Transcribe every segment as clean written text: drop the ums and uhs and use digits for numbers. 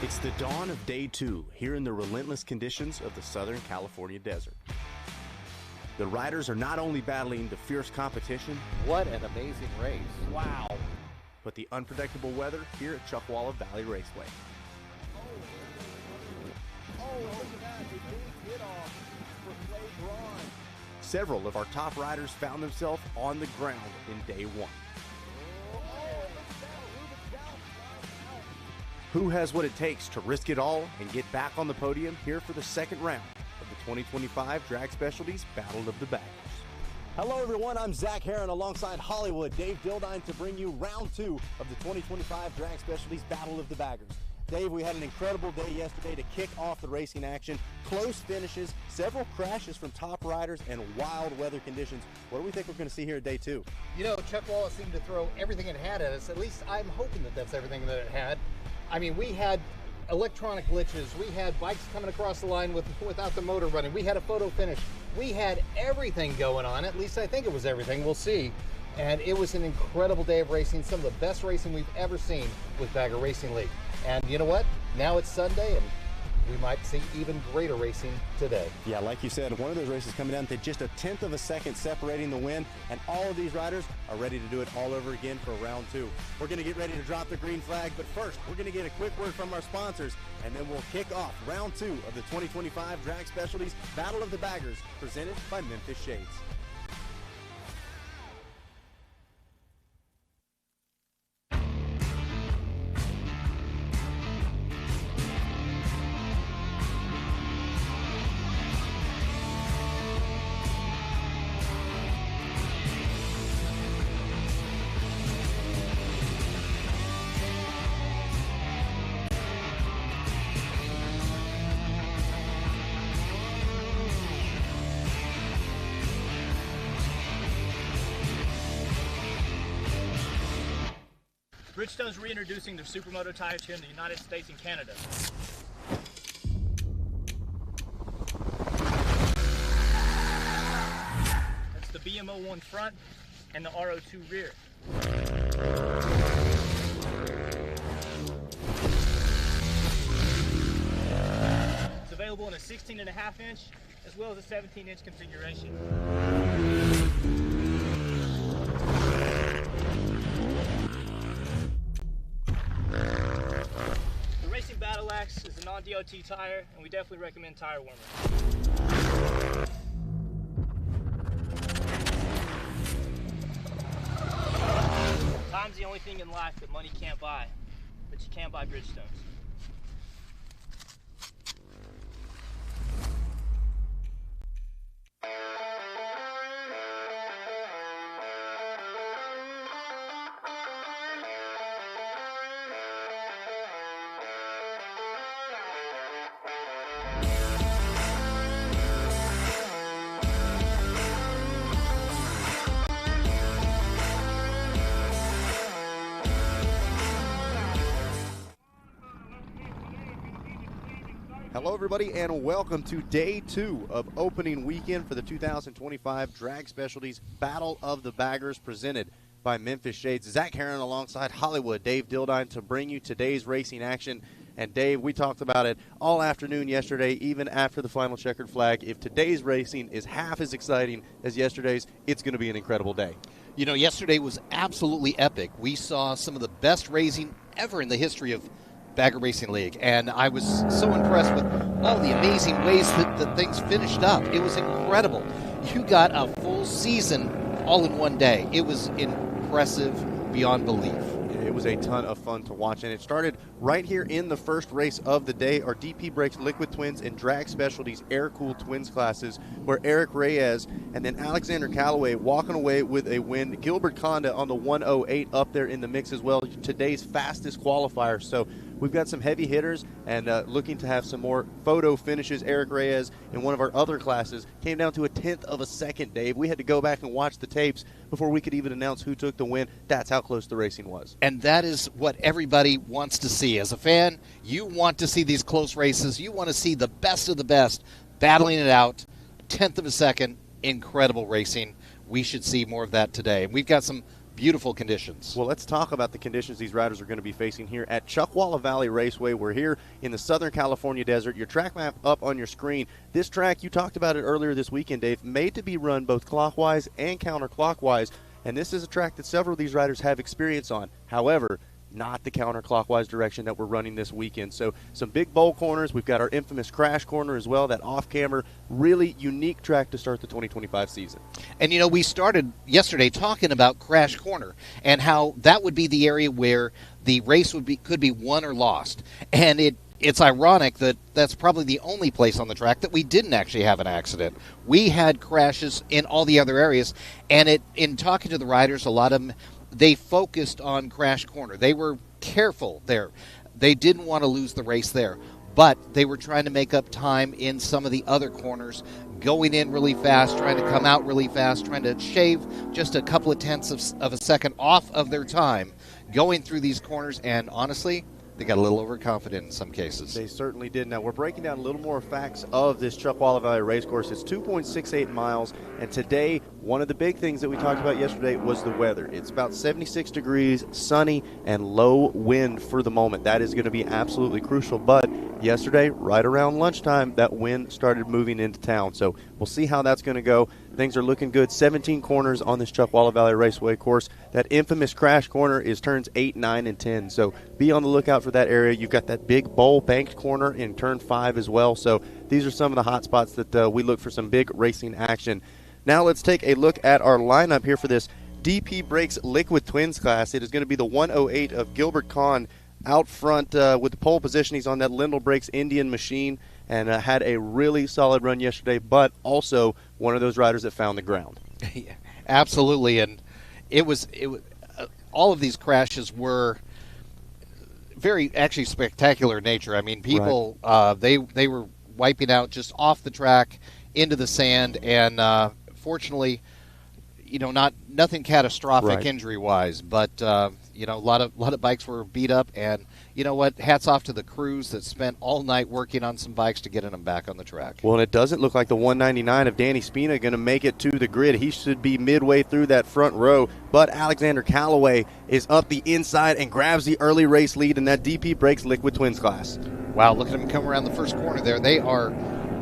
It's the dawn of day 2 here in the relentless conditions of the Southern California desert. The riders are not only battling the fierce competition, what an amazing race. Wow. but the unpredictable weather here at Chuckwalla Valley Raceway. Oh, look at that. A big hit off for Clay Braun. Several of our top riders found themselves on the ground in day 1. Who has what it takes to risk it all and get back on the podium here for the second round of the 2025 Drag Specialties Battle of the Baggers? Hello everyone, I'm Zach Herron alongside Hollywood, Dave Dildine to bring you round 2 of the 2025 Drag Specialties Battle of the Baggers. Dave, we had an incredible day yesterday to kick off the racing action. Close finishes, several crashes from top riders, and wild weather conditions. What do we think we're going to see here at day 2? You know, Chuckwalla seemed to throw everything it had at us. At least I'm hoping that that's everything that it had. I mean, we had electronic glitches. We had bikes coming across the line without the motor running. We had a photo finish. We had everything going on. At least I think it was everything. We'll see. And it was an incredible day of racing. Some of the best racing we've ever seen with Bagger Racing League. And you know what? Now it's Sunday, and we might see even greater racing today. Yeah, like you said, one of those races coming down to just a 1/10 of a second separating the win, and all of these riders are ready to do it all over again for round 2. We're going to get ready to drop the green flag, but first, we're going to get a quick word from our sponsors, and then we'll kick off round 2 of the 2025 Drag Specialties Battle of the Baggers, presented by Memphis Shades. Bridgestone's reintroducing their Supermoto tires here in the United States and Canada. That's the BMO1 front and the RO2 rear. It's available in a 16.5 inch as well as a 17-inch configuration. Battle Axe is a non-DOT tire, and we definitely recommend tire warmer. Time's the only thing in life that money can't buy, but you can buy Bridgestones. Hello everybody and welcome to day 2 of opening weekend for the 2025 Drag Specialties Battle of the Baggers presented by Memphis Shades. Zach Herron alongside Hollywood, Dave Dildine to bring you today's racing action. And Dave, we talked about it all afternoon yesterday, even after the final checkered flag. If today's racing is half as exciting as yesterday's, it's going to be an incredible day. You know, yesterday was absolutely epic. We saw some of the best racing ever in the history of Bagger Racing League, and I was so impressed with all the amazing ways that things finished up. It was incredible. You got a full season all in one day. It was impressive beyond belief. It was a ton of fun to watch, and it started right here in the first race of the day, our DP Brakes Liquid Twins and Drag Specialties Air-Cooled Twins classes, where Eric Reyes and then Alexander Calloway walking away with a win. Gilbert Conda on the 108 up there in the mix as well, today's fastest qualifier. So we've got some heavy hitters and looking to have some more photo finishes. Eric Reyes in one of our other classes came down to a 1/10 of a second, Dave. We had to go back and watch the tapes before we could even announce who took the win. That's how close the racing was. And that is what everybody wants to see. As a fan, you want to see these close races. You want to see the best of the best battling it out. 1/10 of a second, incredible racing. We should see more of that today. And we've got some beautiful conditions. Well, let's talk about the conditions these riders are going to be facing here at Chuckwalla Valley Raceway. We're here in the Southern California desert. Your track map up on your screen. This track, you talked about it earlier this weekend, Dave, made to be run both clockwise and counterclockwise, and this is a track that several of these riders have experience on. However, not the counterclockwise direction that we're running this weekend. So some big bowl corners. We've got our infamous crash corner as well, that off-camber, really unique track to start the 2025 season. And, you know, we started yesterday talking about Crash Corner and how that would be the area where the race could be won or lost. And it's ironic that that's probably the only place on the track that we didn't actually have an accident. We had crashes in all the other areas, and in talking to the riders, a lot of them, they focused on Crash Corner. They were careful there. They didn't want to lose the race there, but they were trying to make up time in some of the other corners, going in really fast, trying to come out really fast, trying to shave just a couple of tenths of a second off of their time going through these corners, and honestly, they got a little overconfident in some cases. They certainly did. Now, we're breaking down a little more facts of this Chuckwalla Valley Racecourse. It's 2.68 miles, and today, one of the big things that we talked about yesterday was the weather. It's about 76 degrees, sunny, and low wind for the moment. That is going to be absolutely crucial, but yesterday, right around lunchtime, that wind started moving into town, so we'll see how that's going to go. Things are looking good. 17 corners on this Chuckwalla Valley Raceway course. That infamous crash corner is turns 8, 9, and 10. So be on the lookout for that area. You've got that big bowl banked corner in turn 5 as well. So these are some of the hot spots that we look for some big racing action. Now let's take a look at our lineup here for this DP Brakes Liquid Twins class. It is going to be the 108 of Gilbert Kahn out front with the pole position. He's on that Lindell Brakes Indian machine and had a really solid run yesterday, but also one of those riders that found the ground. Yeah, absolutely, and it was all of these crashes were very actually spectacular in nature. I mean, people they were wiping out just off the track into the sand, and fortunately, you know, nothing catastrophic injury wise, but you know, a lot of bikes were beat up, and you know what? Hats off to the crews that spent all night working on some bikes to get them back on the track. Well, and it doesn't look like the 199 of Danny Spina going to make it to the grid. He should be midway through that front row, but Alexander Callaway is up the inside and grabs the early race lead in that DP Brakes Liquid Twins class. Wow, look at them come around the first corner there. They are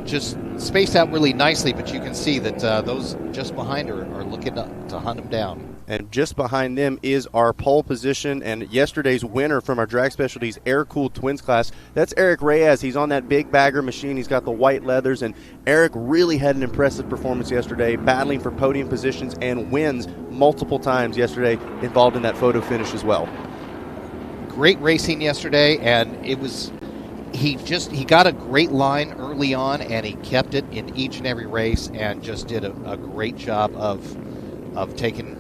just spaced out really nicely, but you can see that those just behind are looking to hunt them down. And just behind them is our pole position and yesterday's winner from our Drag Specialties air-cooled twins class. That's Eric Reyes. He's on that big bagger machine. He's got the white leathers, and Eric really had an impressive performance yesterday, battling for podium positions and wins multiple times yesterday, involved in that photo finish as well. Great racing yesterday, and it was he got a great line early on, and he kept it in each and every race, and just did a great job of taking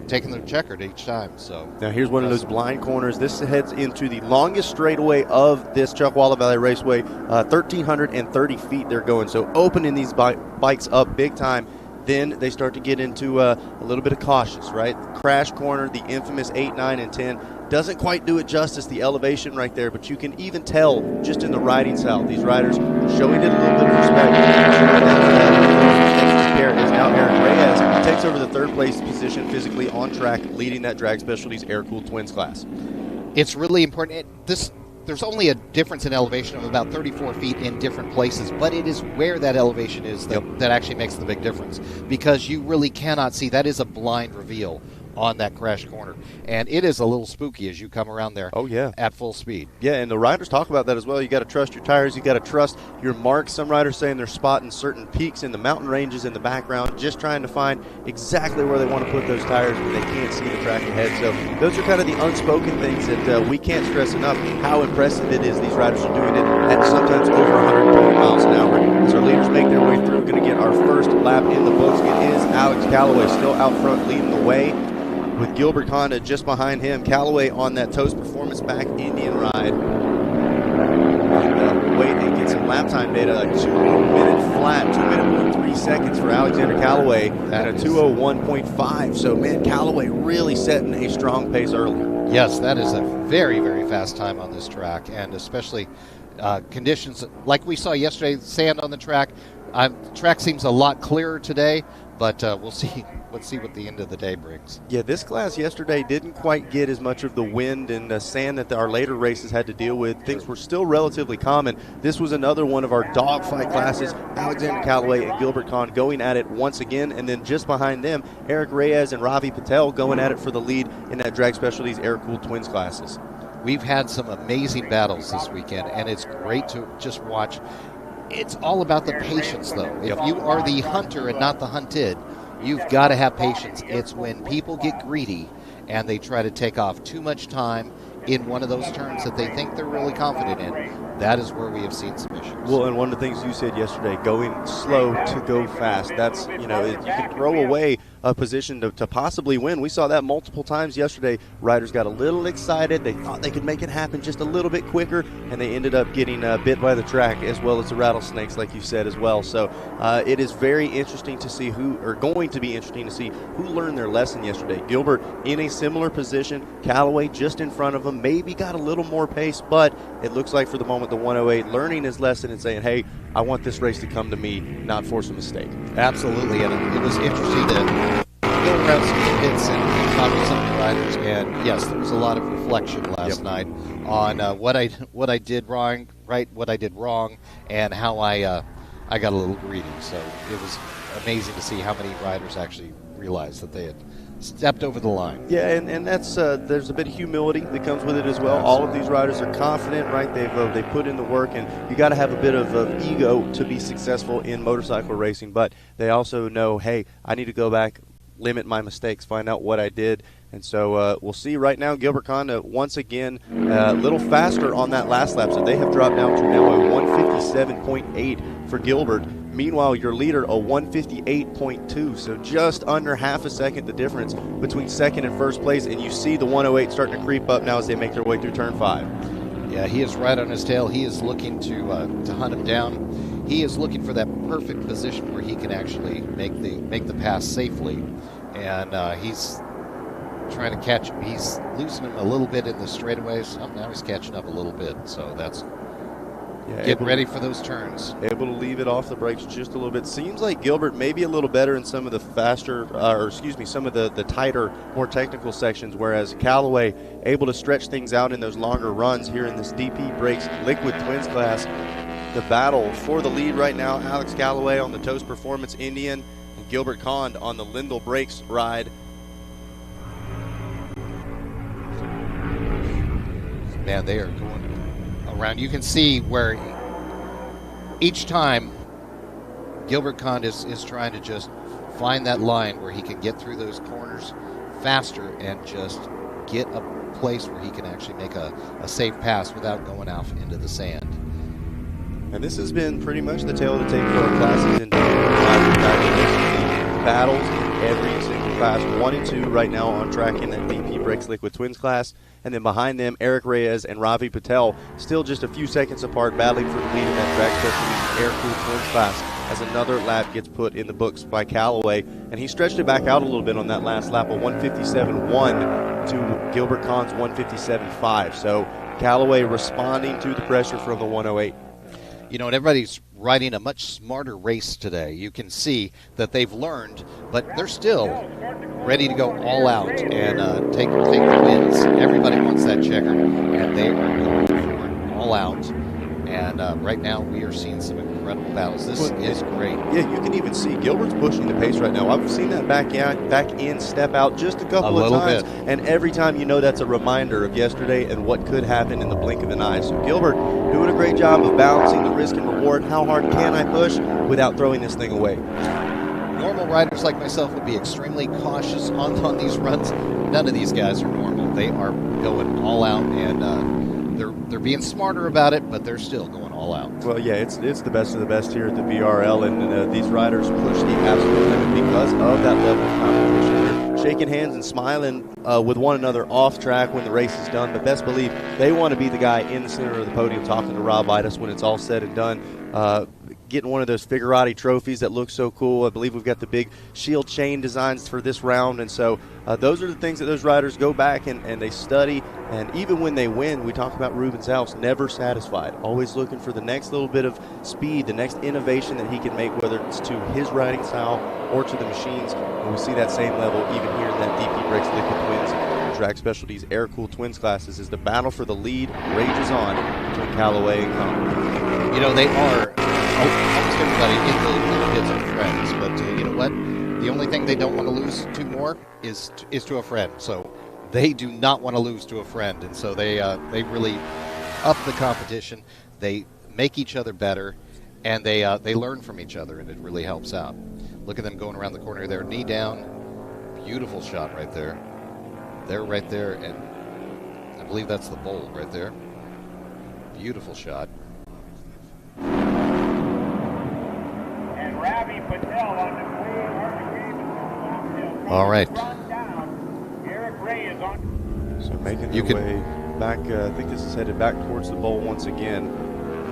the checkered each time. So now here's one of those blind corners. This heads into the longest straightaway of this Chuckwalla Valley Raceway, 1,330 feet they're going. So opening these bikes up big time. Then they start to get into a little bit of cautious, right? Crash corner, the infamous 8, 9, and 10. Doesn't quite do it justice, the elevation right there, but you can even tell just in the riding style. These riders showing it a little bit of respect. Next pair is now Eric Reyes. He takes over the third place position physically on track, leading that Drag Specialties air-cooled twins class. It's really important. There's only a difference in elevation of about 34 feet in different places, but it is where that elevation is that actually makes the big difference, because you really cannot see. That is a blind reveal on that crash corner, and it is a little spooky as you come around there. Oh yeah, at full speed. Yeah, and the riders talk about that as well. You got to trust your tires, you got to trust your marks. Some riders saying they're spotting certain peaks in the mountain ranges in the background, just trying to find exactly where they want to put those tires when they can't see the track ahead. So those are kind of the unspoken things that we can't stress enough how impressive it is these riders are doing it at sometimes over 120 miles an hour. As our leaders make their way through, going to get our first lap in the books. It is Alex Callaway still out front leading the way, with Gilbert Honda just behind him. Callaway on that Toast Performance back Indian ride. And wait and get some lap time data, like 2 minute flat, 2 minute 3 seconds for Alexander Callaway, and a 2:01.5. So, man, Callaway really setting a strong pace early. Yes, that is a very, very fast time on this track, and especially conditions like we saw yesterday, sand on the track. Track seems a lot clearer today, but we'll see. Let's see what the end of the day brings. Yeah, this class yesterday didn't quite get as much of the wind and sand that our later races had to deal with. Things were still relatively common. This was another one of our dogfight classes. Alexander Callaway and Gilbert Kahn going at it once again, and then just behind them, Eric Reyes and Ravi Patel going at it for the lead in that drag specialties air-cooled twins classes. We've had some amazing battles this weekend, and it's great to just watch. It's all about the patience, though. If you are the hunter and not the hunted, you've got to have patience. It's when people get greedy and they try to take off too much time in one of those turns that they think they're really confident in. That is where we have seen some issues. Well, and one of the things you said yesterday, going slow to go fast, that's, you can throw away a position to possibly win. We saw that multiple times yesterday. Riders got a little excited. They thought they could make it happen just a little bit quicker, and they ended up getting bit by the track as well as the rattlesnakes, like you said as well. So it is very interesting to see who learned their lesson yesterday. Gilbert in a similar position. Callaway just in front of him, maybe got a little more pace, but it looks like for the moment the 108 learning his lesson and saying, hey, I want this race to come to me, not force a mistake. Absolutely, and it was interesting to go around some pits and talk to some of the riders. And yes, there was a lot of reflection last night on what I did wrong, what I did wrong, and how I got a little greedy. So it was amazing to see how many riders actually realized that they had stepped over the line. Yeah, and that's there's a bit of humility that comes with it as well. All of these riders are confident, right? They put in the work, and you got to have a bit of ego to be successful in motorcycle racing. But they also know, hey, I need to go back, limit my mistakes, find out what I did. And so we'll see right now. Gilbert Kahn once again a little faster on that last lap, so they have dropped down to now a 157.8 for Gilbert. Meanwhile, your leader, a 158.2, so just under half a second the difference between second and first place, and you see the 108 starting to creep up now as they make their way through turn 5. Yeah, he is right on his tail. He is looking to hunt him down. He is looking for that perfect position where he can actually make the pass safely, and he's trying to catch him. He's losing him a little bit in the straightaways. Oh, now he's catching up a little bit, so that's getting ready for those turns. Able to leave it off the brakes just a little bit. Seems like Gilbert may be a little better in some of the faster, some of the tighter, more technical sections, whereas Callaway able to stretch things out in those longer runs here in this DP Brakes Liquid Twins class. The battle for the lead right now, Alex Callaway on the Toast Performance Indian and Gilbert Kahn on the Lindell Brakes ride. Man, they are going around. You can see where each time Gilbert Kahn is trying to just find that line where he can get through those corners faster and just get a place where he can actually make a safe pass without going off into the sand. And this has been pretty much the tail of the tape for our classes in battles in every single class. 1 and 2 right now on track in that DP Brakes Liquid Twins class. And then behind them, Eric Reyes and Ravi Patel still just a few seconds apart, battling for the lead in that drag specialty air-cooled twins class as another lap gets put in the books by Callaway. And he stretched it back out a little bit on that last lap, a 157.1 to Gilbert Kahn's 157.5. So Callaway responding to the pressure from the 108. You know, and everybody's riding a much smarter race today. You can see that they've learned, but they're still ready to go all out and take the wins. Everybody wants that checker, and they are going for it all out. And right now, we are seeing some incredible battles. This is great. Yeah, you can even see Gilbert's pushing the pace right now. I've seen that back in, step out just a couple of times. And every time, that's a reminder of yesterday and what could happen in the blink of an eye. So Gilbert doing a great job of balancing the risk and reward. How hard can I push without throwing this thing away? Normal riders like myself would be extremely cautious on these runs. None of these guys are normal. They are going all out, and they're being smarter about it, but they're still going all out. Well, yeah, it's the best of the best here at the BRL, and these riders push the absolute limit because of that level of competition. They're shaking hands and smiling with one another off track when the race is done, but best believe they want to be the guy in the center of the podium talking to Rob Idas when it's all said and done. getting one of those Figurati trophies that look so cool. I believe we've got the big shield chain designs for this round, and so those are the things that those riders go back and they study. And even when they win, we talk about Ruben Zalf's never satisfied, always looking for the next little bit of speed, the next innovation that he can make, whether it's to his riding style or to the machines. And we see that same level even here in that DP Brakes Liquid Twins Drag Specialties Air-Cooled Twins classes as the battle for the lead rages on between Callaway and Conway. You know, they are almost everybody in the pits are friends, but you know what? The only thing they don't want to lose to more is to a friend. So they do not want to lose to a friend, and so they really up the competition. They make each other better, and they learn from each other, and it really helps out. Look at them going around the corner there, knee down. Beautiful shot right there. They're right there, and I believe that's the bowl right there. Beautiful shot. And Ravi Patel on the green. All right. Eric Ray is on. So making their way back, I think this is headed back towards the bowl once again.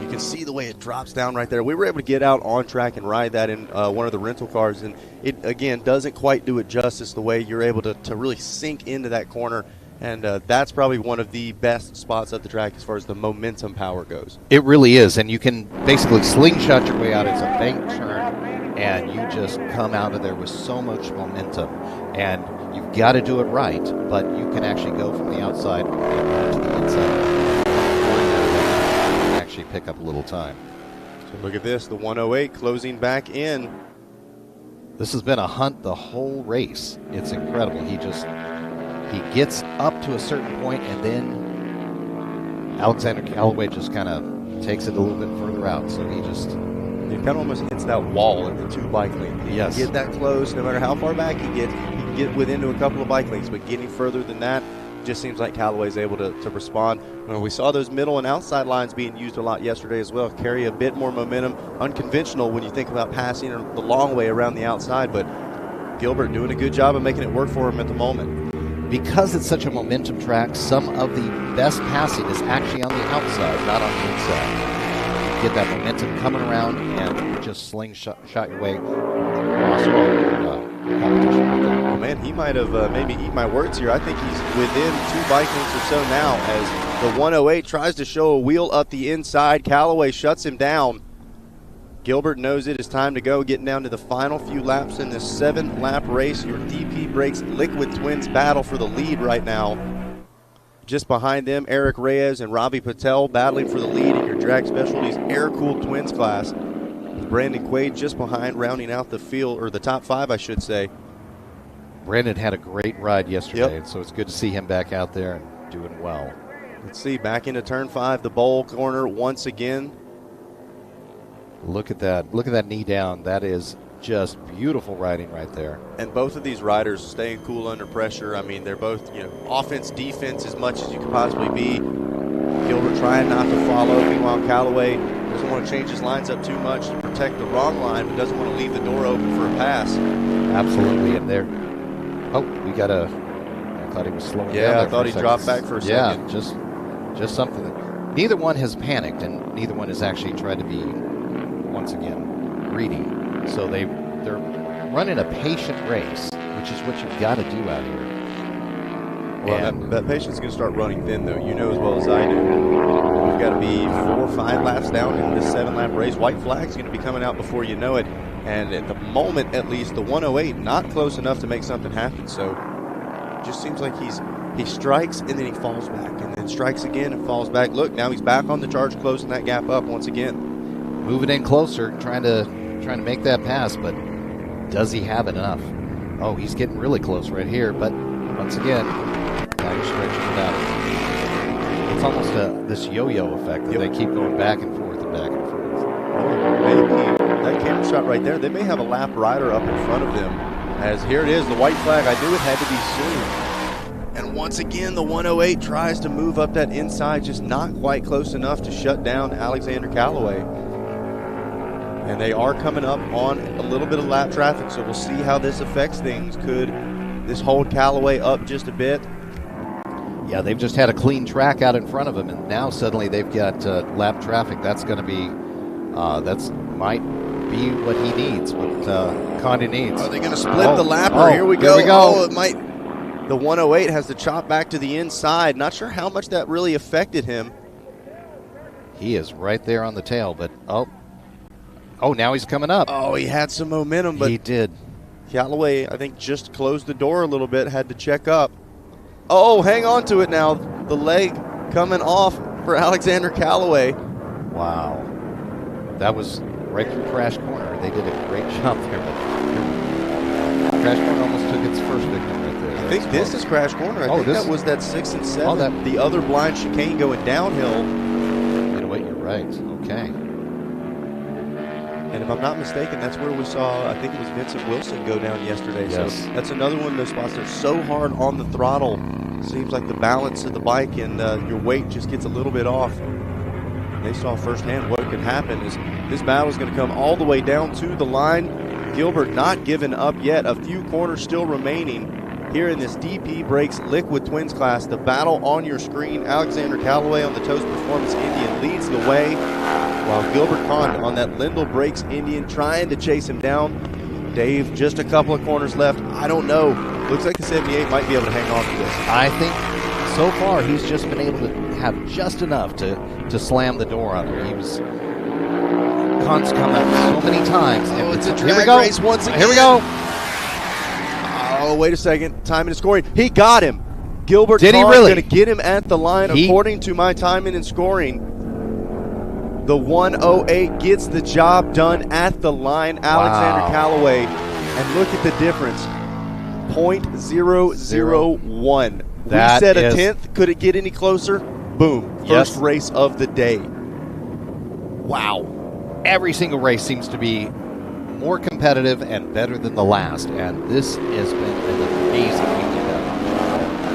You can see the way it drops down right there. We were able to get out on track and ride that in one of the rental cars, and it, again, doesn't quite do it justice the way you're able to really sink into that corner. And that's probably one of the best spots of the track as far as the momentum power goes. It really is, and you can basically slingshot your way out. It's a bank turn, and you just come out of there with so much momentum. And you've got to do it right, but you can actually go from the outside to the inside. And actually pick up a little time. So look at this, the 108 closing back in. This has been a hunt the whole race. It's incredible. He gets up to a certain point, and then Alexander Callaway just kind of takes it a little bit further out. So he kind of almost hits that wall at the 2 bike lengths. Yes. He can get that close, no matter how far back he can get within to a couple of bike lengths, but getting further than that, just seems like Callaway's able to respond. We saw those middle and outside lines being used a lot yesterday as well, carry a bit more momentum, unconventional when you think about passing the long way around the outside, but Gilbert doing a good job of making it work for him at the moment. Because it's such a momentum track, some of the best passing is actually on the outside, not on the inside. You get that momentum coming around and just slingshot your way across all the competition. Oh man, he might have maybe eat my words here. I think he's within 2 bike lengths or so now as the 108 tries to show a wheel up the inside. Callaway shuts him down. Gilbert knows it is time to go, getting down to the final few laps in this 7-lap race. Your DP Brakes Liquid Twins battle for the lead right now. Just behind them, Eric Reyes and Ravi Patel battling for the lead in your Drag Specialties Air-Cooled Twins class. With Brandon Quaid just behind, rounding out the field, or the top 5, I should say. Brandon had a great ride yesterday, and so it's good to see him back out there and doing well. Let's see, back into turn 5, the bowl corner once again. Look at that. Look at that knee down. That is just beautiful riding right there. And both of these riders staying cool under pressure. I mean, they're both, offense, defense as much as you could possibly be. Gilbert trying not to follow. Meanwhile, Callaway doesn't want to change his lines up too much to protect the wrong line, but doesn't want to leave the door open for a pass. Absolutely. And there. Oh, we got I thought he was slowing down. Yeah, I thought he dropped back for a second. Yeah, just something that neither one has panicked, and neither one has actually tried to be, once again, greedy. So they're running a patient race, which is what you've got to do out here. Well, that patience is going to start running thin, though. You know as well as I do. We've got to be 4 or 5 laps down in this 7-lap race. White flag's going to be coming out before you know it. And at the moment, at least, the 108 not close enough to make something happen. So it just seems like he strikes and then he falls back, and then strikes again and falls back. Look, now he's back on the charge, closing that gap up once again. Moving in closer, trying to make that pass, but does he have enough? Oh, he's getting really close right here, but once again, now you're stretching it out. It's almost this yo-yo effect that they keep going back and forth and back and forth. Maybe that camera shot right there, they may have a lap rider up in front of them. As here it is, the white flag, I knew it had to be soon. And once again, the 108 tries to move up that inside, just not quite close enough to shut down Alexander Callaway. And they are coming up on a little bit of lap traffic, so we'll see how this affects things. Could this hold Callaway up just a bit? Yeah, they've just had a clean track out in front of them, and now suddenly they've got lap traffic. That's going to be That's might be what he needs, what Conde needs. Are they going to split the lapper? Here we go. Oh, it might. The 108 has to chop back to the inside. Not sure how much that really affected him. He is right there on the tail, but now he's coming up. Oh, he had some momentum, but he did. Callaway, I think, just closed the door a little bit, had to check up. Oh, hang on to it now. The leg coming off for Alexander Callaway. Wow. That was right through Crash Corner. They did a great job there. But Crash Corner almost took its first victim right there. I think this is Crash Corner. I think that was that 6 and 7. The other blind chicane going downhill. You know what? You're right. Okay. And if I'm not mistaken, that's where we saw, I think it was Vincent Wilson go down yesterday. Yes. So that's another one of those spots that's so hard on the throttle. Seems like the balance of the bike and your weight just gets a little bit off. They saw firsthand what could happen is this battle is going to come all the way down to the line. Gilbert not giving up yet. A few corners still remaining here in this DP Brakes Liquid Twins class. The battle on your screen. Alexander Callaway on the Toast Performance Indian leads the way, while Gilbert Kahn on that Lindell Brakes Indian trying to chase him down. Dave, just a couple of corners left. I don't know. Looks like the 78 might be able to hang on to this. I think so far he's just been able to have just enough to slam the door on him. He was Kahn's come out so many times. Oh, it's a drag race once again. Here we go. Oh, wait a second. Timing and scoring. He got him. Gilbert Did he Kahn really? going to get him at the line according to my timing and scoring. The 108 gets the job done at the line. Alexander Callaway. And look at the difference. 0.001. We said a tenth. Could it get any closer? Boom. First race of the day. Wow. Every single race seems to be more competitive and better than the last, and this has been an amazing weekend.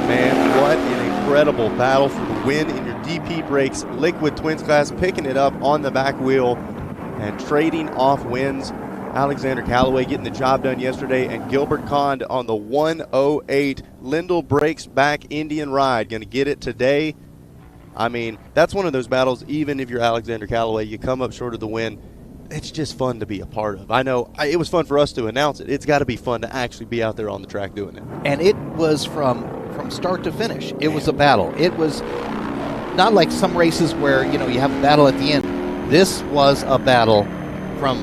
Man, what an incredible battle for the win in your DP Brakes Liquid Twins class, picking it up on the back wheel and trading off wins. Alexander Callaway getting the job done yesterday, and Gilbert Kahn on the 108 Lindell Brakes back Indian ride. Going to get it today. I mean, that's one of those battles, even if you're Alexander Callaway, you come up short of the win. It's just fun to be a part of. I know it was fun for us to announce it. It's got to be fun to actually be out there on the track doing it. And it was from start to finish. It was a battle. It was not like some races where, you have a battle at the end. This was a battle from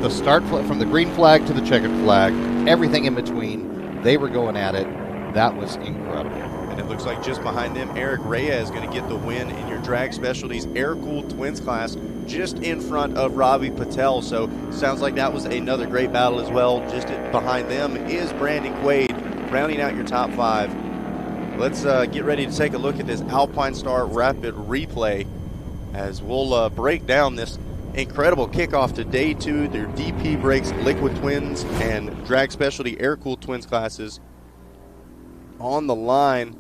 the start, from the green flag to the checkered flag, everything in between. They were going at it. That was incredible. And it looks like just behind them, Eric Reyes is going to get the win in your Drag Specialties Air-Cooled Twins class, just in front of Ravi Patel. So sounds like that was another great battle as well. Just behind them is Brandon Quaid, rounding out your top 5. Let's get ready to take a look at this Alpine Star Rapid replay as we'll break down this incredible kickoff to day 2, their DP Brakes Liquid Twins and Drag Specialty Air-Cooled Twins classes on the line.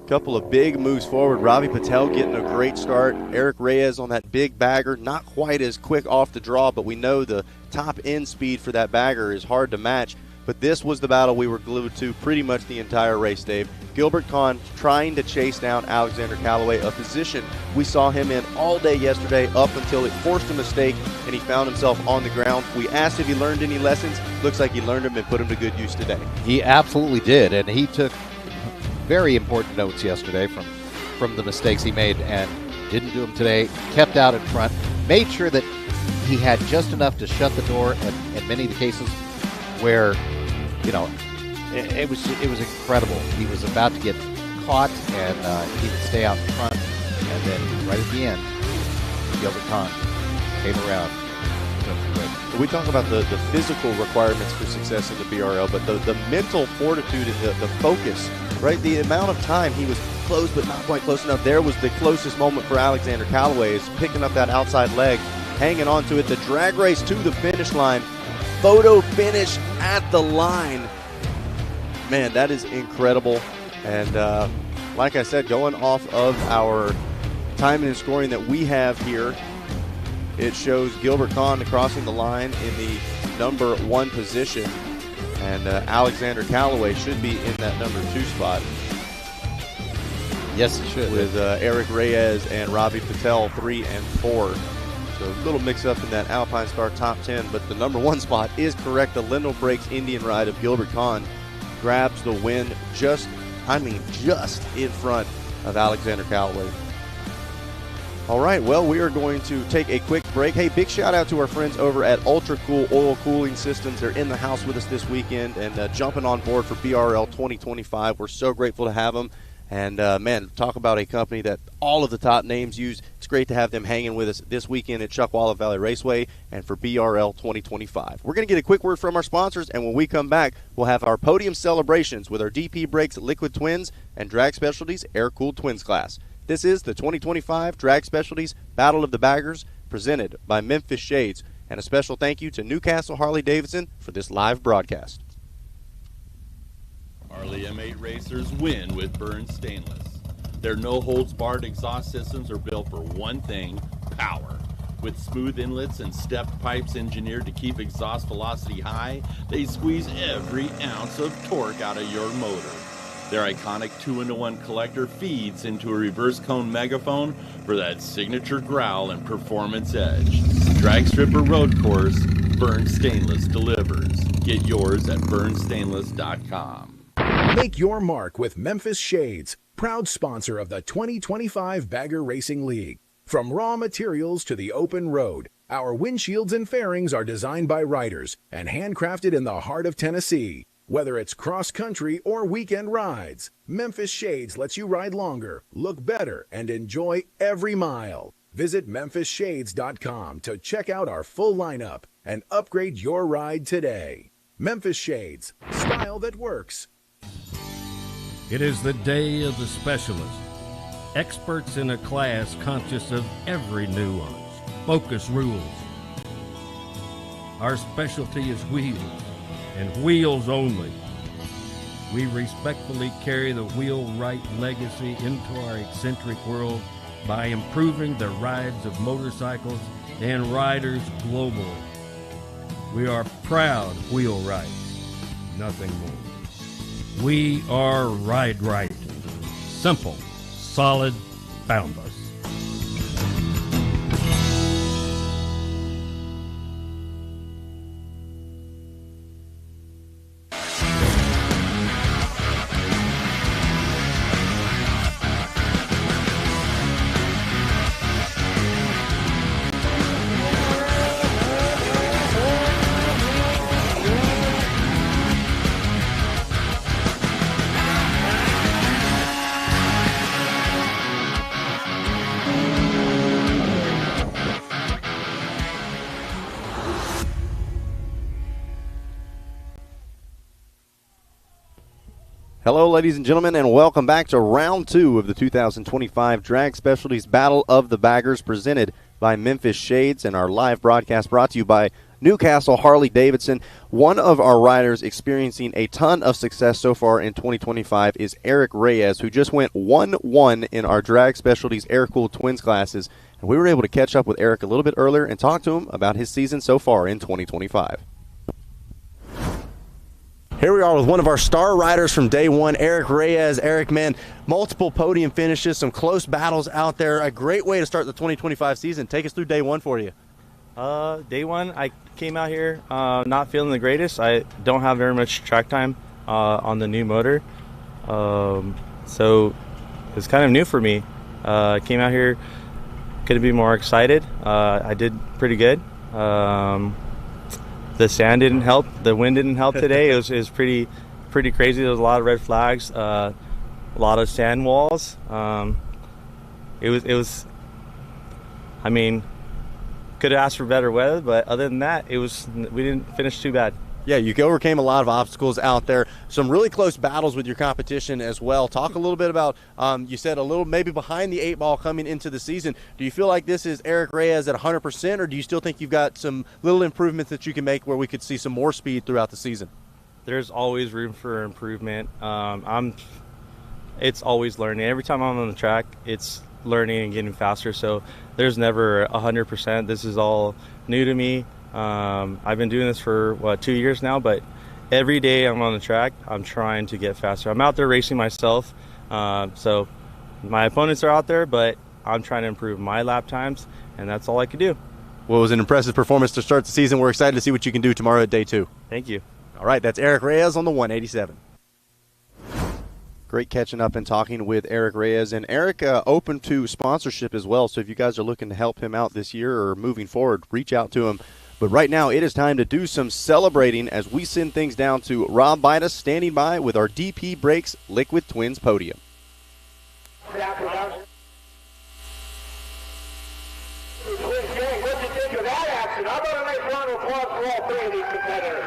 Couple of big moves forward. Ravi Patel getting a great start. Eric Reyes on that big bagger. Not quite as quick off the draw, but we know the top end speed for that bagger is hard to match. But this was the battle we were glued to pretty much the entire race, Dave. Gilbert Kahn trying to chase down Alexander Callaway, a position we saw him in all day yesterday up until it forced a mistake and he found himself on the ground. We asked if he learned any lessons. Looks like he learned them and put them to good use today. He absolutely did, and he took very important notes yesterday from the mistakes he made and didn't do them today. Kept out in front, made sure that he had just enough to shut the door in many of the cases where, it was incredible. He was about to get caught, and he would stay out in front, and then right at the end, Gilbert Kahn came around. We talk about the physical requirements for success in the BRL, but the mental fortitude and the focus, right? The amount of time he was close but not quite close enough. There was the closest moment for Alexander Callaway, is picking up that outside leg, hanging on to it. The drag race to the finish line. Photo finish at the line. Man, that is incredible. And like I said, going off of our timing and scoring that we have here, it shows Gilbert Kahn crossing the line in the number 1 position. And Alexander Callaway should be in that number 2 spot. Yes, he should. With Eric Reyes and Ravi Patel 3 and 4. So a little mix-up in that Alpine Star top 10, but the number 1 spot is correct. The Lindell Brakes Indian ride of Gilbert Kahn grabs the win just in front of Alexander Callaway. All right, well, we are going to take a quick break. Hey, big shout out to our friends over at Ultra Cool Oil Cooling Systems. They're in the house with us this weekend and jumping on board for BRL 2025. We're so grateful to have them. And, man, talk about a company that all of the top names use. It's great to have them hanging with us this weekend at Chuckwalla Valley Raceway and for BRL 2025. We're going to get a quick word from our sponsors, and when we come back, we'll have our podium celebrations with our DP Brakes Liquid Twins and Drag Specialties Air-Cooled Twins class. This is the 2025 Drag Specialties Battle of the Baggers, presented by Memphis Shades. And a special thank you to Newcastle Harley-Davidson for this live broadcast. Harley M8 racers win with Burn Stainless. Their no-holds-barred exhaust systems are built for one thing, power. With smooth inlets and stepped pipes engineered to keep exhaust velocity high, they squeeze every ounce of torque out of your motor. Their iconic 2-into-1 collector feeds into a reverse cone megaphone for that signature growl and performance edge. Drag strip or road course, Burn Stainless delivers. Get yours at burnstainless.com. Make your mark with Memphis Shades, proud sponsor of the 2025 Bagger Racing League. From raw materials to the open road, our windshields and fairings are designed by riders and handcrafted in the heart of Tennessee. Whether it's cross-country or weekend rides, Memphis Shades lets you ride longer, look better, and enjoy every mile. Visit memphisshades.com to check out our full lineup and upgrade your ride today. Memphis Shades, style that works. It is the day of the specialist. Experts in a class conscious of every nuance. Focus rules. Our specialty is wheels, and wheels only. We respectfully carry the wheelwright legacy into our eccentric world by improving the rides of motorcycles and riders globally. We are proud wheelwrights, nothing more. We are Ride Right. Simple, solid, boundless. Hello, ladies and gentlemen, and welcome back to round 2 of the 2025 Drag Specialties Battle of the Baggers, presented by Memphis Shades, and our live broadcast brought to you by Newcastle Harley-Davidson. One of our riders experiencing a ton of success so far in 2025 is Eric Reyes, who just went 1-1 in our Drag Specialties Air-Cooled Twins classes, and we were able to catch up with Eric a little bit earlier and talk to him about his season so far in 2025. Here we are with one of our star riders from day one, Eric Reyes. Eric, man, multiple podium finishes, some close battles out there. A great way to start the 2025 season. Take us through day one for you. Day one, I came out here not feeling the greatest. I don't have very much track time on the new motor. So it's kind of new for me. I came out here, could be more excited. I did pretty good. The sand didn't help. The wind didn't help today. It was pretty crazy. There was a lot of red flags, a lot of sand walls. It was. I mean, could have asked for better weather, but other than that, we didn't finish too bad. Yeah, you overcame a lot of obstacles out there. Some really close battles with your competition as well. Talk a little bit about, you said a little maybe behind the 8 ball coming into the season. Do you feel like this is Eric Reyes at 100%, or do you still think you've got some little improvements that you can make where we could see some more speed throughout the season? There's always room for improvement. It's always learning. Every time I'm on the track, it's learning and getting faster. So there's never 100%. This is all new to me. I've been doing this for 2 years now, but every day I'm on the track, I'm trying to get faster. I'm out there racing myself, so my opponents are out there, but I'm trying to improve my lap times, and that's all I can do. Well, it was an impressive performance to start the season. We're excited to see what you can do tomorrow at day 2. Thank you. All right, that's Eric Reyes on the 187. Great catching up and talking with Eric Reyes. And Eric, open to sponsorship as well. So if you guys are looking to help him out this year or moving forward, reach out to him. But right now, it is time to do some celebrating as we send things down to Rob Bidas standing by with our DP Brakes Liquid Twins podium. What'd you think of that action? How about a nice round of applause for all 3 of these competitors?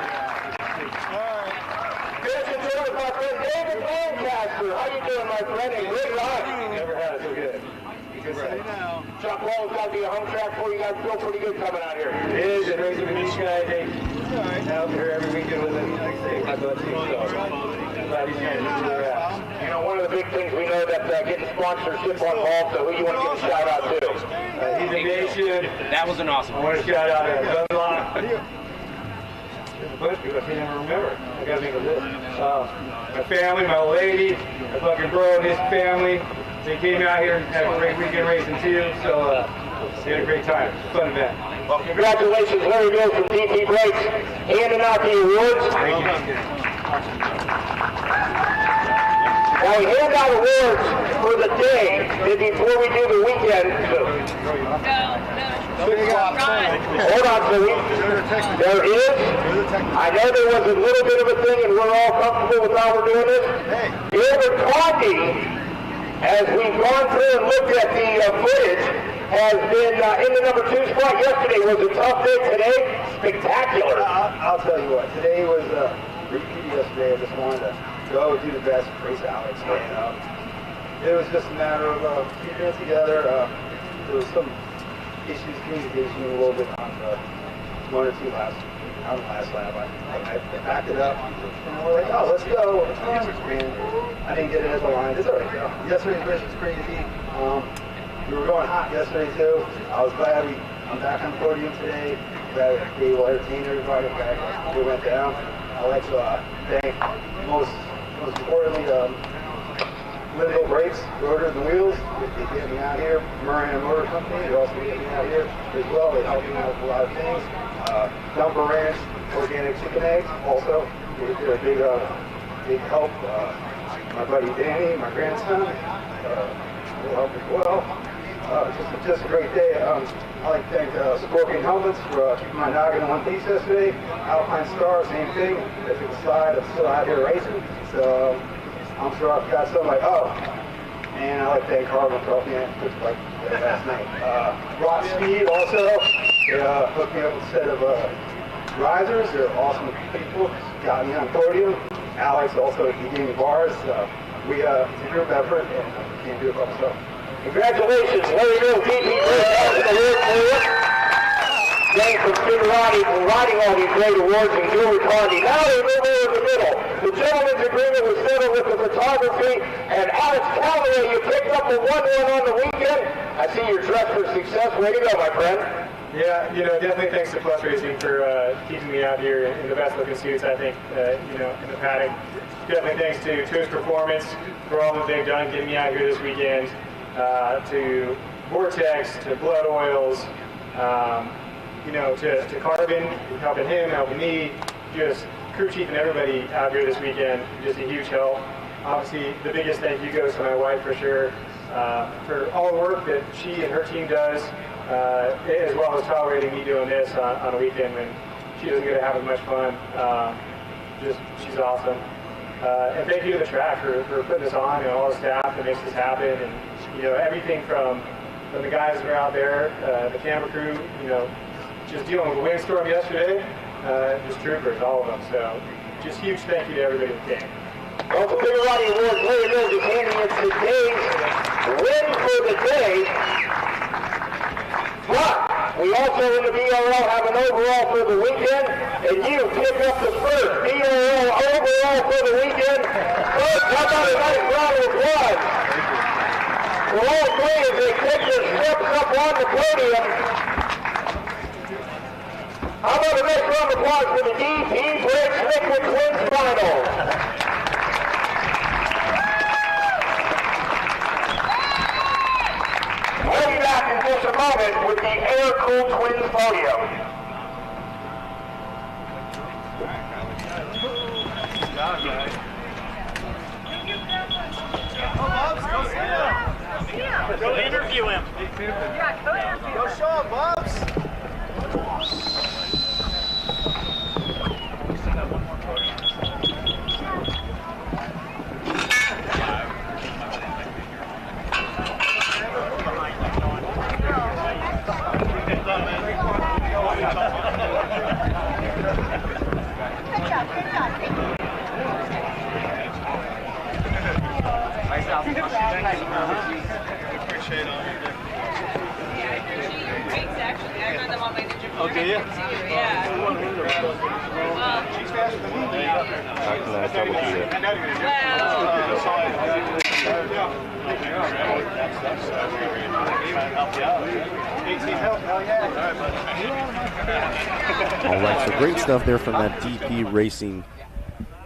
Finishing third with my friend David Lancaster. How you doing, my friend? And good luck. Never had it so good. Chuckwalla's got to be a home track for you guys. Feel pretty good coming out here. It is, and racing with these guys. Out here every weekend with them. My buddy, glad he's going to do that. You know, one of the big things we know that getting sponsorship on Vault, so who you want to give a shout out to? He's a nation. That was an awesome. I want to shout out to Dunlop. There's a bunch of people I can't even remember. I got to think of this. My family, my lady, my fucking bro and his family. They came out here and had a great weekend racing too, so we had a great time. Fun event. Well, congratulations, Larry Mills from DP Brakes, handing out the awards. Thank you. Now we hand out awards for the day before we do the weekend. Hold on, Philly. There is. I know there was a little bit of a thing, and we're all comfortable with how we're doing this. Gilbert Conti, as we've gone through and looked at the footage, has been in the number 2 spot yesterday. Was a tough day today. Spectacular. I'll tell you what. Today was repeat yesterday. I just wanted to go do the best, race Alex. It was just a matter of keeping it together. There was some issues, communication a little bit on the 1 or 2 laps. On the last lap, I backed it up, and we're like, oh, let's go. And I didn't get it at the line. It's all right, though. Yesterday's race was crazy. We were going hot yesterday, too. I was glad I'm back on the podium today. Glad we will entertain everybody. Glad we went down. I'd like to thank, most importantly, Lindo Brakes, Rotors and Wheels. They get me out here. Moran Motor Company, they also get me out here as well. They help me out with a lot of things. Dumper Ranch, organic chicken eggs, also. They're a big help. My buddy Danny, my grandson, will help as well. Just a great day. I'd like to thank Scorpion Helmets for keeping my noggin in one piece yesterday. Alpine Star, same thing. They took a slide. I'm still out here racing. So I'm sure I've got something like, oh. And I'd like to thank Harlan for helping me out like last night. Rock Speed also. They hooked me up with a set of risers. They're awesome people. Got me on the podium. Alex also, he gave me bars. It's a group effort, and we can't do it by ourselves. Congratulations, Larry Mills, DP Brakes, award for you. Thanks for Finrati for writing all these great awards and Gilbert Conti. Now they move over the middle. The gentleman's agreement was settled with the photography, and Alex Callaway, you picked up the 1-1 on the weekend. I see you're dressed for success. Way to go, my friend. Yeah, definitely thanks to Plus Racing for keeping me out here in the best looking suits, I think, in the paddock. Definitely thanks to Twist Performance for all that they've done getting me out here this weekend, to Vortex, to Blood Oils, to Carbon, helping him, helping me, just crew chief and everybody out here this weekend, just a huge help. Obviously, the biggest thank you goes to my wife for sure, for all the work that she and her team does, as well as tolerating me doing this on a weekend when she doesn't get to have as much fun. She's awesome. And thank you to the track for putting this on, all the staff that makes this happen, and everything from the guys that are out there, the camera crew, just dealing with a windstorm yesterday, just troopers, all of them. So just huge thank you to everybody who came. Well, the Finrati Awards, Larry Mills is handing in today's win for the day. But we also in the BRL have an overall for the weekend, and you pick up the first BRL overall for the weekend. First, how about a nice round of applause for all 3 as they take their steps up on the podium. How about a nice round of applause for the DP Brakes Liquid Twins final? We'll be back back in just a moment with the air-cooled twins podium. Go interview him. Go show him, Bubs. Appreciate all your different. Yeah, I appreciate your rates, actually. I run them on my Ninja. Oh, do you? Yeah. She's faster than me. All right, so great stuff there from that DP Racing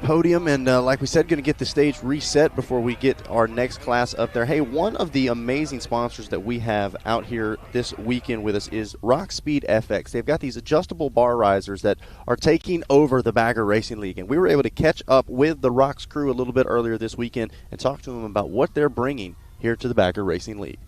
podium, and like we said, going to get the stage reset before we get our next class up there. Hey, one of the amazing sponsors that we have out here this weekend with us is Rock Speed FX. They've got these adjustable bar risers that are taking over the Bagger Racing League, and we were able to catch up with the Rocks crew a little bit earlier this weekend and talk to them about what they're bringing here to the Bagger Racing League.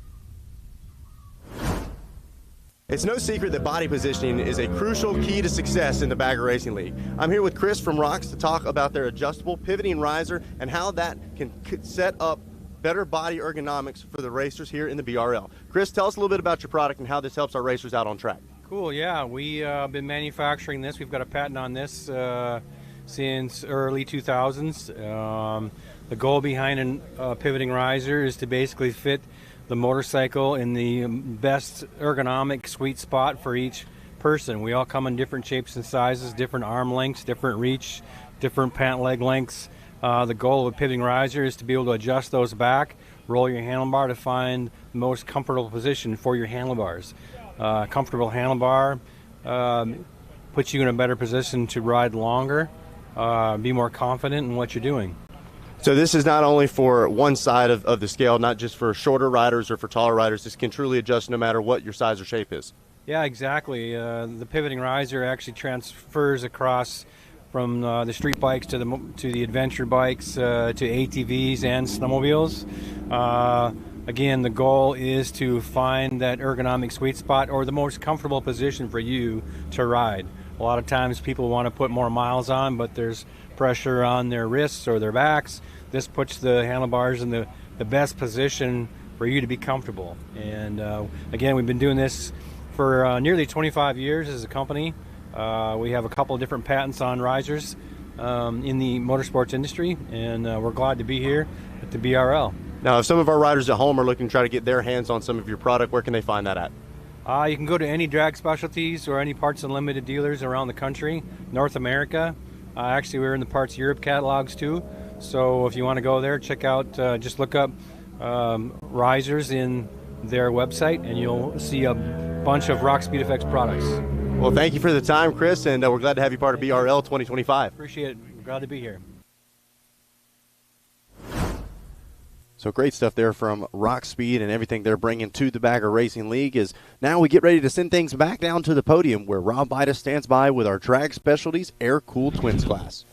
It's no secret that body positioning is a crucial key to success in the Bagger Racing League. I'm here with Chris from Rocks to talk about their adjustable pivoting riser and how that can set up better body ergonomics for the racers here in the BRL. Chris, tell us a little bit about your product and how this helps our racers out on track. Cool, yeah. We've been manufacturing this. We've got a patent on this since early 2000s. The goal behind a pivoting riser is to basically fit the motorcycle in the best ergonomic sweet spot for each person. We all come in different shapes and sizes, different arm lengths, different reach, different pant leg lengths. The goal of a pivoting riser is to be able to adjust those back, roll your handlebar to find the most comfortable position for your handlebars. Comfortable handlebar puts you in a better position to ride longer, be more confident in what you're doing. So this is not only for one side of the scale, not just for shorter riders or for taller riders. This can truly adjust no matter what your size or shape is. Yeah, exactly. The pivoting riser actually transfers across from the street bikes to the adventure bikes to ATVs and snowmobiles. Again, the goal is to find that ergonomic sweet spot or the most comfortable position for you to ride. A lot of times people want to put more miles on, but there's pressure on their wrists or their backs. This puts the handlebars in the best position for you to be comfortable. And again, we've been doing this for nearly 25 years as a company. We have a couple of different patents on risers in the motorsports industry, and we're glad to be here at the BRL. Now, if some of our riders at home are looking to try to get their hands on some of your product, where can they find that at? You can go to any Drag Specialties or any Parts Unlimited dealers around the country, North America. Actually, we're in the Parts Europe catalogs too. So if you want to go there, check out, just look up risers in their website and you'll see a bunch of Rock Speed FX products. Well, thank you for the time, Chris, and we're glad to have you part of BRL 2025. Appreciate it. We're glad to be here. So great stuff there from Rock Speed, and everything they're bringing to the Bagger Racing League is now we get ready to send things back down to the podium where Rob Bida stands by with our Drag Specialties Air-Cooled Twins class.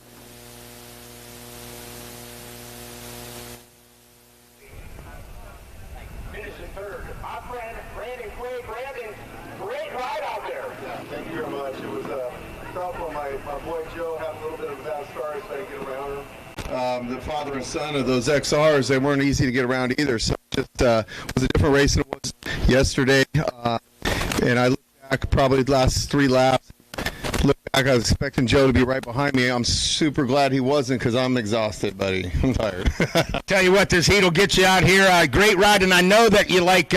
Finishing third. Brandon Quay. Brandon, great ride out there. Yeah, thank you very much. It was tough on my boy Joe had a little bit of a bad start, so I didn't get around him. The father and son of those XRs, they weren't easy to get around either. So it just was a different race than it was yesterday. And I look back probably the last 3 laps. Look back, I was expecting Joe to be right behind me. I'm super glad he wasn't because I'm exhausted, buddy. I'm tired. Tell you what, this heat will get you out here. Great ride, and I know that you like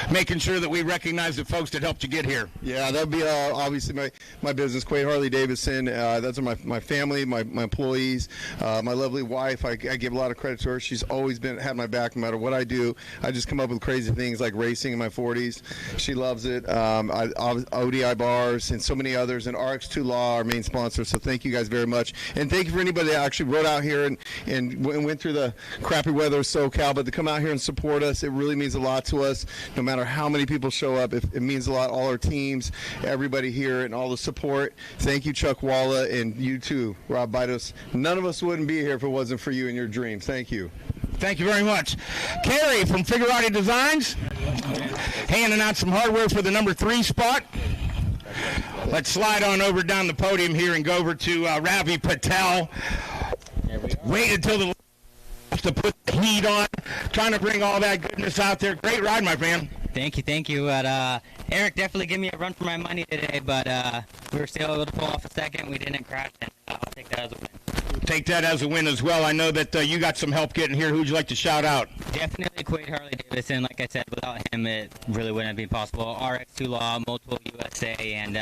making sure that we recognize the folks that helped you get here. Yeah, that would be obviously my business, Quay Harley Davidson. That's my family, my employees, my lovely wife. I give a lot of credit to her. She's always had my back no matter what I do. I just come up with crazy things like racing in my 40s. She loves it. ODI bars and so many others, and RX2 Law. Chuckwalla, our main sponsor. So thank you guys very much. And thank you for anybody that actually rode out here and went through the crappy weather of SoCal, but to come out here and support us, it really means a lot to us. No matter how many people show up, it means a lot. All our teams, everybody here, and all the support. Thank you, Chuckwalla, and you too, Rob Bitos. None of us wouldn't be here if it wasn't for you and your dreams. Thank you. Thank you very much. Kerry from Figurati Designs, handing out some hardware for the number 3 spot. Let's slide on over down the podium here and go over to Ravi Patel. Wait until the to put the heat on, trying to bring all that goodness out there. Great ride, my friend. Thank you. But Eric definitely gave me a run for my money today, but we were still able to pull off a second. We didn't crash, and I'll take that as a win. Take that as a win as well. I know that you got some help getting here. Who'd you like to shout out? Definitely Quade Harley-Davidson. Like I said, without him, it really wouldn't have been possible. RX2 Law, Multiple USA, and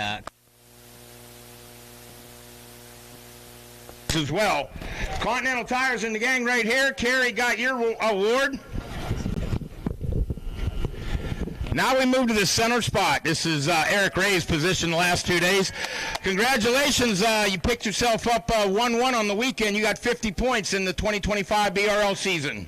as well. Continental Tires in the gang right here. Kerry got your award. Now we move to the center spot. This is Eric Ray's position the last 2 days. Congratulations. You picked yourself up 1-1 on the weekend. You got 50 points in the 2025 BRL season.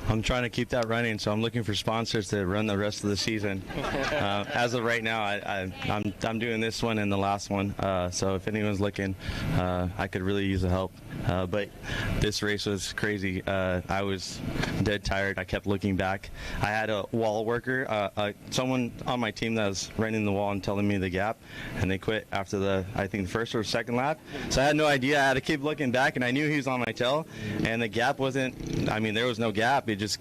I'm trying to keep that running, so I'm looking for sponsors to run the rest of the season. As of right now, I'm doing this one and the last one. So if anyone's looking, I could really use the help. But this race was crazy. I was dead tired. I kept looking back. I had a wall worker, someone on my team that was running the wall and telling me the gap, and they quit after I think the first or second lap. So I had no idea. I had to keep looking back, and I knew he was on my tail, and the gap wasn't, there was no gap. It's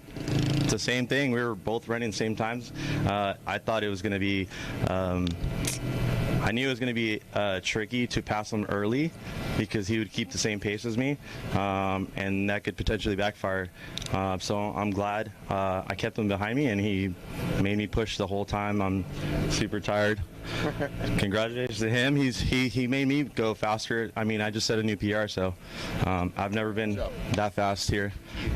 the same thing. We were both running the same times. I thought it was going to be, I knew it was going to be tricky to pass him early because he would keep the same pace as me, and that could potentially backfire. So I'm glad I kept him behind me, and he made me push the whole time. I'm super tired. Congratulations to him. He made me go faster. I just set a new PR, so I've never been that fast here.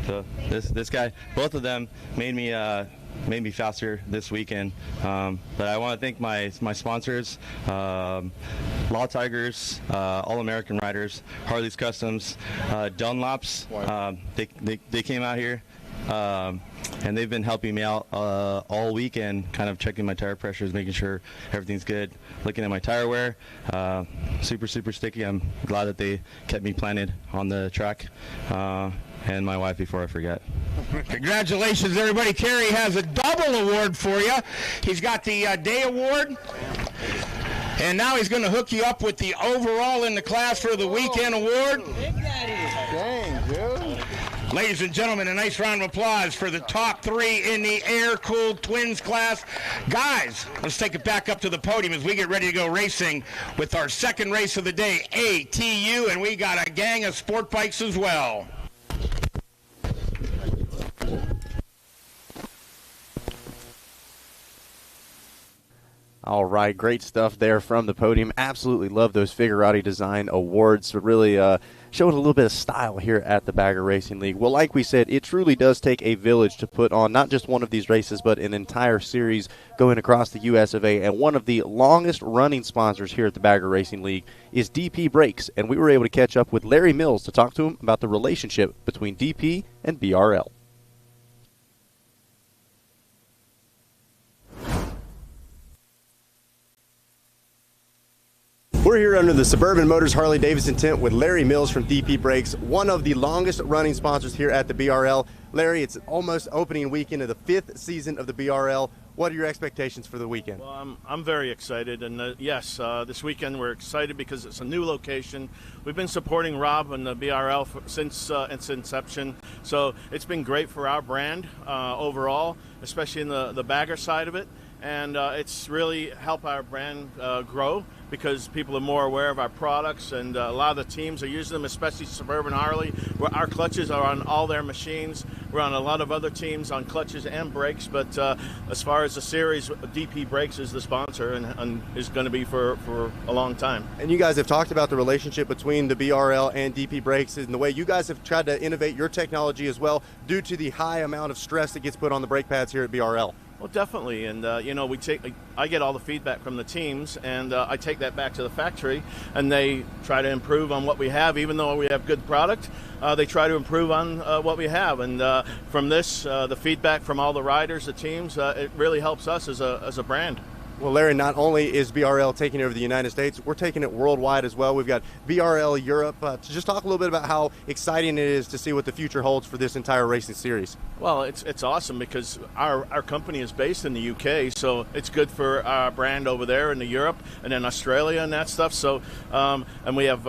So this guy, both of them made me faster this weekend. But I want to thank my sponsors, Law Tigers, All American Riders, Harley's Customs, Dunlops. They came out here. And they've been helping me out all weekend, kind of checking my tire pressures, making sure everything's good, looking at my tire wear. Super sticky. I'm glad that they kept me planted on the track. And my wife before I forget. Congratulations, everybody. Kerry has a double award for you. He's got the day award. And now he's going to hook you up with the overall in the class for the weekend award. Dang, dude. Ladies and gentlemen, a nice round of applause for the top 3 in the air-cooled twins class. Guys, let's take it back up to the podium as we get ready to go racing with our second race of the day, ATU, and we got a gang of sport bikes as well. All right, great stuff there from the podium. Absolutely love those Figurati Design Awards. So really showing a little bit of style here at the Bagger Racing League. Well, like we said, it truly does take a village to put on not just one of these races, but an entire series going across the US of A. And one of the longest running sponsors here at the Bagger Racing League is DP Brakes. And we were able to catch up with Larry Mills to talk to him about the relationship between DP and BRL. We're here under the Suburban Motors Harley-Davidson tent with Larry Mills from DP Brakes, one of the longest running sponsors here at the BRL. Larry, it's almost opening weekend of the 5th season of the BRL. What are your expectations for the weekend? Well, I'm very excited, and yes, this weekend we're excited because it's a new location. We've been supporting Rob and the BRL since its inception, so it's been great for our brand overall, especially in the bagger side of it, and it's really helped our brand grow because people are more aware of our products, and a lot of the teams are using them, especially Suburban Harley, where our clutches are on all their machines. We're on a lot of other teams on clutches and brakes, but as far as the series, DP Brakes is the sponsor and is going to be for a long time. And you guys have talked about the relationship between the BRL and DP Brakes and the way you guys have tried to innovate your technology as well due to the high amount of stress that gets put on the brake pads here at BRL. Well, definitely, and I get all the feedback from the teams, and I take that back to the factory, and they try to improve on what we have. Even though we have good product, they try to improve on what we have, and from this, the feedback from all the riders, the teams, it really helps us as a brand. Well, Larry, not only is BRL taking over the United States, we're taking it worldwide as well. We've got BRL Europe. To just talk a little bit about how exciting it is to see what the future holds for this entire racing series. Well, it's awesome because our company is based in the UK, so it's good for our brand over there in Europe and in Australia and that stuff. So, and we have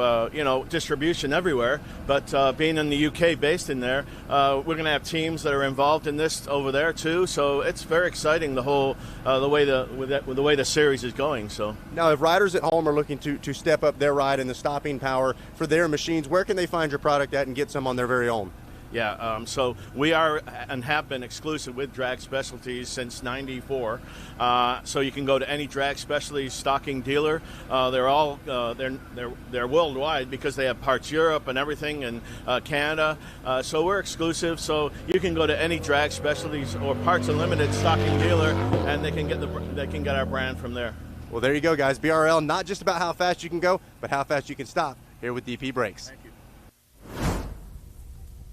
distribution everywhere. But being in the UK, based in there, we're going to have teams that are involved in this over there too. So it's very exciting, the whole the way the series is going. So now, if riders at home are looking to step up their ride and the stopping power for their machines, where can they find your product at and get some on their very own? Yeah, so we are and have been exclusive with Drag Specialties since '94. So you can go to any Drag Specialties stocking dealer. They're all they're worldwide because they have parts Europe and everything, and Canada. So we're exclusive. So you can go to any Drag Specialties or Parts Unlimited stocking dealer, and they can get our brand from there. Well, there you go, guys. BRL, not just about how fast you can go, but how fast you can stop. Here with DP Brakes. Thank you.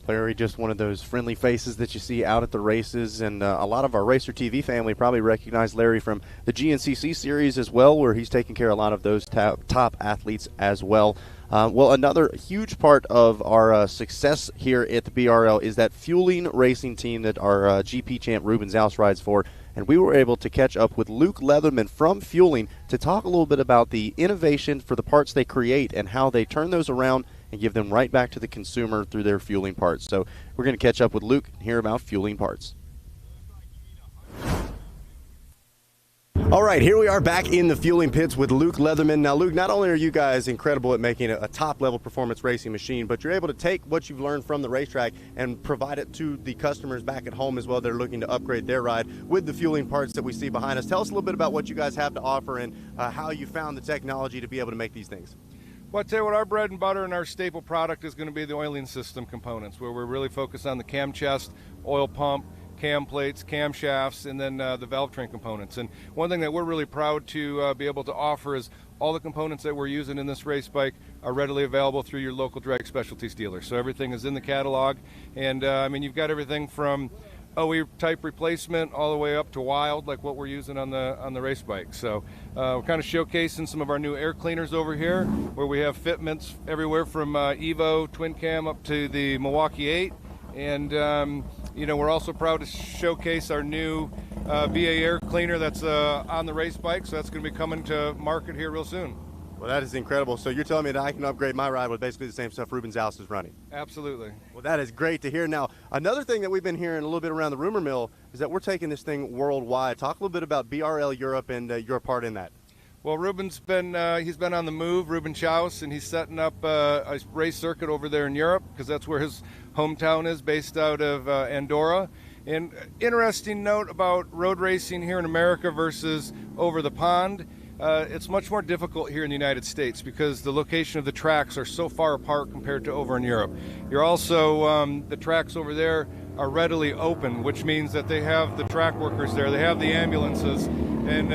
Larry, just one of those friendly faces that you see out at the races, and a lot of our Racer TV family probably recognize Larry from the GNCC series as well, where he's taking care of a lot of those top athletes as well. Well, another huge part of our success here at the BRL is that fueling racing team that our GP champ Ruben Zaus rides for, and we were able to catch up with Luke Leatherman from Fueling to talk a little bit about the innovation for the parts they create and how they turn those around and give them right back to the consumer through their fueling parts. So we're going to catch up with Luke and hear about fueling parts. All right, here we are back in the fueling pits with Luke Leatherman. Now, Luke, not only are you guys incredible at making a top-level performance racing machine, but you're able to take what you've learned from the racetrack and provide it to the customers back at home as well. They're looking to upgrade their ride with the fueling parts that we see behind us. Tell us a little bit about what you guys have to offer and how you found the technology to be able to make these things. Well, I tell you what, our bread and butter and our staple product is going to be the oiling system components, where we're really focused on the cam chest, oil pump, cam plates, cam shafts, and then the valve train components. And one thing that we're really proud to be able to offer is all the components that we're using in this race bike are readily available through your local Drag Specialties dealer. So everything is in the catalog, and I mean, you've got everything from OE type replacement all the way up to wild, like what we're using on the race bike. So we're kind of showcasing some of our new air cleaners over here, where we have fitments everywhere from Evo twin cam up to the Milwaukee 8. And we're also proud to showcase our new VA air cleaner that's on the race bike. So that's going to be coming to market here real soon. Well, that is incredible. So you're telling me that I can upgrade my ride with basically the same stuff Ruben Zaus is running? Absolutely. Well, that is great to hear. Now, another thing that we've been hearing a little bit around the rumor mill is that we're taking this thing worldwide. Talk a little bit about BRL Europe and your part in that. Well, Ruben's been he's been on the move, Ruben Chaus, and he's setting up a race circuit over there in Europe because that's where his hometown is, based out of Andorra. And interesting note about road racing here in America versus over the pond. It's much more difficult here in the United States because the location of the tracks are so far apart compared to over in Europe. You're also, the tracks over there are readily open, which means that they have the track workers there, they have the ambulances, and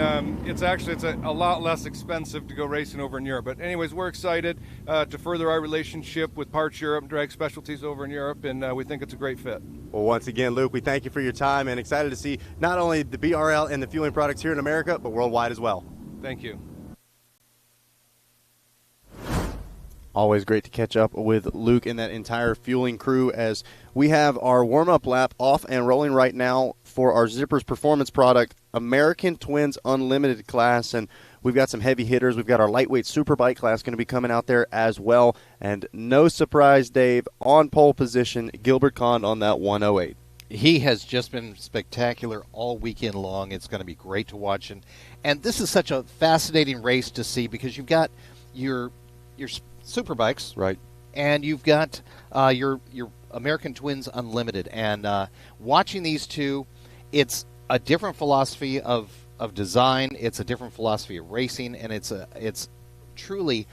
it's a lot less expensive to go racing over in Europe. But anyways, we're excited to further our relationship with Parts Europe and Drag Specialties over in Europe, and we think it's a great fit. Well, once again, Luke, we thank you for your time and excited to see not only the BRL and the fueling products here in America, but worldwide as well. Thank you. Always great to catch up with Luke and that entire fueling crew as we have our warm-up lap off and rolling right now for our Zippers Performance product, American Twins Unlimited class. And we've got some heavy hitters. We've got our lightweight superbike class going to be coming out there as well. And no surprise, Dave, on pole position, Gilbert Kahn on that 108. He has just been spectacular all weekend long. It's going to be great to watch. And this is such a fascinating race to see because you've got your super bikes, right, and you've got your American Twins Unlimited. And watching these two, it's a different philosophy of design. It's a different philosophy of racing, and it's truly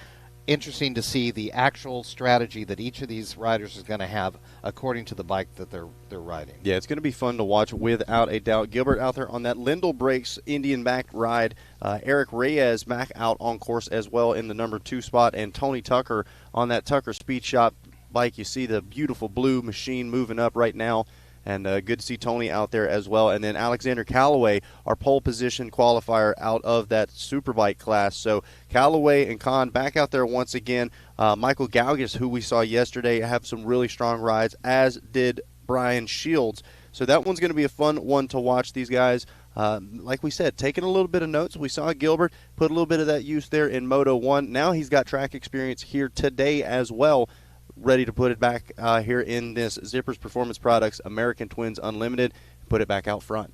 interesting to see the actual strategy that each of these riders is going to have according to the bike that they're riding. Yeah, it's going to be fun to watch without a doubt. Gilbert out there on that Lindell Brakes Indian back ride. Eric Reyes back out on course as well in the number 2 spot, and Tony Tucker on that Tucker Speed Shop bike. You see the beautiful blue machine moving up right now, and good to see Tony out there as well. And then Alexander Callaway, our pole position qualifier out of that Superbike class. So Callaway and Kahn back out there once again. Michael Gaugus, who we saw yesterday, have some really strong rides, as did Brian Shields. So that one's going to be a fun one to watch. These guys, like we said, taking a little bit of notes. We saw Gilbert put a little bit of that use there in Moto 1. Now he's got track experience here today as well, ready to put it back here in this Zippers Performance Products American Twins Unlimited, put it back out front.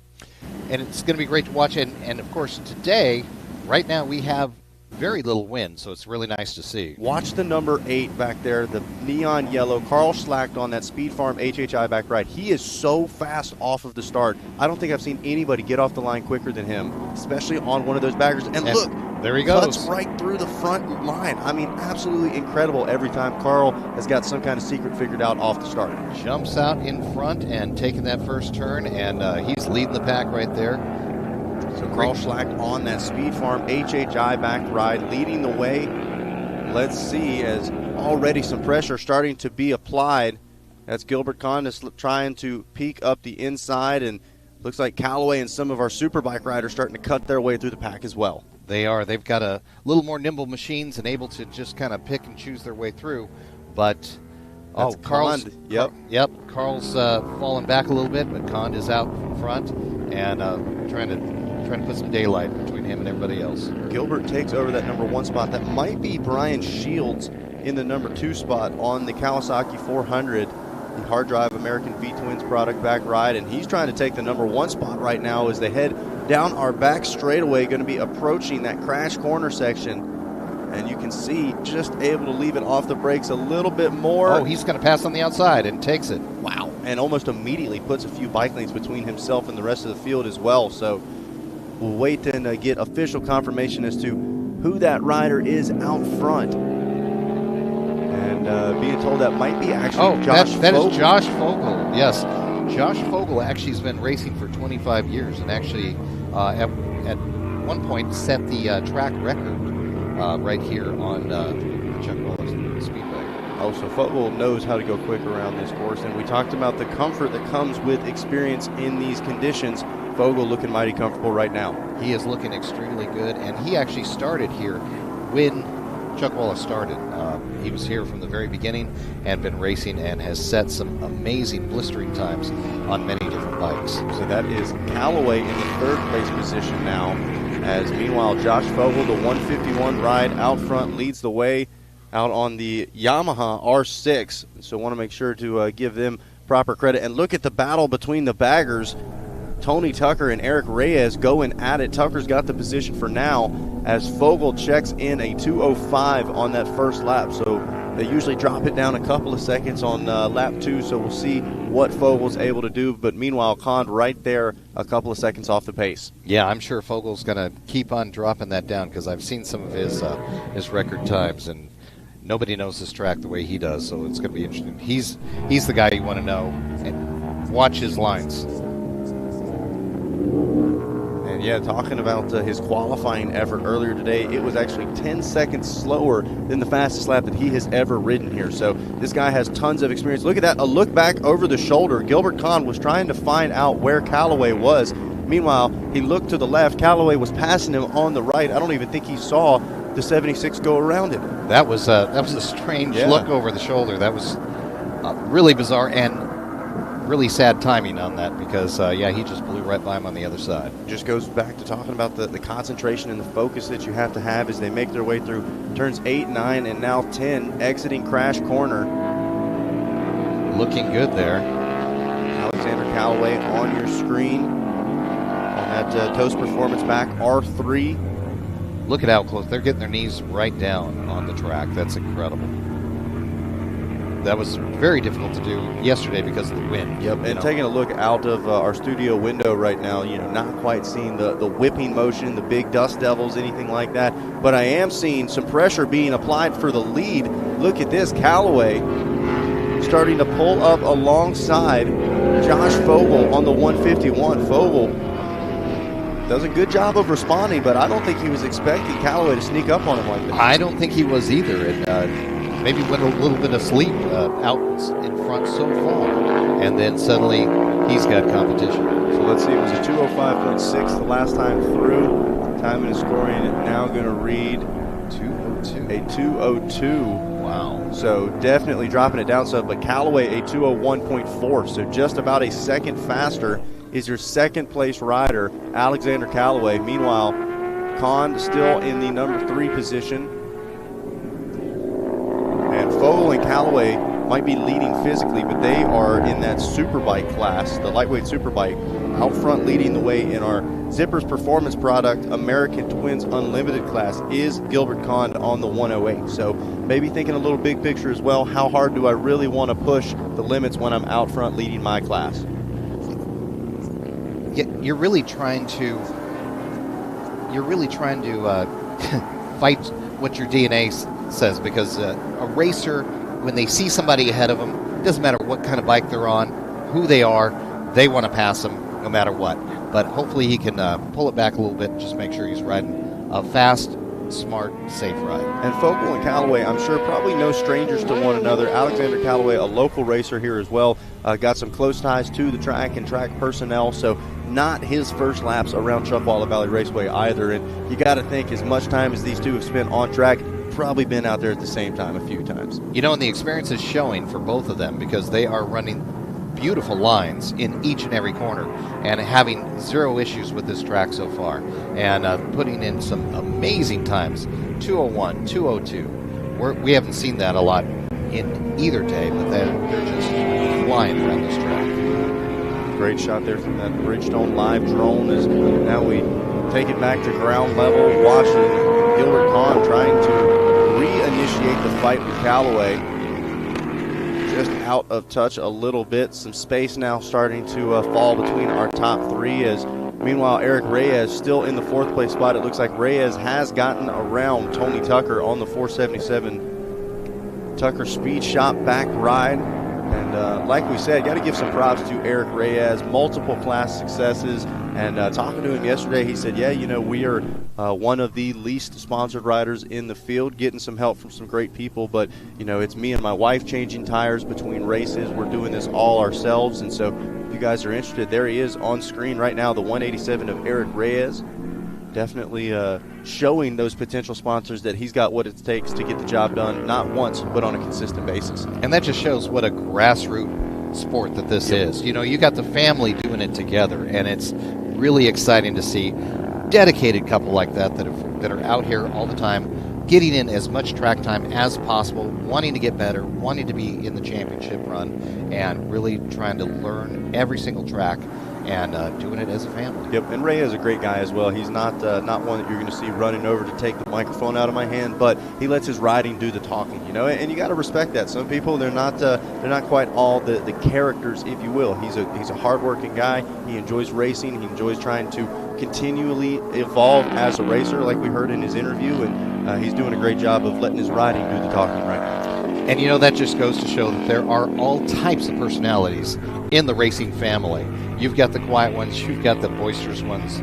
And it's going to be great to watch. And of course, today, right now, we have very little wind, so it's really nice to see. Watch the number 8 back there, the neon yellow. Carl Schlacht on that Speed Farm HHI back ride. He is so fast off of the start. I don't think I've seen anybody get off the line quicker than him, especially on one of those baggers. And look, there he goes. Cuts right through the front line. I mean, absolutely incredible every time. Carl has got some kind of secret figured out off the start. Jumps out in front and taking that first turn, and he's leading the pack right there. So Carl Schlacht on that Speed Farm HHI back ride, leading the way. Let's see, as already some pressure starting to be applied. That's Gilbert Kahn trying to peek up the inside, and looks like Callaway and some of our Superbike riders starting to cut their way through the pack as well. They are. They've got a little more nimble machines and able to just kind of pick and choose their way through. But Carl's Carl's falling back a little bit, but Kahn is out front and trying to put some daylight between him and everybody else. Gilbert takes over that number 1 spot. That might be Brian Shields in the number 2 spot on the Kawasaki 400, the hard drive American V-Twins product back ride, and he's trying to take the number 1 spot right now as they head down our back straightaway, going to be approaching that crash corner section. And you can see just able to leave it off the brakes a little bit more. Oh, he's going to pass on the outside and takes it. Wow. And almost immediately puts a few bike lanes between himself and the rest of the field as well. So we'll wait and get official confirmation as to who that rider is out front. And being told that might be actually Josh Fogel. That is Josh Fogel, yes. Josh Fogel actually has been racing for 25 years and actually at one point set the track record right here on Chuckwalla Speedway. Oh, so Fogel knows how to go quick around this course, and we talked about the comfort that comes with experience in these conditions. Fogel looking mighty comfortable right now. He is looking extremely good, and he actually started here when Chuckwalla started. He was here from the very beginning and been racing and has set some amazing blistering times on many different bikes. So that is Callaway in the 3rd place position now, as meanwhile Josh Fogel, the 151 ride out front, leads the way out on the Yamaha R6. So want to make sure to give them proper credit. And look at the battle between the baggers. Tony Tucker and Eric Reyes going at it. Tucker's got the position for now as Fogel checks in a 2:05 on that first lap. So they usually drop it down a couple of seconds on lap 2, so we'll see what Fogel's able to do. But meanwhile, Kahn right there a couple of seconds off the pace. Yeah, I'm sure Fogel's going to keep on dropping that down because I've seen some of his record times, and nobody knows this track the way he does, so it's going to be interesting. He's the guy you want to know and watch his lines. And yeah, talking about his qualifying effort earlier today, it was actually 10 seconds slower than the fastest lap that he has ever ridden here. So this guy has tons of experience. Look at that, a look back over the shoulder. Gilbert Kahn was trying to find out where Callaway was. Meanwhile, he looked to the left. Callaway was passing him on the right. I don't even think he saw the 76 go around him. That was a strange look over the shoulder. That was really bizarre and really sad timing on that because, he just blew right by him on the other side. Just goes back to talking about the concentration and the focus that you have to have as they make their way through turns 8, 9, and now 10, exiting crash corner. Looking good there. Alexander Callaway on your screen on that Toast Performance back R3. Look at how close. They're getting their knees right down on the track. That's incredible. that was very difficult to do yesterday because of the wind. Yep, and taking a look out of our studio window right now, not quite seeing the whipping motion, the big dust devils, anything like that. But I am seeing some pressure being applied for the lead. Look at this, Callaway starting to pull up alongside Josh Fogel on the 151. Fogel does a good job of responding, but I don't think he was expecting Callaway to sneak up on him like that. I don't think he was either, and maybe went a little bit asleep out in front so far, and then suddenly he's got competition. So let's see, it was a 205.6 the last time through. Time and scoring now going to read 202. A 202. Wow. So definitely dropping it down some, but Callaway a 201.4, so just about a second faster is your second place rider, Alexander Callaway. Meanwhile, Kahn still in the number 3 position. And Fogel and Callaway might be leading physically, but they are in that superbike class, the lightweight superbike, out front leading the way in our Zippers Performance product American Twins Unlimited class is Gilbert Kahn on the 108. So maybe thinking a little big picture as well, how hard do I really want to push the limits when I'm out front leading my class? You're really trying to fight what your DNA says, because a racer, when they see somebody ahead of them, it doesn't matter what kind of bike they're on, who they are, they want to pass them no matter what. But hopefully he can pull it back a little bit and just make sure he's riding a fast, smart, safe ride. And Fogel and Callaway, I'm sure, probably no strangers to one another. Alexander Callaway, a local racer here as well, got some close ties to the track and track personnel, so not his first laps around Chuckwalla Valley Raceway either. And you got to think, as much time as these two have spent on track, probably been out there at the same time a few times. And the experience is showing for both of them, because they are running beautiful lines in each and every corner and having zero issues with this track so far, and putting in some amazing times. 201, 202. We haven't seen that a lot in either day, but they're just flying around this track. Great shot there from that Bridgestone live drone. As now we take it back to ground level, watching Gilbert Kahn trying to reinitiate the fight with Callaway. Just out of touch a little bit. Some space now starting to fall between our top 3, as meanwhile Eric Reyes still in the 4th place spot. It looks like Reyes has gotten around Tony Tucker on the 477. Tucker speed shop back ride. And like we said, got to give some props to Eric Reyes, multiple class successes. And talking to him yesterday, he said, we are one of the least sponsored riders in the field, getting some help from some great people. But, it's me and my wife changing tires between races. We're doing this all ourselves. And so if you guys are interested, there he is on screen right now, the 187 of Eric Reyes. Definitely showing those potential sponsors that he's got what it takes to get the job done, not once, but on a consistent basis. And that just shows what a grassroots sport that this is. You got the family doing it together, and it's really exciting to see dedicated couple like that are out here all the time, getting in as much track time as possible, wanting to get better, wanting to be in the championship run, and really trying to learn every single track and doing it as a family. Yep, and Ray is a great guy as well. He's not one that you're going to see running over to take the microphone out of my hand, but he lets his riding do the talking, and you got to respect that. Some people, they're not quite all the characters, if you will. He's a hardworking guy. He enjoys racing. He enjoys trying to continually evolve as a racer, like we heard in his interview, and he's doing a great job of letting his riding do the talking right now. And that just goes to show that there are all types of personalities in the racing family. You've got the quiet ones, you've got the boisterous ones,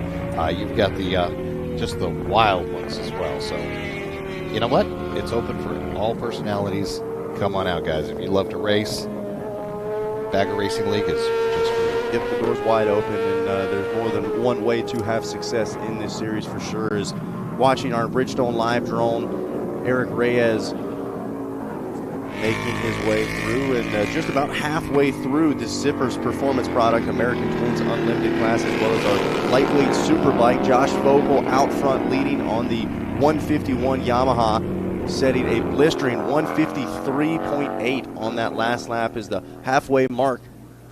you've got the just the wild ones as well. So, you know what? It's open for all personalities. Come on out, guys. If you love to race, Bagger Racing League is just for you. Yep, the door's wide open, and there's more than one way to have success in this series for sure. Is watching our Bridgestone live drone, Eric Reyes making his way through, and just about halfway through the Zippers Performance product American Twins Unlimited class, as well as our lightweight superbike. Josh Fogel out front leading on the 151 Yamaha, setting a blistering 153.8 on that last lap as the halfway mark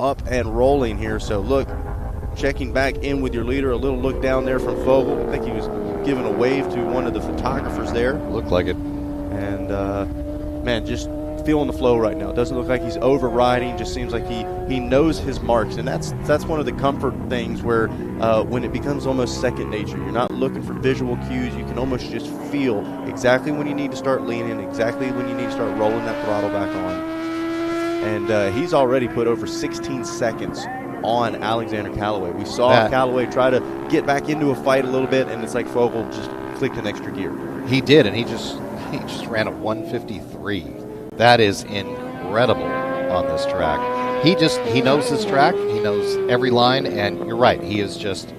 up and rolling here. So look, checking back in with your leader, a little look down there from Fogel. I think he was giving a wave to one of the photographers there. Looked like it. And man, just feeling the flow right now. It doesn't look like he's overriding. Just seems like he knows his marks, and that's one of the comfort things where when it becomes almost second nature, you're not looking for visual cues. You can almost just feel exactly when you need to start leaning, exactly when you need to start rolling that throttle back on. And he's already put over 16 seconds on Alexander Callaway. We saw Callaway try to get back into a fight a little bit, and it's like Fogel just clicked an extra gear. He did, and he just ran a 153. That is incredible on this track. He knows this track. He knows every line, and you're right. He is just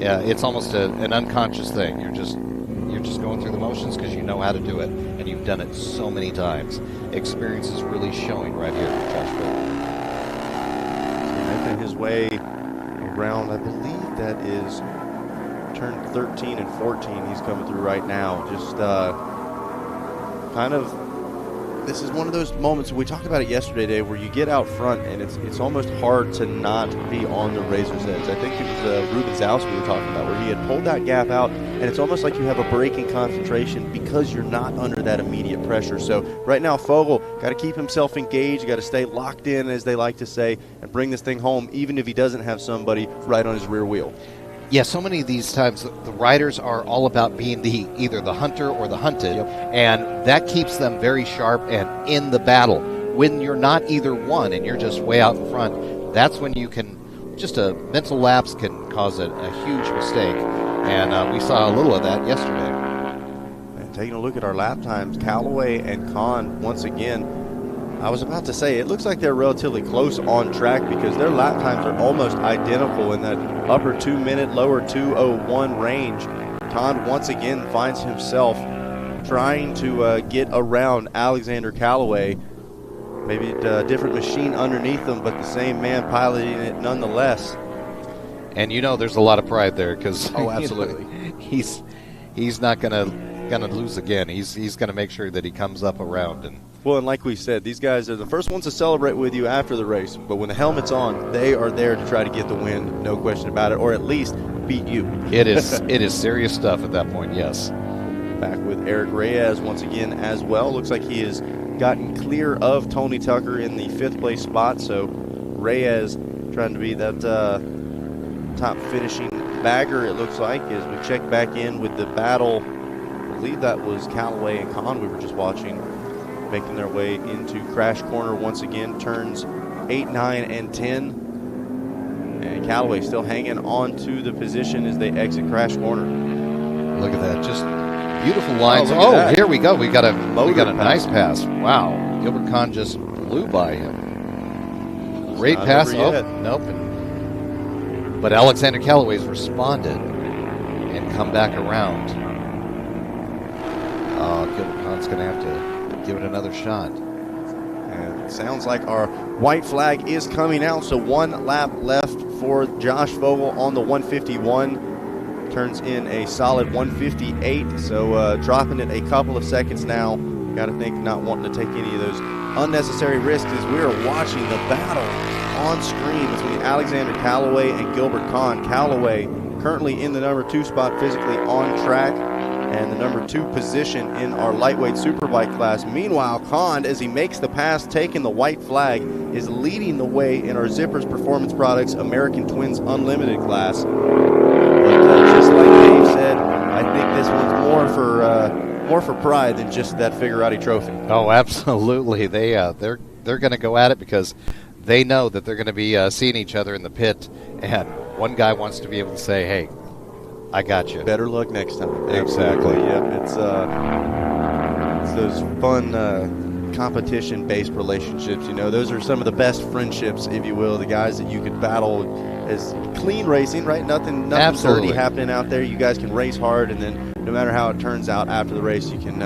it's almost an unconscious thing. You're just going through the motions because you know how to do it, and you've done it so many times. Experience is really showing right here with Josh Fogel. Making his way around, I believe that is turn 13 and 14 he's coming through right now. Just kind of, this is one of those moments, we talked about it yesterday, Dave, where you get out front and it's almost hard to not be on the razor's edge. I think it was Ruben Zaus we were talking about, where he had pulled that gap out, and it's almost like you have a break in concentration because you're not under that immediate pressure. So right now, Fogel got to keep himself engaged, got to stay locked in, as they like to say, and bring this thing home, even if he doesn't have somebody right on his rear wheel. Yeah, so many of these times the riders are all about being either the hunter or the hunted, and that keeps them very sharp and in the battle. When you're not either one and you're just way out in front, that's when you can, just a mental lapse can cause a huge mistake, and we saw a little of that yesterday. And taking a look at our lap times, Callaway and Kahn, once again, I was about to say, it looks like they're relatively close on track because their lap times are almost identical in that upper 2 minute, lower 2:01 range. Kahn once again finds himself trying to get around Alexander Callaway. Maybe a different machine underneath them, but the same man piloting it nonetheless. And you know there's a lot of pride there because absolutely. he's not gonna lose again. He's gonna make sure that he comes up around. And well, and like we said, these guys are the first ones to celebrate with you after the race. But when the helmet's on, they are there to try to get the win, no question about it, or at least beat you. It is serious stuff at that point, yes. Back with Eric Reyes once again as well. Looks like he has gotten clear of Tony Tucker in the 5th place spot. So Reyes trying to be that top finishing bagger, it looks like, as we check back in with the battle. I believe that was Callaway and Kahn we were just watching, making their way into Crash Corner once again. Turns 8, 9, and 10. And Callaway still hanging on to the position as they exit Crash Corner. Look at that. Just beautiful lines. Oh, here we go. We got a nice pass. Wow. Gilbert Kahn just blew by him. Great pass. Oh, nope. But Alexander Callaway's responded and come back around. Gilbert Kahn's going to have to give it another shot. And it sounds like our white flag is coming out, so 1 lap left for Josh Fogel on the 151. Turns in a solid 158, so dropping it a couple of seconds now. Got to think not wanting to take any of those unnecessary risks as we are watching the battle on screen between Alexander Callaway and Gilbert Kahn. Callaway currently in the number 2 spot physically on track, and the number 2 position in our lightweight superbike class. Meanwhile, Kahn, as he makes the pass, taking the white flag, is leading the way in our Zippers Performance Products American Twins Unlimited class. But just like Dave said, I think this one's more for pride than just that Figurati trophy. Oh, absolutely. They're going to go at it because they know that they're going to be seeing each other in the pit, and one guy wants to be able to say, hey, I got you. Better luck next time. Exactly. Yep. It's those fun competition-based relationships. You know, those are some of the best friendships, if you will. The guys that you could battle as clean racing, right? Nothing dirty happening out there. You guys can race hard, and then no matter how it turns out after the race, you can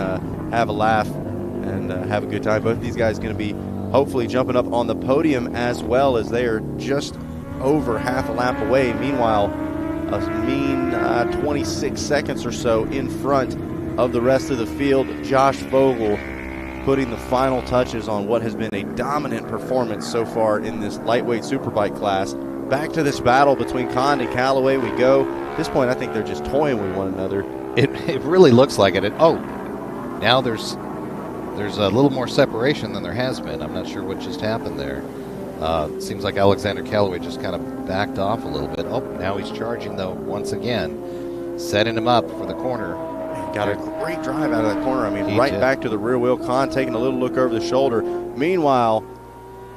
have a laugh and have a good time. Both of these guys going to be hopefully jumping up on the podium as well, as they are just over half a lap away. Meanwhile, a mean 26 seconds or so in front of the rest of the field. Josh Fogel putting the final touches on what has been a dominant performance so far in this lightweight superbike class. Back to this battle between Kahn and Callaway we go. At this point, I think they're just toying with one another. It really looks like it. Oh, now there's there's a little more separation than there has been. I'm not sure what just happened there. Seems like Alexander Callaway just kind of backed off a little bit. Oh, now he's charging, though, once again, setting him up for the corner. Got a great drive out of that corner. I mean, right back to the rear wheel. Kahn taking a little look over the shoulder. Meanwhile,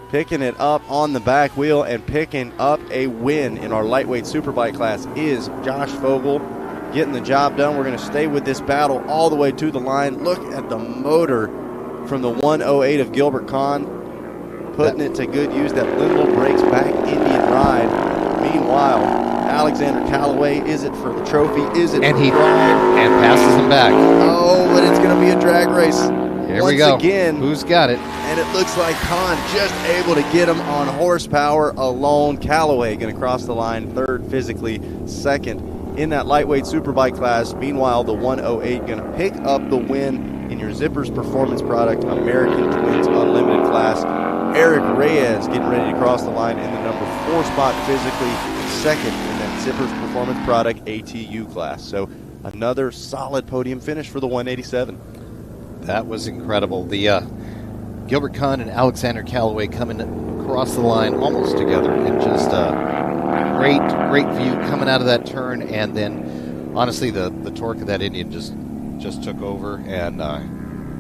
picking it up on the back wheel and picking up a win in our lightweight superbike class is Josh Fogel, getting the job done. We're going to stay with this battle all the way to the line. Look at the motor from the 108 of Gilbert Kahn, putting it to good use. That Lindell Brakes back Indian ride. Meanwhile, Alexander Callaway, is it for the trophy? Is it for the ride? And passes him back. Oh, but it's going to be a drag race. Here Once we go. Again, who's got it? And it looks like Kahn just able to get him on horsepower alone. Callaway going to cross the line third physically, second in that lightweight superbike class. Meanwhile, the 108 going to pick up the win in your Zippers Performance Product American Twins Unlimited class. Eric Reyes getting ready to cross the line in the number 4 spot physically, second in that Zippers Performance Product ATU class. So another solid podium finish for the 187. That was incredible. The Gilbert Kahn and Alexander Callaway coming across the line almost together, and just great view coming out of that turn. And then, honestly, the torque of that Indian just took over, and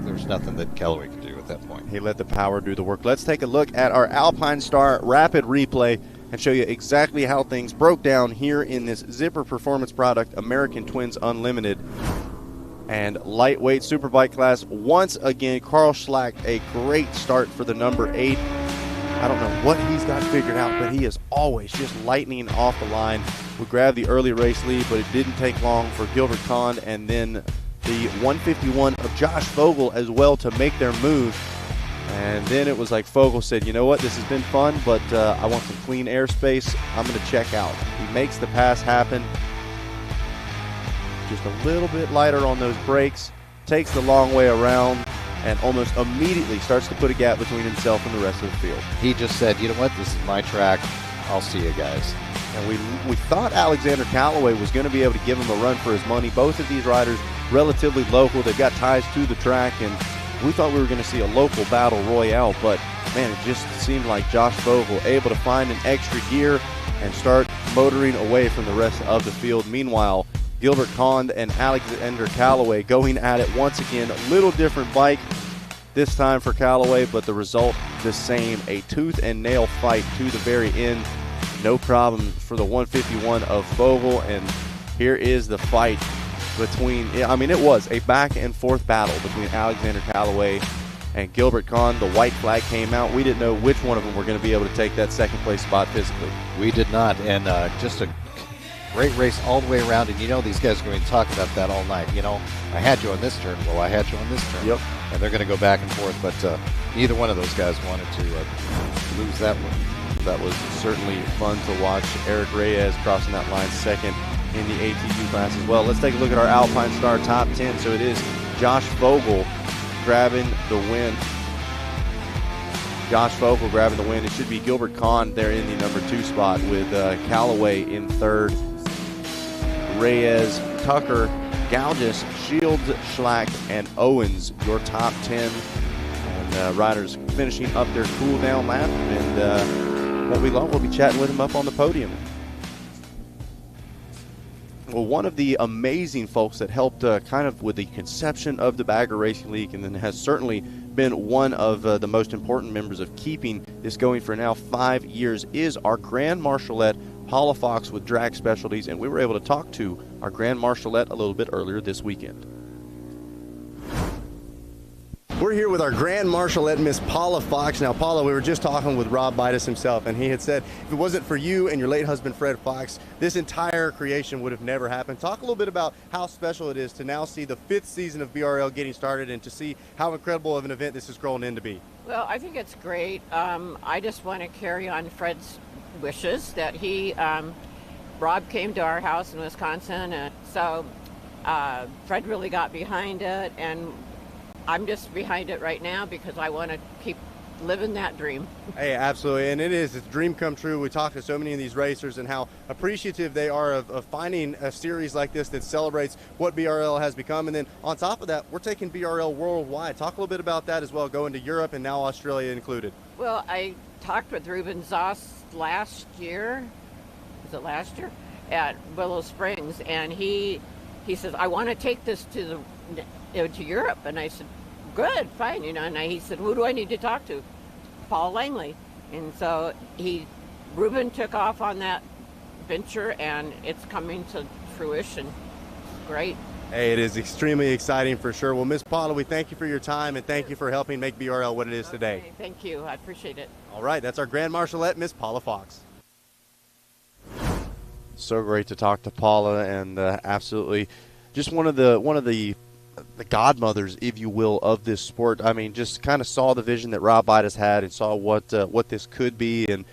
there's nothing that Callaway could do at that point. He let the power do the work. Let's take a look at our Alpine Star Rapid Replay and show you exactly how things broke down here in this Zipper Performance Product American Twins Unlimited and lightweight superbike class. Once again, Carl Schlack, a great start for the number 8. I don't know what he's got figured out, but he is always just lightning off the line. We grabbed the early race lead, but it didn't take long for Gilbert Kahn and then the 151 of Josh Fogel as well to make their move. And then it was like Fogel said, you know what, this has been fun, but I want some clean airspace. I'm going to check out. He makes the pass happen. Just a little bit lighter on those brakes, takes the long way around, and almost immediately starts to put a gap between himself and the rest of the field. He just said, you know what, this is my track. I'll see you guys. And we thought Alexander Callaway was going to be able to give him a run for his money. Both of these riders relatively local. They've got ties to the track, and we thought we were going to see a local battle royale, but man, it just seemed like Josh Fogel able to find an extra gear and start motoring away from the rest of the field. Meanwhile, Gilbert Kahn and Alexander Callaway going at it once again. A little different bike this time for Callaway, but the result the same. A tooth and nail fight to the very end. No problem for the 151 of Fogel, and here is the fight between, I mean, it was a back and forth battle between Alexander Callaway and Gilbert Kahn. The white flag came out. We didn't know which one of them were going to be able to take that second place spot physically. We did not, and just a great race all the way around, and you know these guys are going to talk about that all night. You know, I had you on this turn. Well, I had you on this turn. Yep. And they're going to go back and forth, but neither one of those guys wanted to lose that one. That was certainly fun to watch. Eric Reyes crossing that line second in the ATU class as well. Let's take a look at our Alpine Star top 10. So it is Josh Fogel grabbing the win. Josh Fogel grabbing the win. It should be Gilbert Kahn there in the number 2 spot with Callaway in third. Reyes, Tucker, Galgis, Shields, Schlack, and Owens, your top 10. And riders finishing up their cool down lap. And won't be long, we'll be chatting with them up on the podium. Well, one of the amazing folks that helped kind of with the conception of the Bagger Racing League, and then has certainly been one of the most important members of keeping this going for now 5 years, is our Grand Marshallette, Paula Fox with Drag Specialties, and we were able to talk to our Grand Marshallette a little bit earlier this weekend. We're here with our Grand Marshallette, Miss Paula Fox. Now, Paula, we were just talking with Rob Bidas himself, and he had said if it wasn't for you and your late husband, Fred Fox, this entire creation would have never happened. Talk a little bit about how special it is to now see the 5th season of BRL getting started and to see how incredible of an event this has grown into be. Well, I think it's great. I just want to carry on Fred's wishes that he, Rob came to our house in Wisconsin, and so Fred really got behind it, and I'm just behind it right now because I want to keep living that dream. Hey, absolutely, and it's a dream come true. We talk to so many of these racers and how appreciative they are of finding a series like this that celebrates what BRL has become. And then on top of that, we're taking BRL worldwide. Talk a little bit about that as well, going to Europe and now Australia included. Well, I talked with Ruben Zoss last year. Was it last year? At Willow Springs, and he says, I want to take this to Europe. And I said, good, fine, and he said, who do I need to talk to? Paul Langley. And so Ruben took off on that venture, and it's coming to fruition. Great. Hey, it is extremely exciting for sure. Well, Ms. Paula, we thank you for your time, and thank you for helping make BRL what it is today. Okay, thank you. I appreciate it. All right, that's our Grand Marshallette, Ms. Paula Fox. So great to talk to Paula, and absolutely just one of the godmothers, if you will, of this sport. I mean, just kind of saw the vision that Rob Bidas had and saw what this could be. And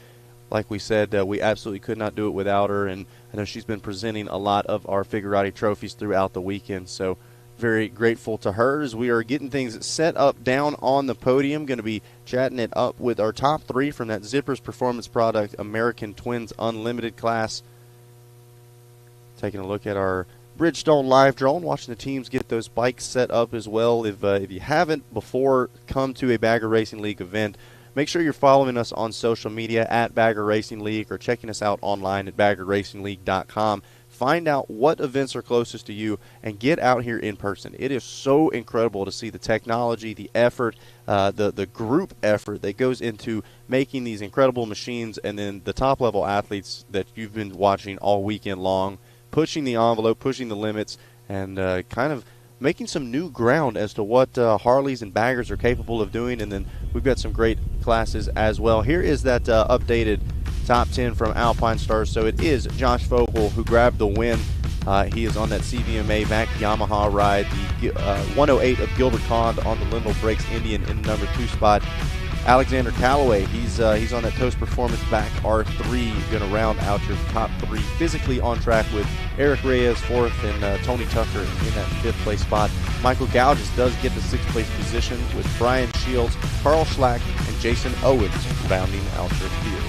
like we said, we absolutely could not do it without her. And I know she's been presenting a lot of our Figurati trophies throughout the weekend. So very grateful to her as we are getting things set up down on the podium. Going to be chatting it up with our top three from that Zippers Performance Product American Twins Unlimited class. Taking a look at our Bridgestone live drone, watching the teams get those bikes set up as well. If you haven't before come to a Bagger Racing League event, make sure you're following us on social media at Bagger Racing League or checking us out online at baggerracingleague.com. Find out what events are closest to you and get out here in person. It is so incredible to see the technology, the effort, the group effort that goes into making these incredible machines, and then the top-level athletes that you've been watching all weekend long, pushing the envelope, pushing the limits, and kind of making some new ground as to what Harleys and baggers are capable of doing. And then we've got some great classes as well. Here is that updated top 10 from Alpine Stars. So it is Josh Vogel who grabbed the win. He is on that CVMA Mac Yamaha ride, the 108 of Gilbert Condé on the Lindell Brakes Indian in the number 2 spot. Alexander Calloway, he's on that Toast Performance back R3, going to round out your top 3 physically on track with Eric Reyes 4th and Tony Tucker in that 5th place spot. Michael Gouges does get the 6th place position with Brian Shields, Carl Schlack, and Jason Owens rounding out your field.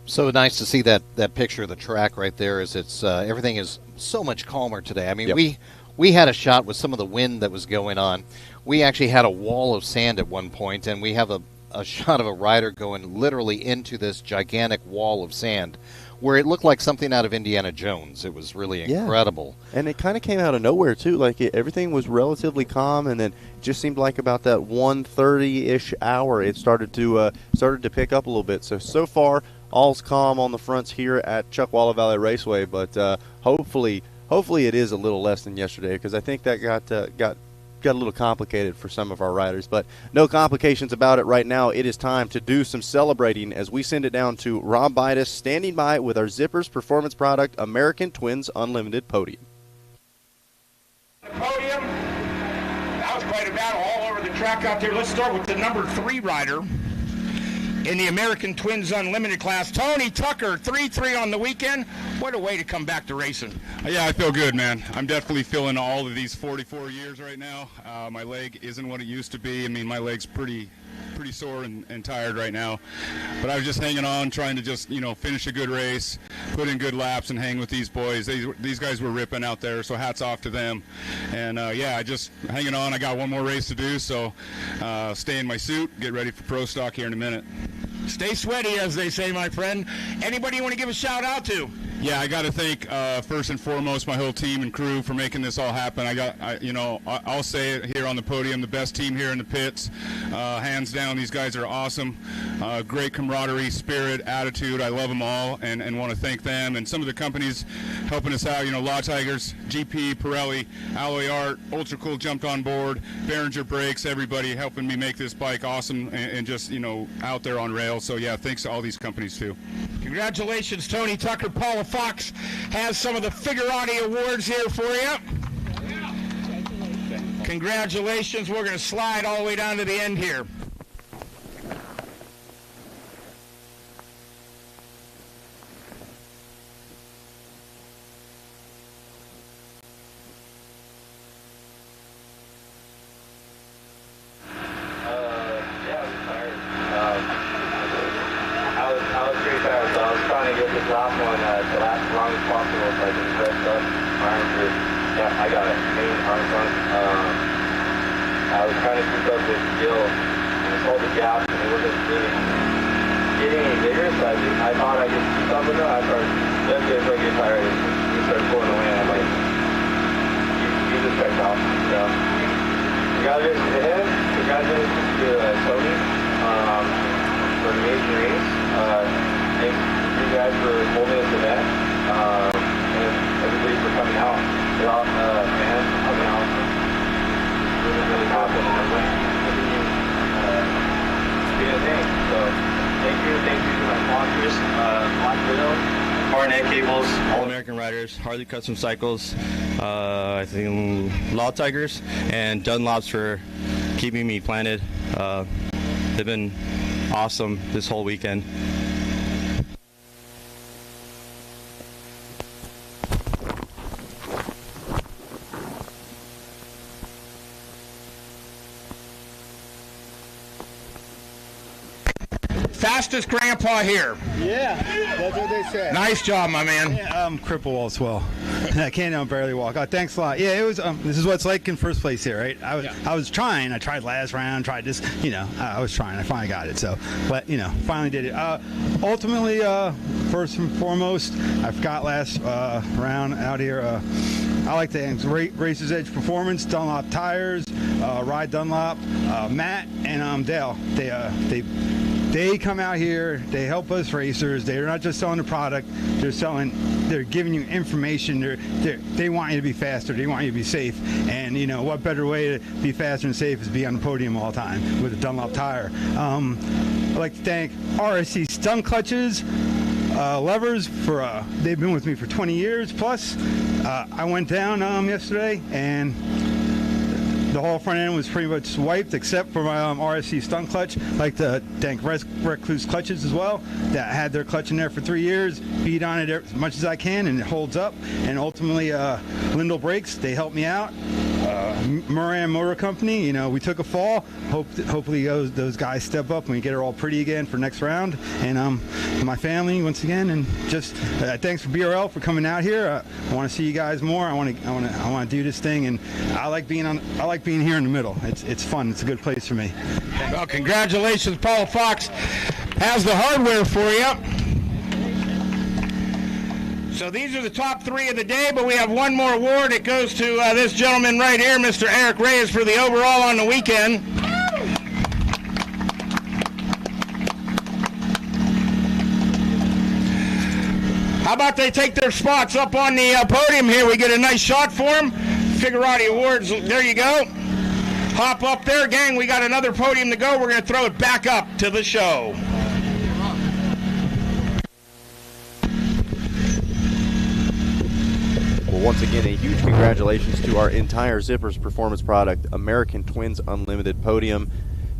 So nice to see that picture of the track right there. As it's everything is so much calmer today. I mean, Yep. We had a shot with some of the wind that was going on. We actually had a wall of sand at one point, and we have a shot of a rider going literally into this gigantic wall of sand where it looked like something out of Indiana Jones. It was really incredible. And it kind of came out of nowhere, too. Like, everything was relatively calm, and then it just seemed like about that 1:30-ish hour it started to pick up a little bit. So far, all's calm on the fronts here at Chuckwalla Valley Raceway, but hopefully it is a little less than yesterday, because I think that got a little complicated for some of our riders. But no complications about it right now. It is time to do some celebrating as we send it down to Rob Bidas standing by with our Zippers Performance Product American Twins Unlimited podium. The podium. That was quite a battle all over the track out there. Let's start with the number 3 rider in the American Twins Unlimited class, Tony Tucker, 3-3 on the weekend. What a way to come back to racing. Yeah, I feel good, man. I'm definitely feeling all of these 44 years right now. My leg isn't what it used to be. I mean, my leg's pretty sore and tired right now. But I was just hanging on, trying to just, finish a good race, put in good laps, and hang with these boys. These guys were ripping out there, so hats off to them. And, I just hanging on. I got one more race to do, so stay in my suit, get ready for Pro Stock here in a minute. Stay sweaty, as they say, my friend. Anybody you want to give a shout out to? Yeah, I got to thank first and foremost my whole team and crew for making this all happen. I'll say it here on the podium, the best team here in the pits, hands down. These guys are awesome. Great camaraderie, spirit, attitude. I love them all, and want to thank them and some of the companies helping us out. Law Tigers, GP, Pirelli, Alloy Art, Ultra Cool jumped on board, Behringer Brakes, everybody helping me make this bike awesome and just out there on rails. So yeah, thanks to all these companies too. Congratulations, Tony Tucker. Paula Fox has some of the Figurati awards here for you. Congratulations. We're going to slide all the way down to the end here. dressed up. I got a main harness on. I was trying to keep up with Gil, and I saw the gap, and it wasn't really getting any bigger, so I thought I could keep up with it. I started, just as I get tired, he started pulling away, and I'm like, he just checked off. So, congratulations to him, congratulations to Tony for an amazing race. Thanks you guys for holding this event, and everybody for coming out. Fans for coming out. Really, really happy, and I'm going to continue being a thing. So, thank you to my sponsors, Black Widow, Barnett Cables, All American Riders, Harley Custom Cycles, I think Law Tigers, and Dunlops for keeping me planted. They've been awesome this whole weekend. Fastest grandpa here. Yeah, that's what they say. Nice job, my man. Yeah, I'm crippled as well. I can't barely walk. Oh, thanks a lot. Yeah, it was. This is what it's like in first place here, right? I was trying. I tried last round. Tried this. I was trying. I finally got it. So, but finally did it. Ultimately, first and foremost, I forgot last round out here. I like the Racer's Edge Performance, Dunlop tires, Ride Dunlop, Matt and Dale. They come out here, they help us racers. They're not just selling the product, they're giving you information. They want you to be faster, they want you to be safe. And what better way to be faster and safe is be on the podium all the time with a Dunlop tire. I'd like to thank RSC Stunt Clutches, levers for they've been with me for 20 years plus. I went down yesterday and the whole front end was pretty much wiped except for my RSC stunt clutch. I'd like to thank Recluse Clutches as well that had their clutch in there for 3 years. Beat on it as much as I can and it holds up. And ultimately Lindell Brakes, they helped me out. Moran Motor Company, we took a fall. Hopefully those guys step up and we get her all pretty again for next round. And my family once again, and just thanks for BRL for coming out here. I want to see you guys more. I want to do this thing, and I like being here in the middle. It's fun. It's a good place for me. Well, congratulations, Paul Fox has the hardware for you. So these are the top 3 of the day, but we have one more award. It goes to this gentleman right here, Mr. Eric Reyes, for the overall on the weekend. How about they take their spots up on the podium here? We get a nice shot for them. Figurati Awards, there you go. Hop up there, gang. We got another podium to go. We're going to throw it back up to the show. Once again, a huge congratulations to our entire Zippers Performance product, American Twins Unlimited Podium.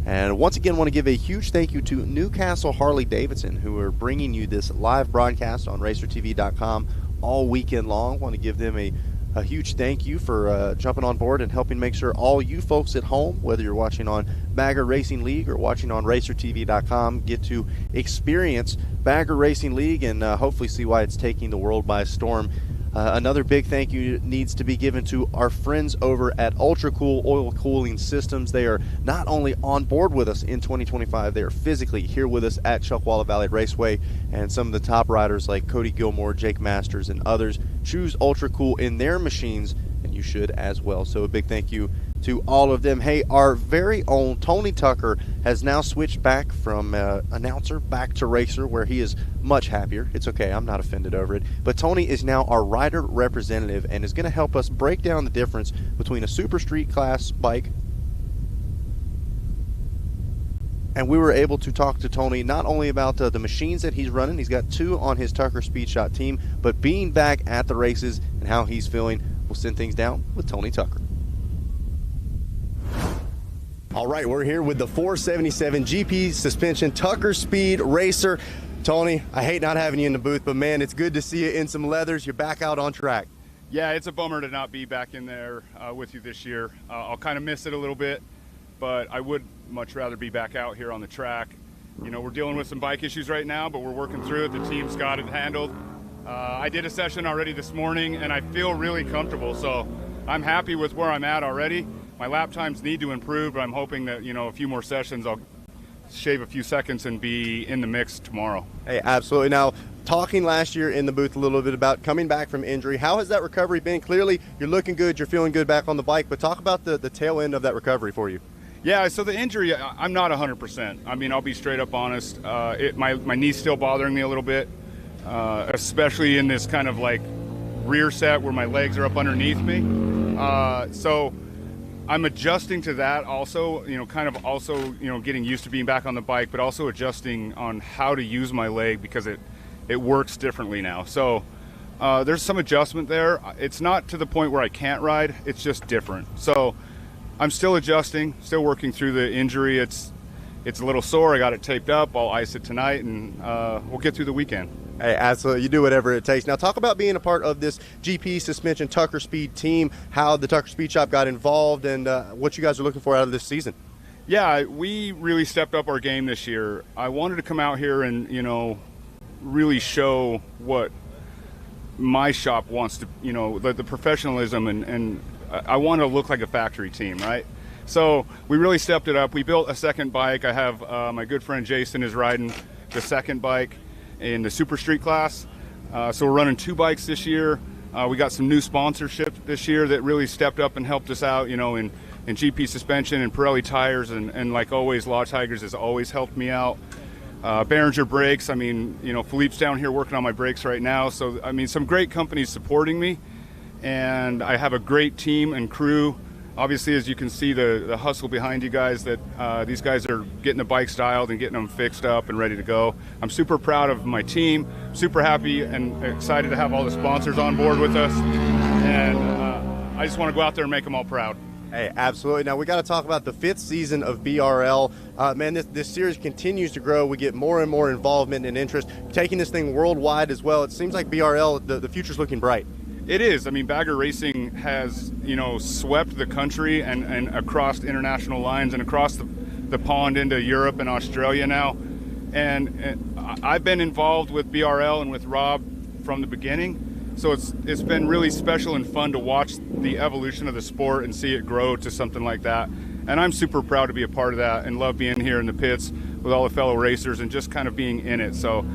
And once again, want to give a huge thank you to Newcastle Harley-Davidson, who are bringing you this live broadcast on RacerTV.com all weekend long. Want to give them a huge thank you for jumping on board and helping make sure all you folks at home, whether you're watching on Bagger Racing League or watching on RacerTV.com, get to experience Bagger Racing League and hopefully see why it's taking the world by storm. Another big thank you needs to be given to our friends over at Ultra Cool Oil Cooling Systems. They are not only on board with us in 2025, they are physically here with us at Chuckwalla Valley Raceway, and some of the top riders like Cody Gilmore, Jake Masters, and others choose Ultra Cool in their machines, and you should as well. So a big thank you to all of them. Hey, our very own Tony Tucker has now switched back from announcer back to racer, where he is much happier. It's okay, I'm not offended over it. But Tony is now our rider representative and is going to help us break down the difference between a super street class bike. And we were able to talk to Tony not only about the machines that he's running, he's got 2 on his Tucker Speed Shot team, but being back at the races and how he's feeling. We'll send things down with Tony Tucker. All right, we're here with the 477 GP Suspension Tucker Speed Racer. Tony, I hate not having you in the booth, but man, it's good to see you in some leathers. You're back out on track. Yeah, it's a bummer to not be back in there with you this year. I'll kind of miss it a little bit, but I would much rather be back out here on the track. You know, we're dealing with some bike issues right now, but we're working through it. The team's got it handled. I did a session already this morning, and I feel really comfortable. So I'm happy with where I'm at already. My lap times need to improve, but I'm hoping that, a few more sessions, I'll shave a few seconds and be in the mix tomorrow. Hey, absolutely. Now, talking last year in the booth a little bit about coming back from injury, how has that recovery been? Clearly, you're looking good, you're feeling good back on the bike, but talk about the tail end of that recovery for you. Yeah, so the injury, I'm not 100%. I mean, I'll be straight up honest. My knee's still bothering me a little bit, especially in this kind of like rear set where my legs are up underneath me. So I'm adjusting to that also, getting used to being back on the bike, but also adjusting on how to use my leg because it works differently now. So there's some adjustment there. It's not to the point where I can't ride, it's just different. So I'm still adjusting, still working through the injury. It's a little sore. I got it taped up. I'll ice it tonight, and we'll get through the weekend. Hey, absolutely. You do whatever it takes. Now, talk about being a part of this GP Suspension Tucker Speed team, how the Tucker Speed Shop got involved, and what you guys are looking for out of this season. Yeah, we really stepped up our game this year. I wanted to come out here and, really show what my shop wants to, the professionalism and I want to look like a factory team, right? So we really stepped it up. We built a second bike. I have my good friend Jason is riding the second bike in the Super Street class. So we're running 2 bikes this year. We got some new sponsorship this year that really stepped up and helped us out, in GP suspension and Pirelli tires. And like always, Law Tigers has always helped me out. Behringer brakes. I mean, Philippe's down here working on my brakes right now. So, I mean, some great companies supporting me. And I have a great team and crew. Obviously, as you can see, the hustle behind you guys, that these guys are getting the bikes dialed and getting them fixed up and ready to go. I'm super proud of my team, super happy and excited to have all the sponsors on board with us. And I just want to go out there and make them all proud. Hey, absolutely. Now, we got to talk about the 5th season of BRL. Man, this series continues to grow. We get more and more involvement and interest, taking this thing worldwide as well. It seems like BRL, the future's looking bright. It is. I mean, bagger racing has, swept the country and across international lines and across the pond into Europe and Australia now. And I've been involved with BRL and with Rob from the beginning. So it's been really special and fun to watch the evolution of the sport and see it grow to something like that. And I'm super proud to be a part of that and love being here in the pits with all the fellow racers and just kind of being in it. So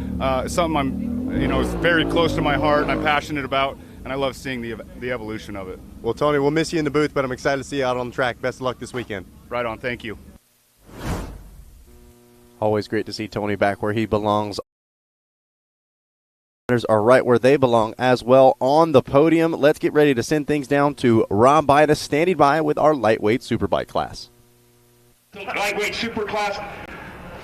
it's something I'm, is very close to my heart and I'm passionate about. And I love seeing the evolution of it. Well, Tony, we'll miss you in the booth, but I'm excited to see you out on the track. Best of luck this weekend. Right on. Thank you. Always great to see Tony back where he belongs. Are right where they belong as well on the podium. Let's get ready to send things down to Rob Bidas standing by with our lightweight superbike class. Lightweight super class.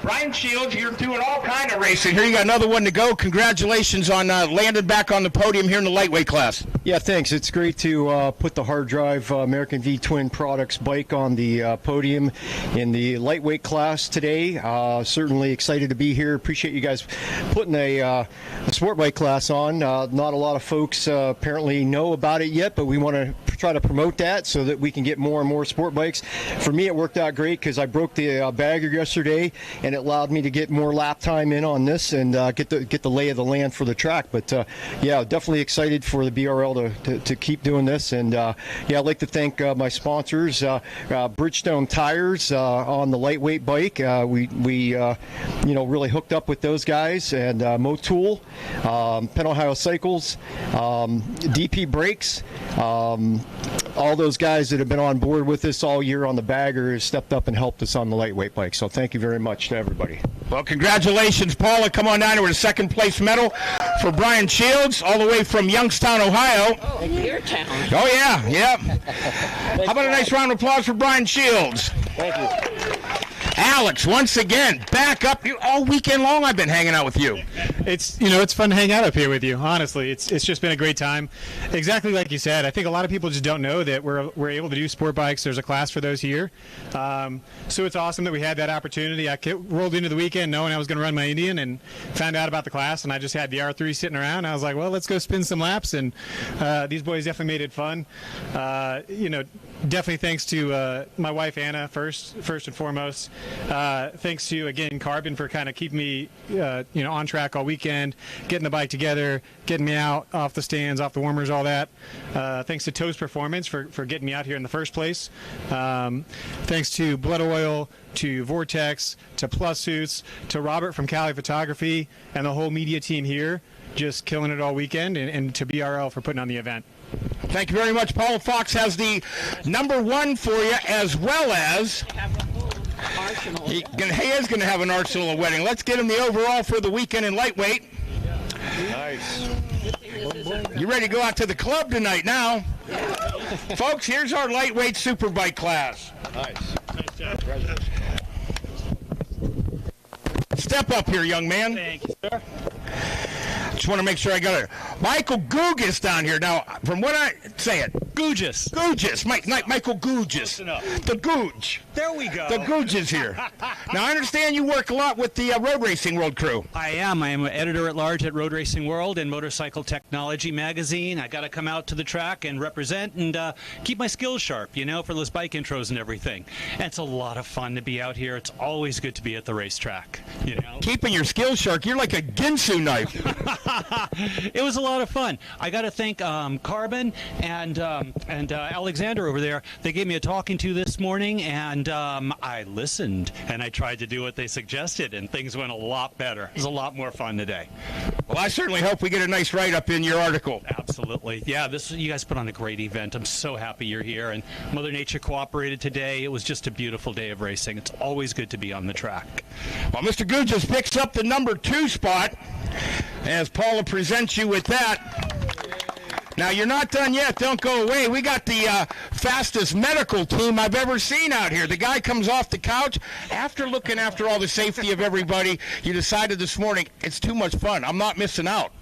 Brian Shields, you're doing all kind of racing. Here you got another one to go. Congratulations on landing back on the podium here in the lightweight class. Yeah, thanks. It's great to put the hard drive American V Twin Products bike on the podium in the lightweight class today. Certainly excited to be here. Appreciate you guys putting a sport bike class on. Not a lot of folks apparently know about it yet, but we want to try to promote that so that we can get more and more sport bikes. For me, it worked out great because I broke the bagger yesterday, and it allowed me to get more lap time in on this and get the lay of the land for the track. But yeah, definitely excited for the BRL to keep doing this. And yeah, I'd like to thank my sponsors, Bridgestone Tires on the lightweight bike. We really hooked up with those guys, and Motul, Penn Ohio Cycles, DP Brakes. All those guys that have been on board with us all year on the bagger has stepped up and helped us on the lightweight bike. So thank you very much to everybody. Well, congratulations, Paula. Come on down here with a second place medal for Brian Shields, all the way from Youngstown, Ohio. Oh, your town. Oh, yeah, yeah. How about a nice round of applause for Brian Shields? Thank you. Alex, once again, back up. All weekend long I've been hanging out with you. It's it's fun to hang out up here with you, honestly. It's just been a great time. Exactly like you said, I think a lot of people just don't know that we're able to do sport bikes. There's a class for those here. So it's awesome that we had that opportunity. I rolled into the weekend knowing I was going to run my Indian and found out about the class, and I just had the R3 sitting around. I was like, well, let's go spin some laps, and these boys definitely made it fun. Definitely thanks to my wife Anna first and foremost. Thanks to, again, Carbon for kind of keeping me on track all weekend, getting the bike together, getting me out off the stands, off the warmers, all that. Thanks to Toast Performance for getting me out here in the first place. Thanks to Blood Oil, to Vortex, to Plus Suits, to Robert from Cali Photography, and the whole media team here, just killing it all weekend, and to BRL for putting on the event. Thank you very much. Paul Fox has the number 1 for you, as well as he is going to have an arsenal of wedding. Let's get him the overall for the weekend in lightweight. Nice. You ready to go out to the club tonight now? Folks, here's our lightweight superbike class. Nice. Nice job. Step up here, young man. Thank you, sir. Just want to make sure I got it. Michael Gugas down here. Now, from what I say it. Gugas. Gugas. Michael Gugas. The Googe. There we go. The Googe is here. Now, I understand you work a lot with the Road Racing World crew. I am. I am an editor-at-large at Road Racing World and Motorcycle Technology magazine. I got to come out to the track and represent and keep my skills sharp, for those bike intros and everything. And it's a lot of fun to be out here. It's always good to be at the racetrack, Keeping your skills sharp. You're like a Ginsu knife. It was a lot of fun. I got to thank Carbon and Alexander over there. They gave me a talking to this morning, and I listened, and I tried to do what they suggested, and things went a lot better. It was a lot more fun today. Well, I certainly hope we get a nice write-up in your article. Absolutely. Yeah, you guys put on a great event. I'm so happy you're here, and Mother Nature cooperated today. It was just a beautiful day of racing. It's always good to be on the track. Well, Mr. Gujas picks up the number 2 spot as Paula presents you with that. Now, you're not done yet. Don't go away. We got the fastest medical team I've ever seen out here. The guy comes off the couch. After looking after all the safety of everybody, you decided this morning, it's too much fun. I'm not missing out.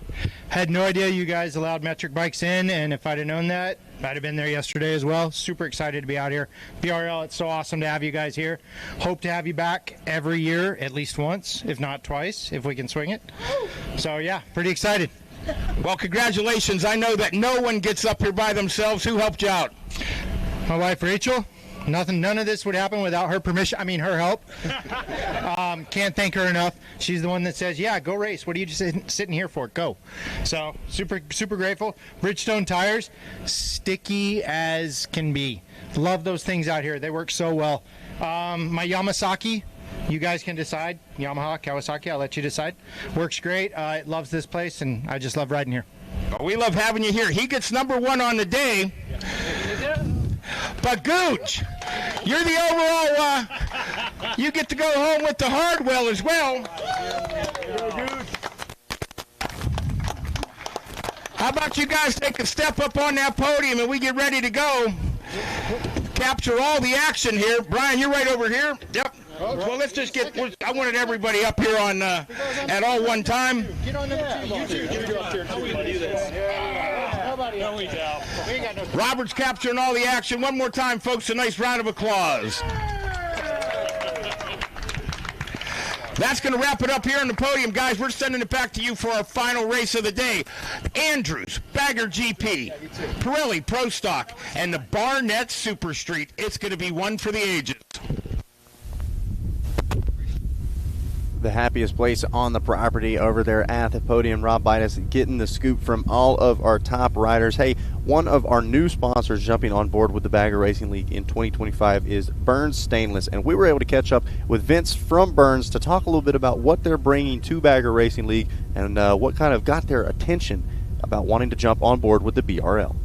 Had no idea you guys allowed metric bikes in, and if I'd have known that, I'd have been there yesterday as well. Super excited to be out here. BRL, it's so awesome to have you guys here. Hope to have you back every year, at least once, if not twice, if we can swing it. So, yeah, pretty excited. Well, congratulations. I know that no one gets up here by themselves. Who helped you out? My wife, Rachel. None of this would happen without her permission. I mean, her help. Can't thank her enough. She's the one that says, yeah, go race. What are you just sitting here for? Go. So super grateful. Bridgestone tires, sticky as can be. Love those things out here. They work so well. My Yamasaki, you guys can decide. Yamaha, Kawasaki, I'll let you decide. Works great. It loves this place, and I just love riding here. Well, we love having you here. He gets number 1 on the day. But Gooch, you're the overall, you get to go home with the Hardwell as well. How about you guys take a step up on that podium and we get ready to go. Capture all the action here. Brian, you're right over here. Yep. Well, let's just I wanted everybody up here on at all one time. Get on number 2. You two. Get up here. How we do this? Nobody else. We ain't got no. Robert's capturing all the action. One more time, folks. A nice round of applause. That's going to wrap it up here on the podium, guys. We're sending it back to you for our final race of the day. Andrews, Bagger GP, Pirelli Pro Stock, and the Barnett Super Street. It's going to be one for the ages. The happiest place on the property over there at the podium. Rob Bidas getting the scoop from all of our top riders. Hey, one of our new sponsors jumping on board with the Bagger Racing League in 2025 is Burns Stainless, and we were able to catch up with Vince from Burns to talk a little bit about what they're bringing to Bagger Racing League and what kind of got their attention about wanting to jump on board with the BRL.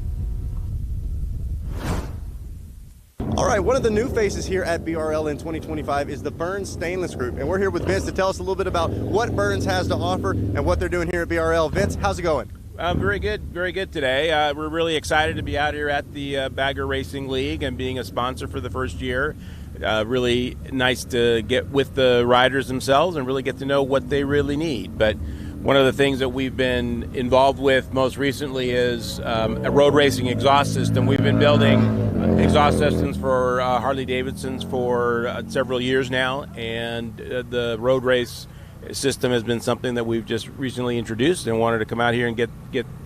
All right, one of the new faces here at BRL in 2025 is the Burns Stainless Group, and we're here with Vince to tell us a little bit about what Burns has to offer and what they're doing here at BRL. Vince, how's it going? Very good today. We're really excited to be out here at the Bagger Racing League and being a sponsor for the first year. Really nice to get with the riders themselves and really get to know what they really need. But one of the things that we've been involved with most recently is a road racing exhaust system. We've been building exhaust systems for Harley-Davidsons for several years now, and the road race system has been something that we've just recently introduced and wanted to come out here and get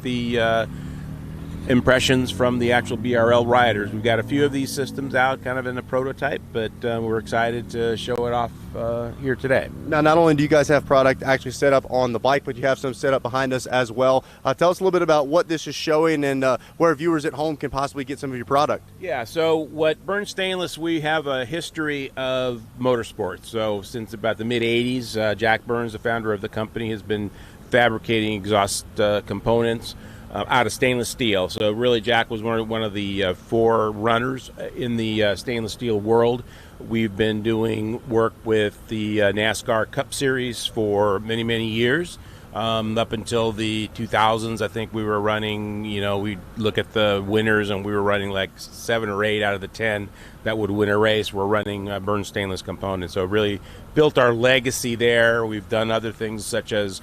the impressions from the actual BRL riders. We've got a few of these systems out kind of in a prototype, but we're excited to show it off here today. Now, not only do you guys have product actually set up on the bike, but you have some set up behind us as well. Tell us a little bit about what this is showing and where viewers at home can possibly get some of your product. Yeah, so what Burn Stainless, we have a history of motorsports. So since about the mid-'80s, Jack Burns, the founder of the company, has been fabricating exhaust components out of stainless steel. So really, Jack was one of the forerunners in the stainless steel world. We've been doing work with the NASCAR Cup Series for many, many years. Up until the 2000s, I think we were running, we look at the winners and we were running like 7 or 8 out of the 10 that would win a race. We're running Burn Stainless components. So really built our legacy there. We've done other things such as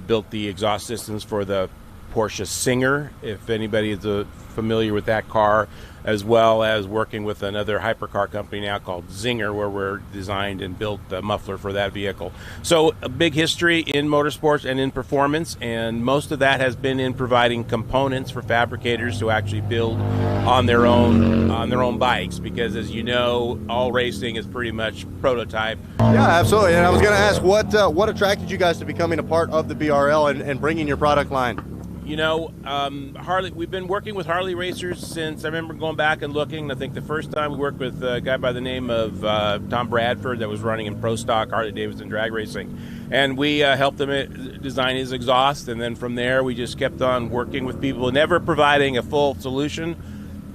built the exhaust systems for the Porsche Singer, if anybody is familiar with that car, as well as working with another hypercar company now called Zinger, where we're designed and built the muffler for that vehicle. So a big history in motorsports and in performance, and most of that has been in providing components for fabricators to actually build on their own bikes, because as you know, all racing is pretty much prototype. Yeah, absolutely. And I was going to ask, what attracted you guys to becoming a part of the BRL and bringing your product line? Harley. We've been working with Harley racers since I remember going back and looking. I think the first time we worked with a guy by the name of Tom Bradford that was running in Pro Stock Harley Davidson drag racing, and we helped him design his exhaust. And then from there, we just kept on working with people, never providing a full solution.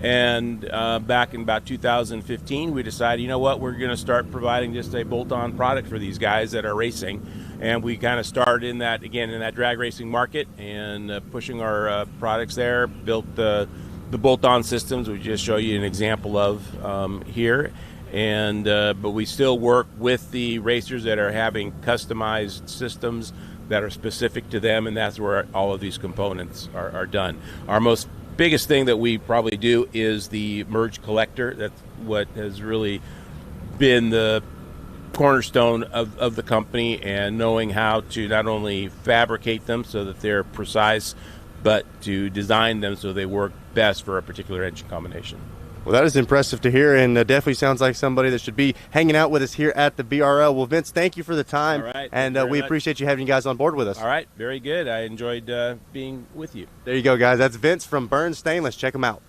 And back in about 2015, we decided, we're going to start providing just a bolt-on product for these guys that are racing. And we kind of started in that drag racing market and pushing our products there, built the bolt-on systems, we just show you an example of here. And but we still work with the racers that are having customized systems that are specific to them, and that's where all of these components are done. Our most biggest thing that we probably do is the merge collector. That's what has really been the cornerstone of the company, and knowing how to not only fabricate them so that they're precise, but to design them so they work best for a particular engine combination. Well, that is impressive to hear, and definitely sounds like somebody that should be hanging out with us here at the BRL. Well, Vince, thank you for the time, All right, and we appreciate you having you guys on board with us. All right, very good. I enjoyed being with you. There you go, guys. That's Vince from Burn Stainless. Check him out.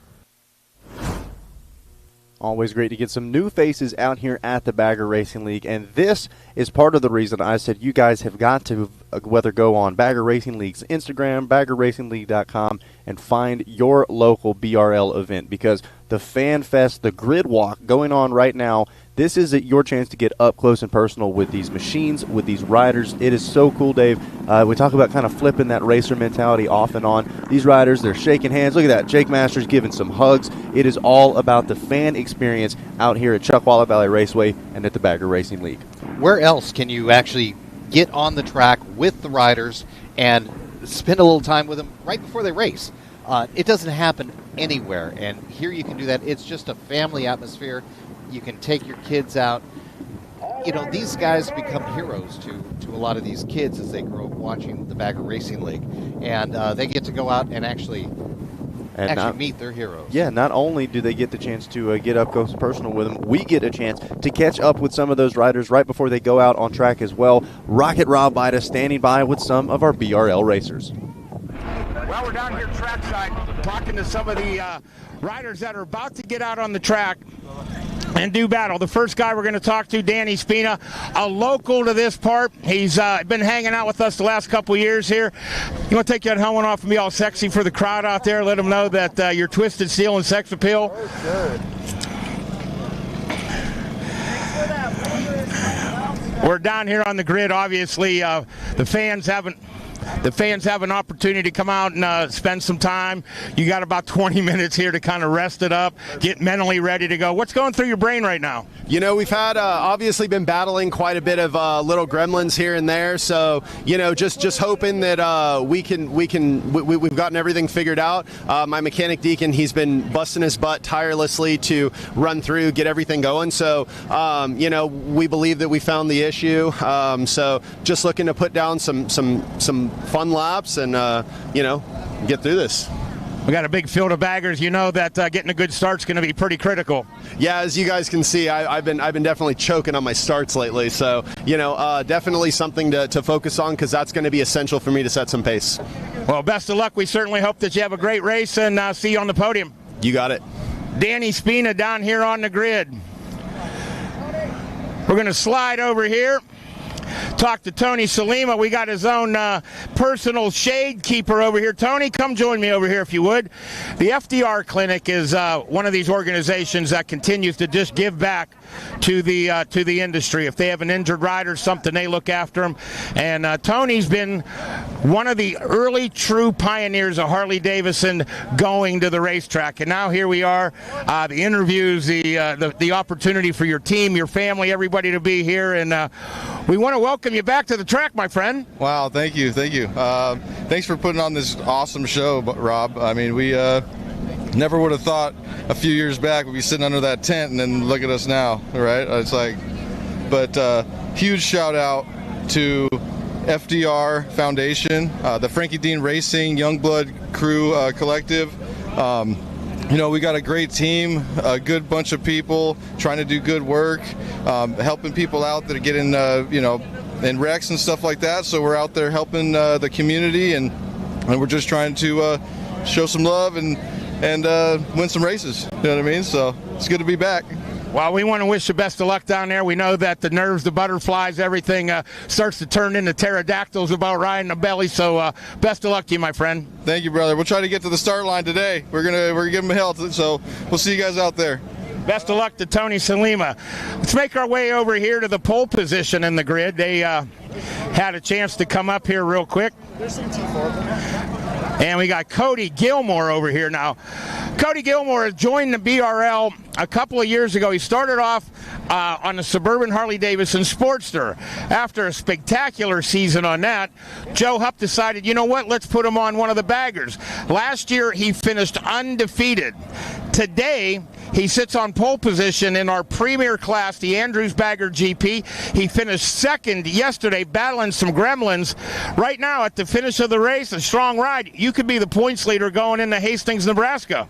Always great to get some new faces out here at the Bagger Racing League, and this is part of the reason I said you guys have got to whether go on Bagger Racing League's Instagram, baggerracingleague.com, and find your local BRL event, because the Fan Fest, the Grid Walk going on right now, this is your chance to get up close and personal with these machines, with these riders. It is so cool, Dave. We talk about kind of flipping that racer mentality off and on. These riders, they're shaking hands. Look at that. Jake Masters giving some hugs. It is all about the fan experience out here at Chuckwalla Valley Raceway and at the Bagger Racing League. Where else can you actually get on the track with the riders and spend a little time with them right before they race? It doesn't happen anywhere, and here you can do that. It's just a family atmosphere. You can take your kids out. These guys become heroes to a lot of these kids as they grow up watching the Bagger Racing League, and they get to go out and actually meet their heroes. Yeah, not only do they get the chance to get up close and personal with them, we get a chance to catch up with some of those riders right before they go out on track as well. Rocket Rob Bida standing by with some of our BRL racers. Well, we're down here trackside talking to some of the riders that are about to get out on the track and do battle. The first guy we're going to talk to, Danny Spina, a local to this part. He's been hanging out with us the last couple years here. You want to take that helmet off and be all sexy for the crowd out there? Let them know that you're Twisted Steel and sex appeal. Good. We're down here on the grid. Obviously, the fans have an opportunity to come out and spend some time. You got about 20 minutes here to kind of rest it up, get mentally ready to go. What's going through your brain right now? We've had obviously been battling quite a bit of little gremlins here and there. So, just hoping that we've gotten everything figured out. My mechanic Deacon, he's been busting his butt tirelessly to run through, get everything going. So, we believe that we found the issue. So just looking to put down some fun laps and, get through this. We got a big field of baggers. You know that getting a good start's going to be pretty critical. Yeah, as you guys can see, I've been definitely choking on my starts lately. So, definitely something to focus on, because that's going to be essential for me to set some pace. Well, best of luck. We certainly hope that you have a great race, and see you on the podium. You got it. Danny Spina down here on the grid. We're going to slide over here. Talk to Tony Salima. We got his own personal shade keeper over here. Tony, come join me over here if you would. The FDR Clinic is one of these organizations that continues to just give back to the industry. If they have an injured rider, something, they look after them. And Tony's been one of the early true pioneers of Harley-Davidson going to the racetrack. And now here we are, the interviews, the opportunity for your team, your family, everybody to be here. And we want to welcome you back to the track, my friend. Wow, thank you. Thanks for putting on this awesome show, Rob. I mean, we never would have thought a few years back we'd be sitting under that tent, and then look at us now, right? It's like, but huge shout out to FDR Foundation, the Frankie Dean Racing Youngblood Crew Collective. We got a great team, a good bunch of people trying to do good work, helping people out that are getting, in wrecks and stuff like that. So we're out there helping the community, and we're just trying to show some love and win some races. You know what I mean? So it's good to be back. Well, we want to wish you best of luck down there. We know that the nerves, the butterflies, everything starts to turn into pterodactyls about riding a belly. So best of luck to you, my friend. Thank you, brother. We'll try to get to the start line today. We're gonna give them hell. So we'll see you guys out there. Best of luck to Tony Salima. Let's make our way over here to the pole position in the grid. They had a chance to come up here real quick. And we got Cody Gilmore over here now. Cody Gilmore has joined the BRL a couple of years ago. He started off on the Suburban Harley-Davidson Sportster. After a spectacular season on that, Joe Hupp decided, you know what, let's put him on one of the baggers. Last year, he finished undefeated. Today, he sits on pole position in our premier class, the Andrews Bagger GP. He finished second yesterday, battling some gremlins. Right now, at the finish of the race, a strong ride. You could be the points leader going into Hastings, Nebraska.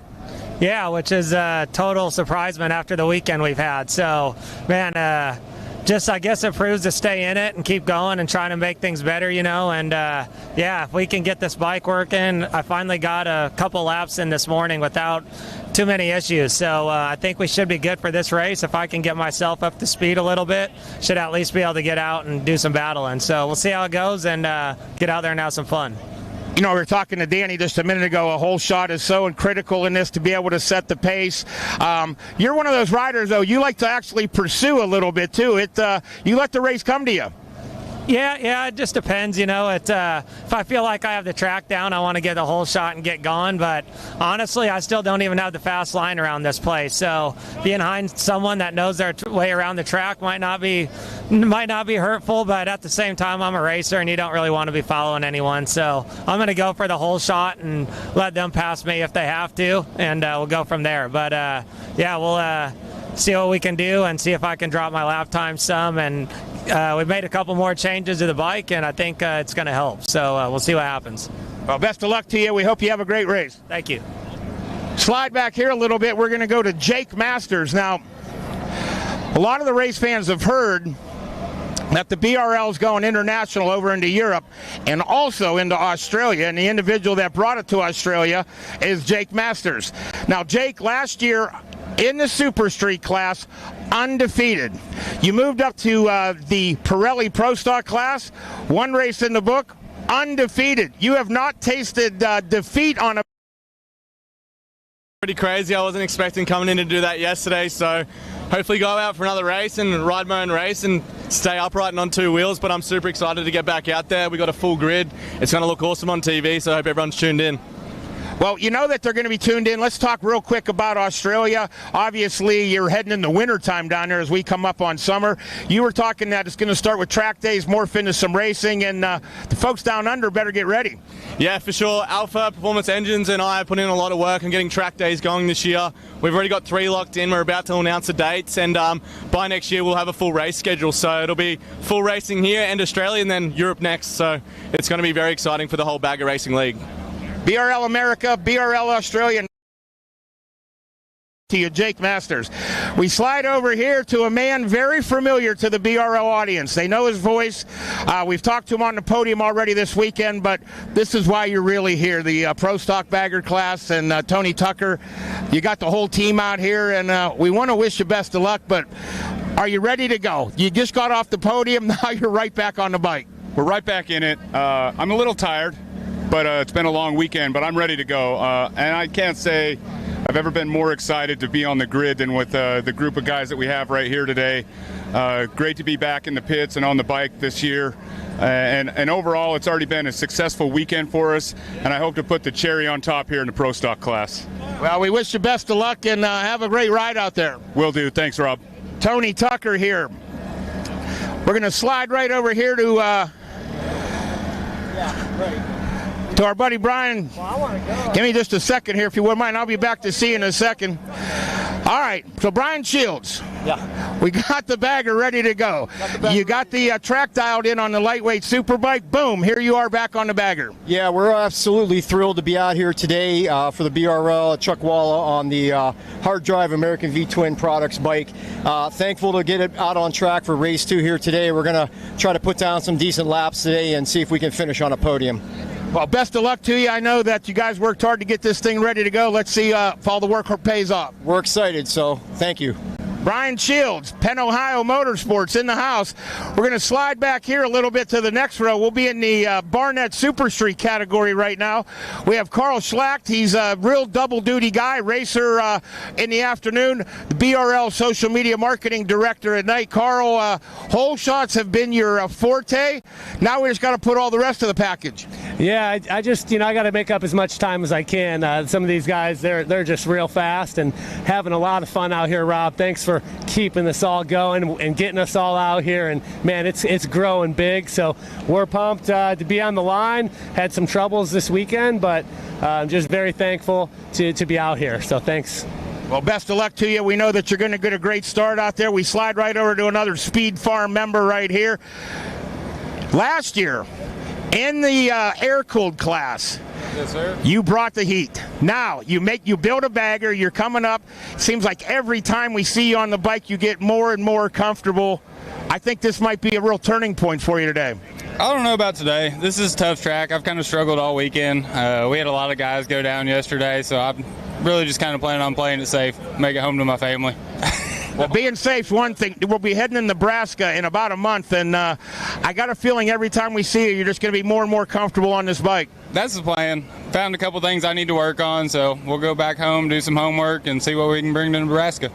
Yeah, which is a total surprisement after the weekend we've had. So, man, I guess it proves to stay in it and keep going and trying to make things better, and if we can get this bike working. I finally got a couple laps in this morning without too many issues, so I think we should be good for this race. If I can get myself up to speed a little bit, should at least be able to get out and do some battling. So we'll see how it goes and get out there and have some fun. We were talking to Danny just a minute ago. A whole shot is so critical in this to be able to set the pace. You're one of those riders, though. You like to actually pursue a little bit, too. You let the race come to you. Yeah, it just depends, if I feel like I have the track down, I want to get a whole shot and get going, but honestly, I still don't even have the fast line around this place, so being behind someone that knows their way around the track might not be hurtful, but at the same time, I'm a racer, and you don't really want to be following anyone, so I'm going to go for the whole shot and let them pass me if they have to, and we'll go from there, but we'll see what we can do and see if I can drop my lap time some, and we've made a couple more changes to the bike, and I think it's going to help. So we'll see what happens. Well, best of luck to you. We hope you have a great race. Thank you. Slide back here a little bit. We're going to go to Jake Masters. Now, a lot of the race fans have heard that the BRL is going international over into Europe and also into Australia, and the individual that brought it to Australia is Jake Masters. Now, Jake, last year in the Super Street class, undefeated. You moved up to the Pirelli Pro Stock class, one race in the book, undefeated. You have not tasted defeat on a... Pretty crazy. I wasn't expecting coming in to do that yesterday, so hopefully go out for another race and ride my own race and stay upright and on two wheels, but I'm super excited to get back out there. We got a full grid. It's going to look awesome on TV, so I hope everyone's tuned in. Well, you know that they're going to be tuned in. Let's talk real quick about Australia. Obviously, you're heading in the wintertime down there as we come up on summer. You were talking that it's going to start with track days, morph into some racing, and the folks down under better get ready. Yeah, for sure. Alpha Performance Engines and I have put in a lot of work on getting track days going this year. We've already got 3 locked in. We're about to announce the dates, and by next year we'll have a full race schedule. So it'll be full racing here and Australia, and then Europe next. So it's going to be very exciting for the whole Bagger Racing League. BRL America, BRL Australia, to you, Jake Masters. We slide over here to a man very familiar to the BRL audience. They know his voice. We've talked to him on the podium already this weekend, but this is why you're really here. The Pro Stock Bagger class and Tony Tucker, you got the whole team out here, and we want to wish you best of luck, but are you ready to go? You just got off the podium, now you're right back on the bike. We're right back in it. I'm a little tired, but it's been a long weekend, but I'm ready to go. And I can't say I've ever been more excited to be on the grid than with the group of guys that we have right here today. Great to be back in the pits and on the bike this year. And overall, it's already been a successful weekend for us, and I hope to put the cherry on top here in the Pro Stock class. Well, we wish you best of luck, and have a great ride out there. Will do. Thanks, Rob. Tony Tucker here. We're going to slide right over here to our buddy Brian. Give me just a second here, if you wouldn't mind. I'll be back to see you in a second. All right, so Brian Shields. Yeah. We got the bagger ready to go. You got the track dialed in on the lightweight superbike. Boom, here you are back on the bagger. Yeah, we're absolutely thrilled to be out here today for the BRL at Chuckwalla on the hard drive American V Twin Products bike. Thankful to get it out on track for race 2 here today. We're going to try to put down some decent laps today and see if we can finish on a podium. Well, best of luck to you. I know that you guys worked hard to get this thing ready to go. Let's see if all the work pays off. We're excited, so thank you. Brian Shields, Penn Ohio Motorsports in the house. We're going to slide back here a little bit to the next row. We'll be in the Barnett Super Street category right now. We have Carl Schlacht. He's a real double-duty guy, racer in the afternoon, the BRL social media marketing director at night. Carl, hole shots have been your forte. Now we just got to put all the rest of the package. Yeah, I just, I got to make up as much time as I can. Some of these guys, they're just real fast and having a lot of fun out here, Rob. Thanks for keeping this all going and getting us all out here. And, man, it's growing big. So we're pumped to be on the line. Had some troubles this weekend, but I'm just very thankful to be out here. So thanks. Well, best of luck to you. We know that you're going to get a great start out there. We slide right over to another Speed Farm member right here. Last year, in the air-cooled class, yes, sir, you brought the heat. Now, you build a bagger, you're coming up. Seems like every time we see you on the bike, you get more and more comfortable. I think this might be a real turning point for you today. I don't know about today. This is a tough track. I've kind of struggled all weekend. We had a lot of guys go down yesterday, so I'm really just kind of planning on playing it safe, make it home to my family. Well, being safe's one thing. We'll be heading in Nebraska in about a month, and I got a feeling every time we see you, you're just going to be more and more comfortable on this bike. That's the plan. Found a couple things I need to work on, so we'll go back home, do some homework, and see what we can bring to Nebraska.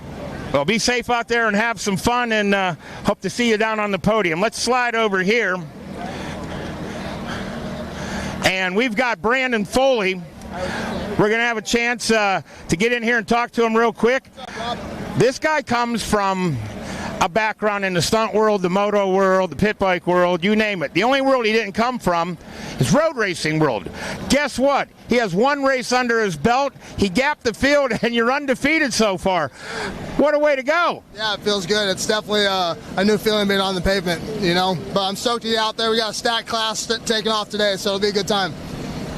Well, be safe out there and have some fun, and hope to see you down on the podium. Let's slide over here. And we've got Brandon Foley. We're going to have a chance to get in here and talk to him real quick. This guy comes from a background in the stunt world, the moto world, the pit bike world, you name it. The only world he didn't come from is road racing world. Guess what? He has one race under his belt. He gapped the field, and you're undefeated so far. What a way to go. Yeah, it feels good. It's definitely a new feeling being on the pavement, But I'm stoked to be out there. We got a stack class taking off today, so it'll be a good time.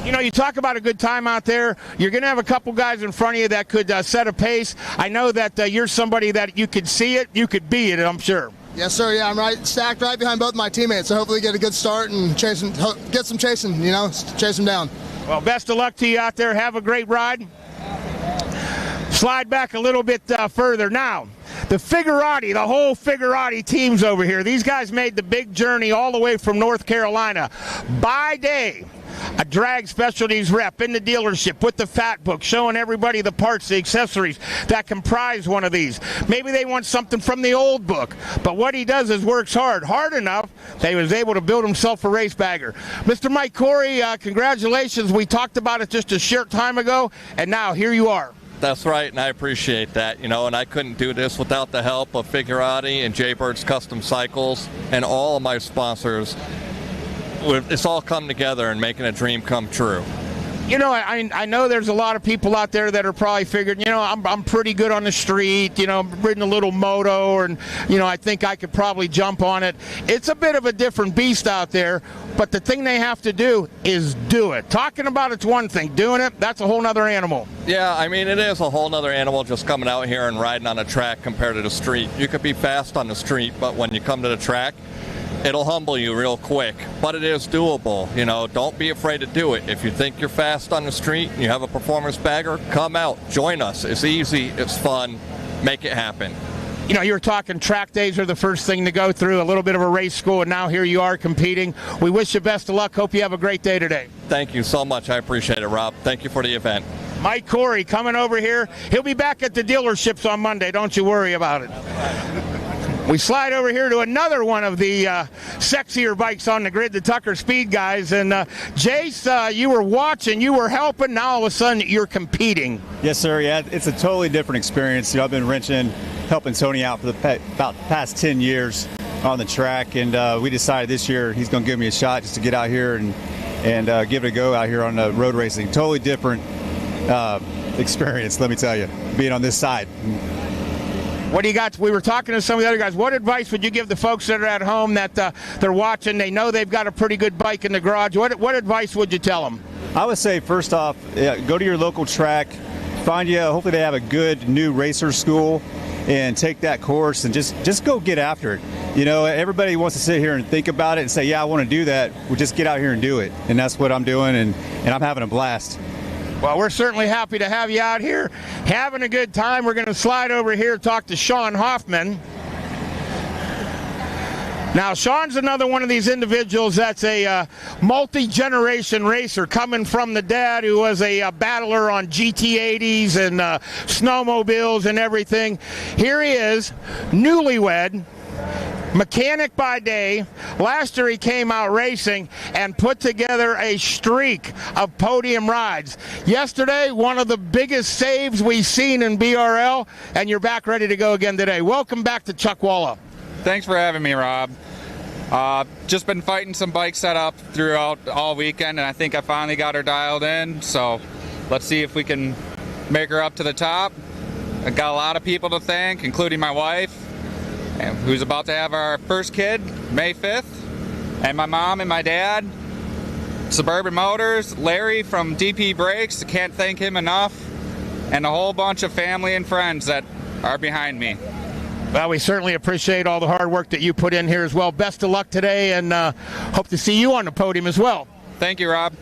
You talk about a good time out there. You're going to have a couple guys in front of you that could set a pace. I know that you're somebody that you could see it, you could be it, I'm sure. Yes, sir. Yeah, I'm stacked right behind both my teammates, so hopefully get a good start and get some chasing, chase them down. Well, best of luck to you out there. Have a great ride. Slide back a little bit further now. The Figurati, the whole Figurati team's over here. These guys made the big journey all the way from North Carolina. By day, a drag specialties rep in the dealership with the fat book, showing everybody the parts, the accessories that comprise one of these. Maybe they want something from the old book, but what he does is works hard enough that he was able to build himself a race bagger. Mr. Mike Corey, congratulations. We talked about it just a short time ago, and now here you are. That's right, and I appreciate that, and I couldn't do this without the help of Figurati and Jaybird's Custom Cycles and all of my sponsors. It's all come together and making a dream come true. You know, I know there's a lot of people out there that are probably figuring, you know, I'm pretty good on the street, you know, I'm ridden a little moto, and, you know, I think I could probably jump on it. It's a bit of a different beast out there, but the thing they have to do is do it. Talking about it's one thing, doing it, that's a whole nother animal. Yeah, I mean, it is a whole nother animal just coming out here and riding on a track compared to the street. You could be fast on the street, but when you come to the track, it'll humble you real quick, but it is doable. You know, don't be afraid to do it. If you think you're fast on the street and you have a performance bagger, come out, join us. It's easy, it's fun, make it happen. You know, you were talking track days are the first thing to go through, a little bit of a race school, and now here you are competing. We wish you best of luck. Hope you have a great day today. Thank you so much. I appreciate it, Rob. Thank you for the event. Mike Corey coming over here. He'll be back at the dealerships on Monday. Don't you worry about it. We slide over here to another one of the sexier bikes on the grid, the Tucker Speed guys. And Jace, you were watching, you were helping, now all of a sudden you're competing. Yes, sir. Yeah, it's a totally different experience. You know, I've been wrenching, helping Tony out for about the past 10 years on the track, and we decided this year he's going to give me a shot just to get out here and give it a go out here on road racing. Totally different experience, let me tell you, being on this side. What do you got? We were talking to some of the other guys. What advice would you give the folks that are at home that they're watching? They know they've got a pretty good bike in the garage. What advice would you tell them? I would say, first off, go to your local track, hopefully they have a good new racer school, and take that course and just go get after it. You know, everybody wants to sit here and think about it and say, yeah, I want to do that. Well, just get out here and do it. And that's what I'm doing, and I'm having a blast. Well, we're certainly happy to have you out here having a good time. We're going to slide over here and talk to Sean Hoffman. Now, Sean's another one of these individuals that's a multi-generation racer coming from the dad who was a battler on GT80s and snowmobiles and everything. Here he is, newlywed, mechanic by day. Last year he came out racing and put together a streak of podium rides. Yesterday, one of the biggest saves we've seen in BRL, and you're back ready to go again today. Welcome back to Chuckwalla. Thanks for having me, Rob. Just been fighting some bike setup throughout all weekend, and I think I finally got her dialed in, so let's see if we can make her up to the top. I got a lot of people to thank, including my wife, who's about to have our first kid May 5th, and my mom and my dad, Suburban Motors, Larry from DP Brakes, can't thank him enough, and a whole bunch of family and friends that are behind me. Well, we certainly appreciate all the hard work that you put in here as well. Best of luck today, and hope to see you on the podium as well. Thank you, Rob.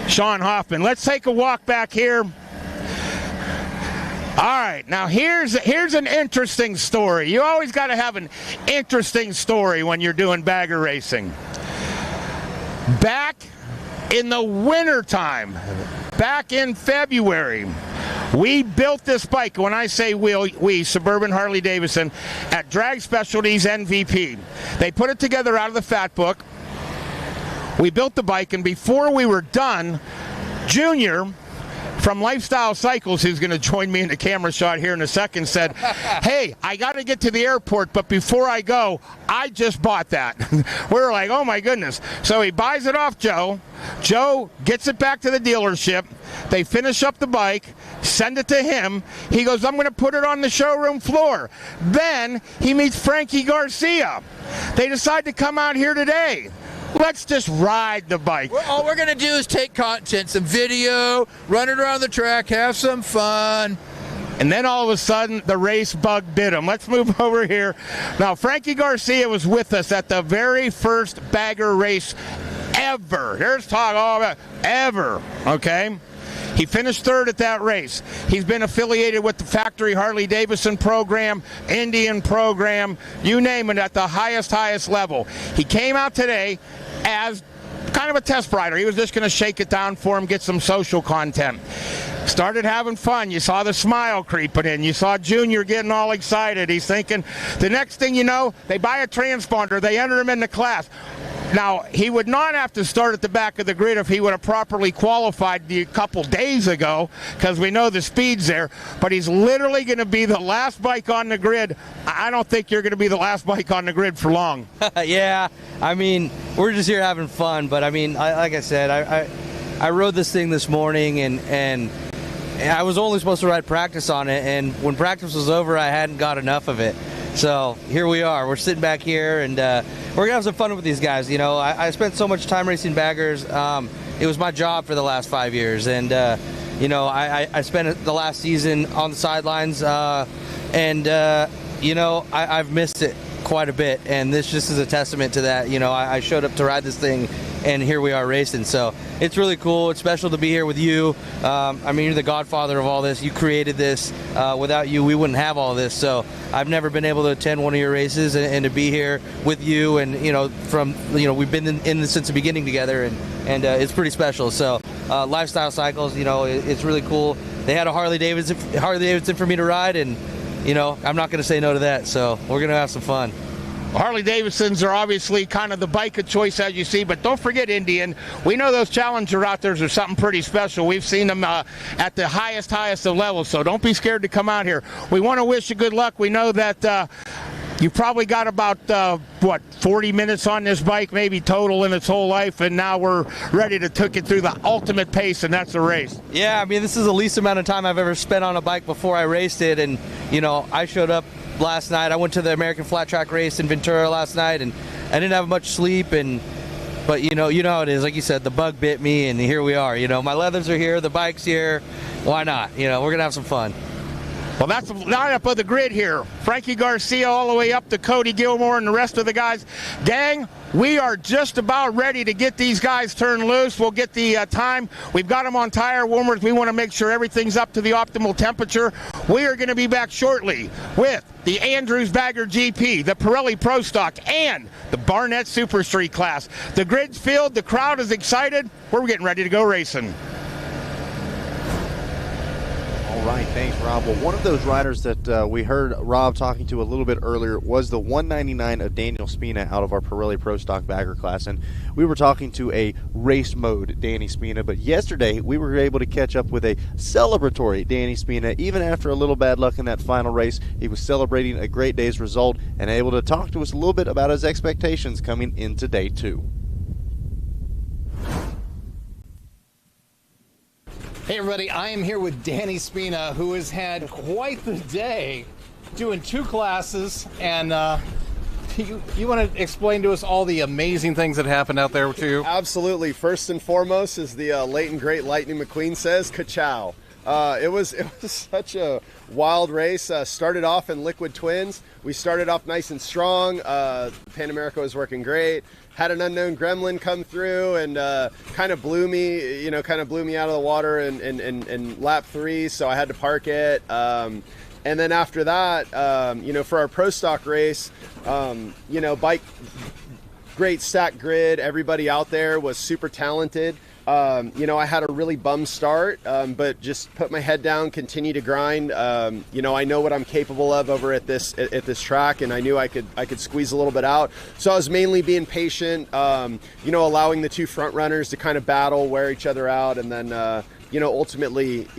Sean Hoffman. Let's take a walk back here. All right, now here's an interesting story. You always got to have an interesting story when you're doing bagger racing. Back in the wintertime, back in February, we built this bike. When I say we, Suburban Harley Davidson, at Drag Specialties MVP. They put it together out of the Fat Book. We built the bike, and before we were done, Junior from Lifestyle Cycles, who's going to join me in the camera shot here in a second, said, hey, I got to get to the airport, but before I go, I just bought that. We were like, oh my goodness. So he buys it off Joe. Joe gets it back to the dealership. They finish up the bike, send it to him. He goes, I'm going to put it on the showroom floor. Then he meets Frankie Garcia. They decide to come out here today. Let's just ride the bike. All we're going to do is take content, some video, run it around the track, have some fun. And then all of a sudden, the race bug bit him. Let's move over here. Now, Frankie Garcia was with us at the very first bagger race ever. There's talk all about ever, okay? He finished third at that race. He's been affiliated with the Factory Harley Davidson program, Indian program, you name it, at the highest level. He came out today as kind of a test rider. He was just going to shake it down for him, get some social content. Started having fun. You saw the smile creeping in. You saw Junior getting all excited. He's thinking, the next thing you know, they buy a transponder, they enter him in the class. Now, he would not have to start at the back of the grid if he would have properly qualified a couple days ago, because we know the speed's there, but he's literally going to be the last bike on the grid. I don't think you're going to be the last bike on the grid for long. Yeah, I mean, we're just here having fun, but I mean, like I said, I rode this thing this morning, and I was only supposed to ride practice on it, and when practice was over, I hadn't got enough of it. So here we are. We're sitting back here, and we're going to have some fun with these guys. You know, I spent so much time racing baggers. It was my job for the last 5 years, and you know, I spent the last season on the sidelines, and you know, I've missed it quite a bit, and this just is a testament to that. You know, I showed up to ride this thing, and here we are racing. So it's really cool. It's special to be here with you. I mean, you're the godfather of all this. You created this. Without you, we wouldn't have all this. So I've never been able to attend one of your races, and to be here with you, and you know, we've been in this since the beginning together, and it's pretty special. So Lifestyle Cycles, you know, it's really cool. They had a Harley Davidson for me to ride, and you know, I'm not going to say no to that, so we're going to have some fun. Harley Davidsons are obviously kind of the bike of choice, as you see, but don't forget, Indian, we know those Challenger out there are something pretty special. We've seen them at the highest of levels, so don't be scared to come out here. We want to wish you good luck. We know that you probably got about, 40 minutes on this bike, maybe total in its whole life, and now we're ready to take it through the ultimate pace, and that's a race. Yeah, I mean, this is the least amount of time I've ever spent on a bike before I raced it, and, you know, I showed up last night. I went to the American Flat Track race in Ventura last night, and I didn't have much sleep, but you know how it is. Like you said, the bug bit me, and here we are. You know, my leathers are here, the bike's here. Why not? You know, we're going to have some fun. Well, that's the lineup of the grid here. Frankie Garcia all the way up to Cody Gilmore and the rest of the guys. Gang, we are just about ready to get these guys turned loose. We'll get the time. We've got them on tire warmers. We want to make sure everything's up to the optimal temperature. We are going to be back shortly with the Andrews Bagger GP, the Pirelli Pro Stock, and the Barnett Super Street class. The grid's filled. The crowd is excited. We're getting ready to go racing. All right, thanks, Rob. Well, one of those riders that we heard Rob talking to a little bit earlier was the 199 of Daniel Spina out of our Pirelli Pro Stock Bagger class, and we were talking to a race mode Danny Spina, but yesterday we were able to catch up with a celebratory Danny Spina. Even after a little bad luck in that final race, he was celebrating a great day's result and able to talk to us a little bit about his expectations coming into day 2. Hey everybody, I am here with Danny Spina, who has had quite the day doing 2 classes, and you want to explain to us all the amazing things that happened out there too? Absolutely. First and foremost, as the late and great Lightning McQueen says, ka-chow. It was such a wild race. Started off in Liquid Twins. We started off nice and strong. Pan America was working great. Had an unknown gremlin come through and kind of blew me out of the water in lap 3, so I had to park it. And then after that, for our Pro Stock race, bike, great stack grid. Everybody out there was super talented. I had a really bum start, but just put my head down, continue to grind. I know what I'm capable of over at this track, and I knew I could squeeze a little bit out. So I was mainly being patient, allowing the 2 front runners to kind of battle, wear each other out, and then, ultimately,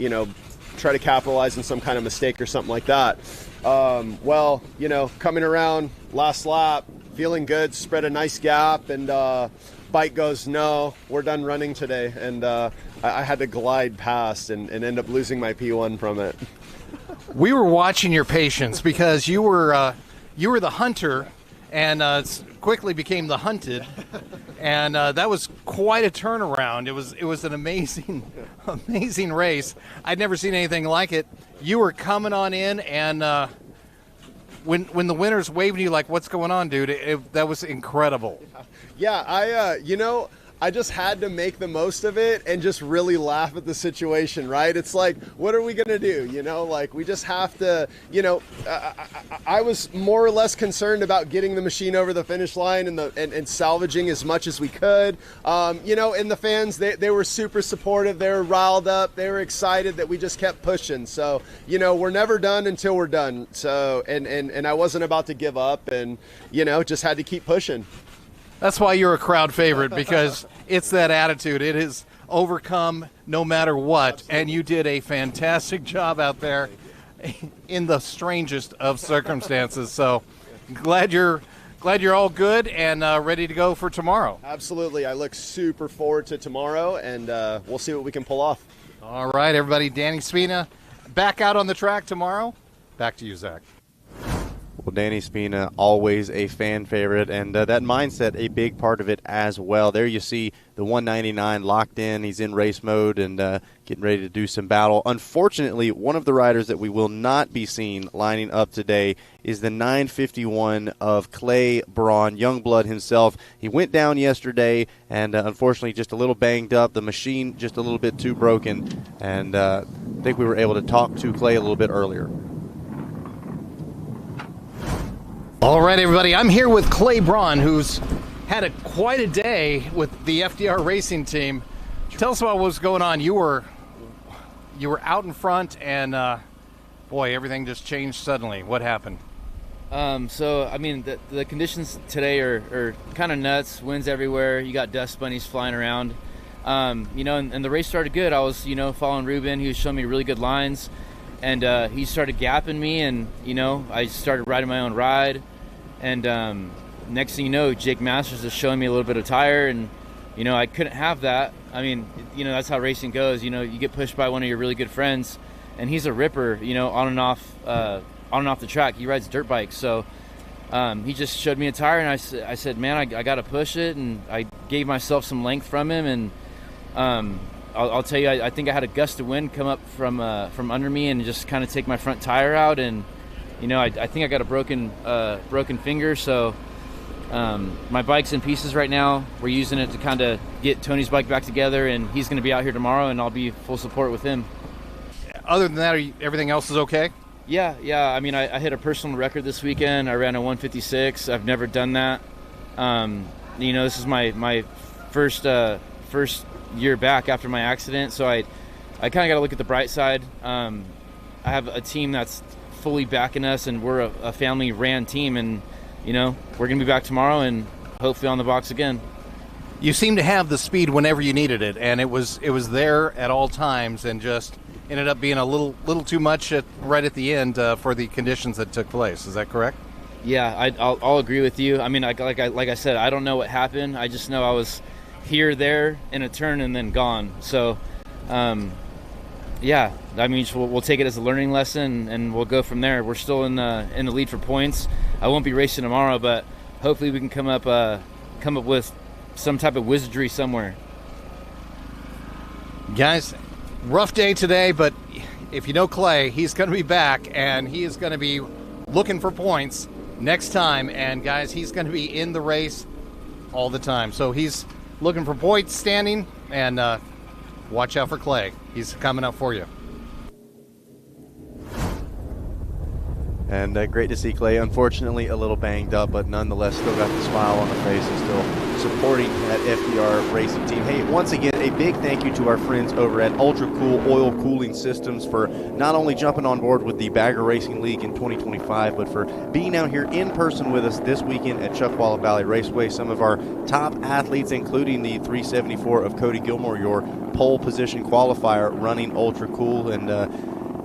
try to capitalize on some kind of mistake or something like that. Coming around last lap, feeling good, spread a nice gap, and bike goes, no, we're done running today, and I had to glide past and end up losing my P1 from it. We were watching your patience because you were the hunter and quickly became the hunted, and that was quite a turnaround. It was an amazing race. I'd never seen anything like it. You were coming on in, and when the winner's waving you like, what's going on, dude? That was incredible. Yeah, I just had to make the most of it and just really laugh at the situation, right? It's like, what are we going to do? We just have to, I was more or less concerned about getting the machine over the finish line and salvaging as much as we could. And the fans, they were super supportive. They were riled up. They were excited that we just kept pushing. So, we're never done until we're done. So, and I wasn't about to give up and, just had to keep pushing. That's why you're a crowd favorite, because it's that attitude. It is overcome no matter what, and you did a fantastic job out there in the strangest of circumstances. So glad you're glad you're all good and ready to go for tomorrow. Absolutely. I look super forward to tomorrow, and we'll see what we can pull off. All right, everybody. Danny Spina back out on the track tomorrow. Back to you, Zach. Well, Danny Spina, always a fan favorite, and that mindset, a big part of it as well. There you see the 199 locked in. He's in race mode and getting ready to do some battle. Unfortunately, one of the riders that we will not be seeing lining up today is the 951 of Clay Braun, Youngblood himself. He went down yesterday and unfortunately just a little banged up. The machine just a little bit too broken, and I think we were able to talk to Clay a little bit earlier. All right, everybody. I'm here with Clay Braun, who's had quite a day with the FDR racing team. Tell us about what's going on. You were out in front, and boy, everything just changed suddenly. What happened? So I mean, the conditions today are kind of nuts. Winds everywhere. You got dust bunnies flying around. You know, and the race started good. I was, you know, following Ruben. He was showing me really good lines. And he started gapping me, and, you know, I started riding my own ride. And next thing you know, Jake Masters is showing me a little bit of tire, and, you know, I couldn't have that. I mean, you know, that's how racing goes. You know, you get pushed by one of your really good friends, and he's a ripper, you know, on and off the track. He rides dirt bikes. So he just showed me a tire, and I said, man, I got to push it. And I gave myself some length from him, and I'll tell you, I think I had a gust of wind come up from under me and just kind of take my front tire out, and you know, I think I got a broken finger. So my bike's in pieces right now. We're using it to kind of get Tony's bike back together, and he's going to be out here tomorrow, and I'll be full support with him. Other than that, everything else is okay? Yeah. I mean, I hit a personal record this weekend. I ran a 156. I've never done that. You know, this is my first year back after my accident, so I kind of got to look at the bright side. I have a team that's fully backing us, and we're a family ran team, and you know, we're gonna be back tomorrow and hopefully on the box again. You seem to have the speed whenever you needed it, and it was there at all times, and just ended up being a little too much right at the end for the conditions that took place. Is that correct? Yeah, I'll agree with you. I mean, like I said, I don't know what happened. I just know I was here, there, in a turn, and then gone. So, yeah, I mean, we'll take it as a learning lesson, and we'll go from there. We're still in the lead for points. I won't be racing tomorrow, but hopefully we can come up with some type of wizardry somewhere. Guys, rough day today, but if you know Clay, he's going to be back, and he is going to be looking for points next time. And guys, he's going to be in the race all the time. So he's looking for points standing, and watch out for Clay. He's coming up for you. And great to see Clay. Unfortunately, a little banged up, but nonetheless still got the smile on the face and still supporting that FDR racing team. Hey, once again, a big thank you to our friends over at Ultra Cool Oil Cooling Systems for not only jumping on board with the Bagger Racing League in 2025, but for being out here in person with us this weekend at Chuckwalla Valley Raceway. Some of our top athletes, including the 374 of Cody Gilmore, your pole position qualifier, running Ultra Cool. And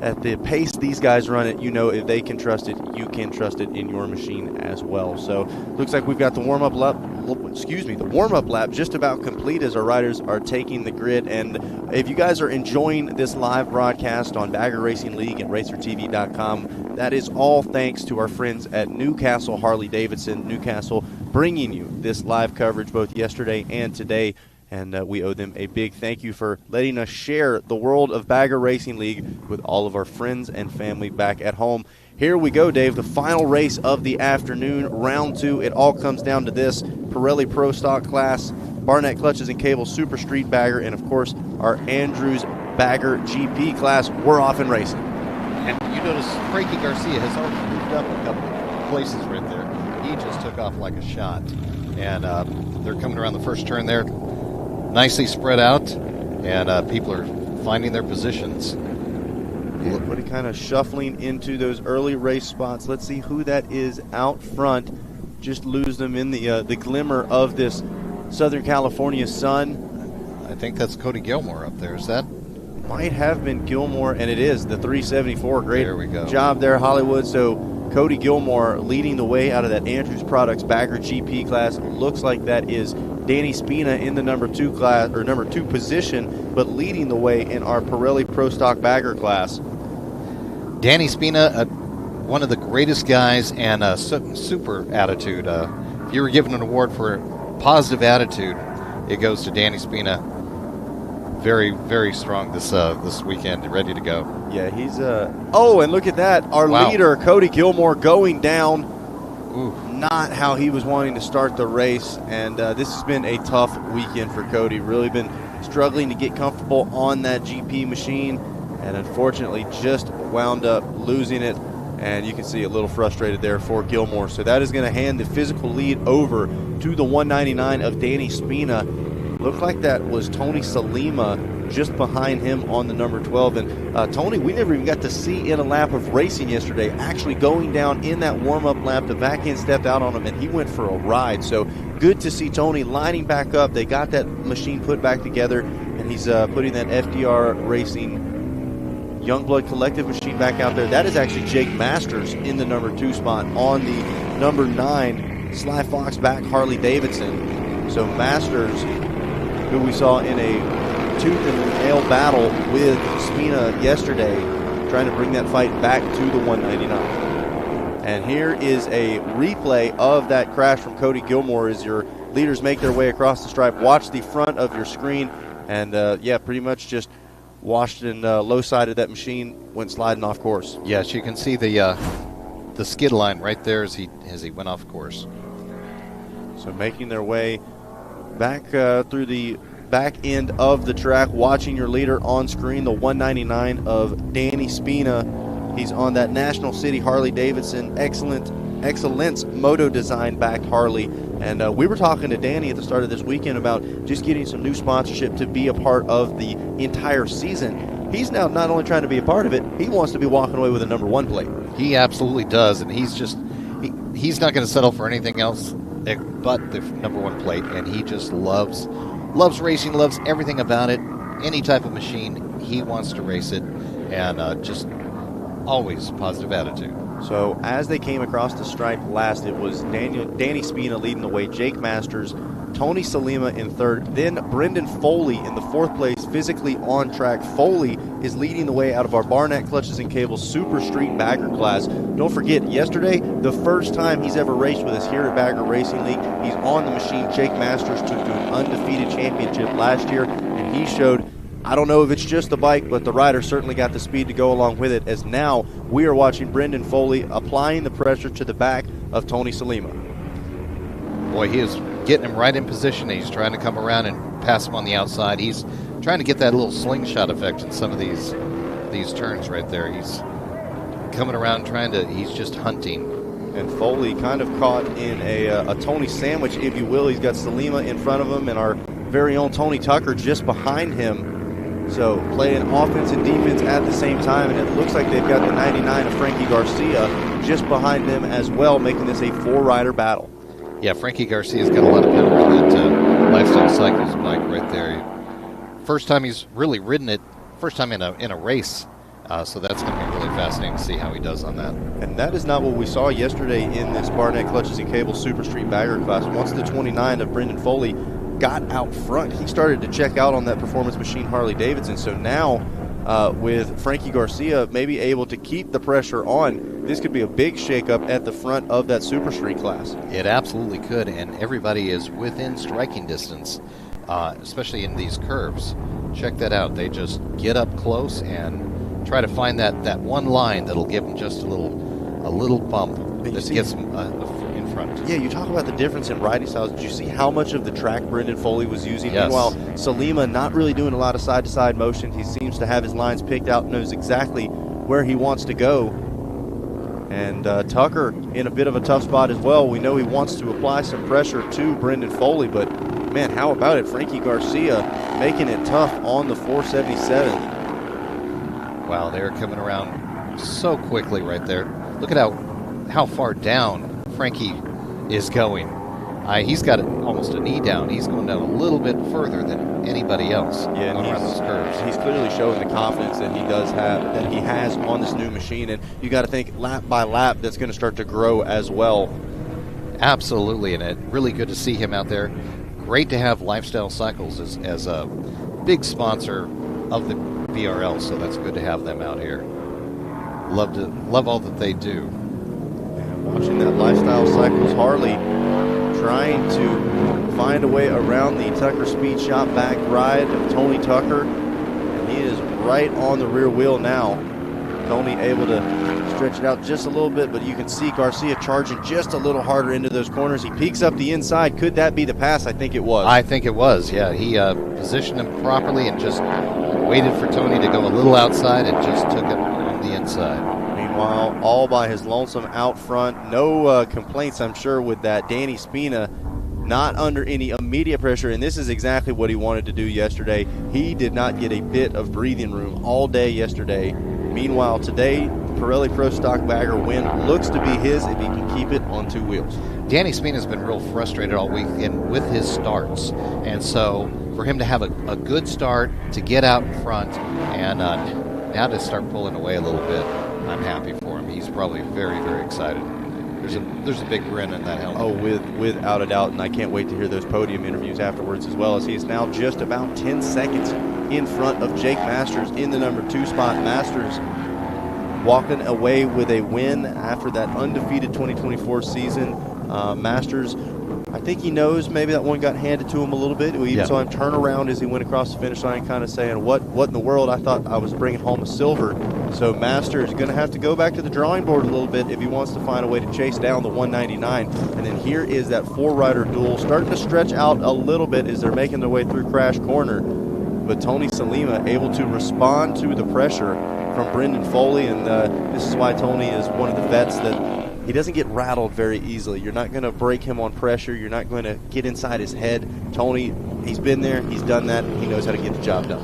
at the pace these guys run it, you know, if they can trust it, you can trust it in your machine as well. So looks like we've got the warm-up lap just about complete as our riders are taking the grid. And if you guys are enjoying this live broadcast on Bagger Racing League and RacerTV.com, that is all thanks to our friends at Newcastle Harley-Davidson. Newcastle bringing you this live coverage both yesterday and today. And we owe them a big thank you for letting us share the world of Bagger Racing League with all of our friends and family back at home. Here we go, Dave, the final race of the afternoon, round 2. It all comes down to this: Pirelli Pro Stock class, Barnett Clutches and Cables Super Street Bagger, and of course our Andrews Bagger GP class. We're off and racing. And you notice Frankie Garcia has already moved up a couple of places right there. He just took off like a shot. And they're coming around the first turn there, nicely spread out, and people are finding their positions. Everybody kind of shuffling into those early race spots. Let's see who that is out front. Just lose them in the glimmer of this Southern California sun. I think that's Cody Gilmore up there. Is that? Might have been Gilmore, and it is the 374. Great there we go. Job there, Hollywood. So Cody Gilmore leading the way out of that Andrews Products Bagger GP class. Looks like that is Danny Spina in the number 2 class, or number 2 position, but leading the way in our Pirelli Pro Stock Bagger class. Danny Spina, one of the greatest guys, and a super attitude. If you were given an award for positive attitude, it goes to Danny Spina. Very, very strong this weekend, ready to go. Yeah, he's oh, and look at that. Our leader, Cody Gilmore, going down. Ooh. Not how he was wanting to start the race, and this has been a tough weekend for Cody. Really been struggling to get comfortable on that GP machine, and unfortunately just wound up losing it. And you can see a little frustrated there for Gilmore. So that is going to hand the physical lead over to the 199 of Danny Spina. Looked like that was Tony Salima just behind him on the number 12. And Tony, we never even got to see in a lap of racing yesterday, actually going down in that warm-up lap. The back end stepped out on him, and he went for a ride. So good to see Tony lining back up. They got that machine put back together, and he's putting that FDR Racing Youngblood Collective machine back out there. That is actually Jake Masters in the number 2 spot on the number 9 Sly Fox back Harley Davidson. So Masters, who we saw in a tooth and nail battle with Spina yesterday, trying to bring that fight back to the 199. And here is a replay of that crash from Cody Gilmore as your leaders make their way across the stripe. Watch the front of your screen, and yeah, pretty much just washed and low-sided that machine, went sliding off course. Yes, you can see the skid line right there as he went off course. So making their way back through the back end of the track, watching your leader on screen, the 199 of Danny Spina. He's on that National City Harley Davidson Excellence Moto Design backed Harley. And we were talking to Danny at the start of this weekend about just getting some new sponsorship to be a part of the entire season. He's now not only trying to be a part of it, he wants to be walking away with a number 1 plate. He absolutely does, and he's not going to settle for anything else but the number 1 plate, and he just loves racing, loves everything about it. Any type of machine, he wants to race it, and just always positive attitude. So as they came across the stripe last, it was Danny Spina leading the way, Jake Masters, Tony Salima in 3rd, then Brendan Foley in the 4th place, physically on track. Foley is leading the way out of our Barnett Clutches and Cables Super Street Bagger class. Don't forget, yesterday, the first time he's ever raced with us here at Bagger Racing League. He's on the machine. Jake Masters took to an undefeated championship last year, and he showed, I don't know if it's just the bike, but the rider certainly got the speed to go along with it, as now we are watching Brendan Foley applying the pressure to the back of Tony Salima. Boy, he is getting him right in position. He's trying to come around and pass him on the outside. He's trying to get that little slingshot effect in some of these turns right there. He's coming around he's just hunting. And Foley kind of caught in a Tony sandwich, if you will. He's got Salima in front of him and our very own Tony Tucker just behind him. So playing offense and defense at the same time, and it looks like they've got the 99 of Frankie Garcia just behind them as well, making this a 4-rider battle. Yeah, Frankie Garcia's got a lot of power on that Lifestyle Cycles bike right there. First time he's really ridden it, first time in a race, so that's going to be really fascinating to see how he does on that. And that is not what we saw yesterday in this Barnett Clutches and Cables Super Street Bagger class. Once the 29 of Brendan Foley got out front, he started to check out on that performance machine Harley Davidson. So now with Frankie Garcia maybe able to keep the pressure on, this could be a big shakeup at the front of that Super Street class. It absolutely could, and everybody is within striking distance, especially in these curves. Check that out. They just get up close and try to find that one line that'll give them just a little bump that gets them in front. Yeah, you talk about the difference in riding styles. Did you see how much of the track Brendan Foley was using? Yes. Meanwhile, Salima not really doing a lot of side-to-side motion. He seems to have his lines picked out, knows exactly where he wants to go. And Tucker in a bit of a tough spot as well. We know he wants to apply some pressure to Brendan Foley, but man, how about it? Frankie Garcia making it tough on the 477. Wow, they're coming around so quickly right there. Look at how far down Frankie is going. He's got almost a knee down. He's going down a little bit further than anybody else around those curves. He's clearly showing the confidence that he has on this new machine, and you got to think lap by lap that's going to start to grow as well. Absolutely, and it really good to see him out there. Great to have Lifestyle Cycles as a big sponsor of the VRL, so that's good to have them out here. Love all that they do. Watching that Lifestyle Cycles Harley trying to find a way around the Tucker Speed Shop back ride of Tony Tucker, and he is right on the rear wheel now. Tony able to stretch it out just a little bit, but you can see Garcia charging just a little harder into those corners. He peeks up the inside. Could that be the pass? I think it was. I think it was, yeah. He positioned him properly and just waited for Tony to go a little outside and just took it on the inside. Meanwhile, all by his lonesome out front. No complaints, I'm sure, with that. Danny Spina not under any immediate pressure, and this is exactly what he wanted to do yesterday. He did not get a bit of breathing room all day yesterday. Meanwhile, today, Pirelli Pro Stock Bagger win looks to be his if he can keep it on two wheels. Danny Spina's been real frustrated all weekend with his starts, and so for him to have a good start, to get out in front, and now to start pulling away a little bit, I'm happy for him. He's probably very, very excited. There's a big grin in that helmet. Oh, without a doubt, and I can't wait to hear those podium interviews afterwards as well, as he is now just about 10 seconds in front of Jake Masters in the number 2 spot. Masters walking away with a win after that undefeated 2024 season. Masters, I think he knows maybe that one got handed to him a little bit. We even saw him turn around as he went across the finish line, kind of saying, what in the world? I thought I was bringing home a silver. So Masters is going to have to go back to the drawing board a little bit if he wants to find a way to chase down the 199. And then here is that 4-rider duel starting to stretch out a little bit as they're making their way through Crash Corner. But Tony Salima able to respond to the pressure from Brendan Foley, and this is why Tony is one of the vets that he doesn't get rattled very easily. You're not going to break him on pressure. You're not going to get inside his head. Tony, he's been there. He's done that. He knows how to get the job done.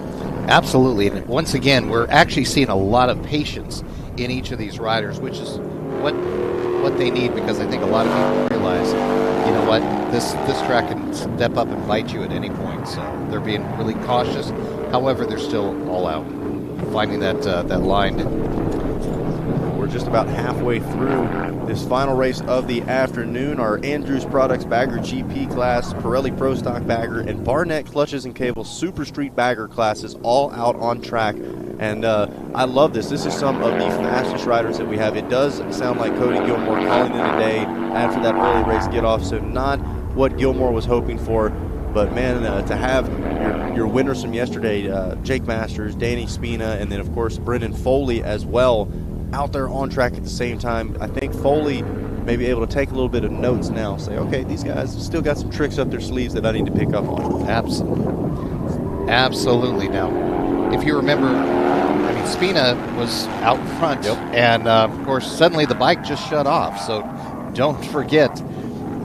Absolutely. And once again, we're actually seeing a lot of patience in each of these riders, which is what they need, because I think a lot of people realize, you know what, this track can step up and bite you at any point. So they're being really cautious. However, they're still all out, finding that line. We're just about halfway through this final race of the afternoon. Our Andrews Products Bagger GP class, Pirelli Pro Stock Bagger, and Barnett Clutches and Cables Super Street Bagger classes all out on track. And I love this. This is some of the fastest riders that we have. It does sound like Cody Gilmore calling in today after that early race get off, so not what Gilmore was hoping for. But, man, to have your winners from yesterday, Jake Masters, Danny Spina, and then, of course, Brendan Foley as well, out there on track at the same time. I think Foley may be able to take a little bit of notes now, say, okay, these guys still got some tricks up their sleeves that I need to pick up on. Absolutely. Now, if you remember, I mean, Spina was out front, and, of course, suddenly the bike just shut off. So don't forget,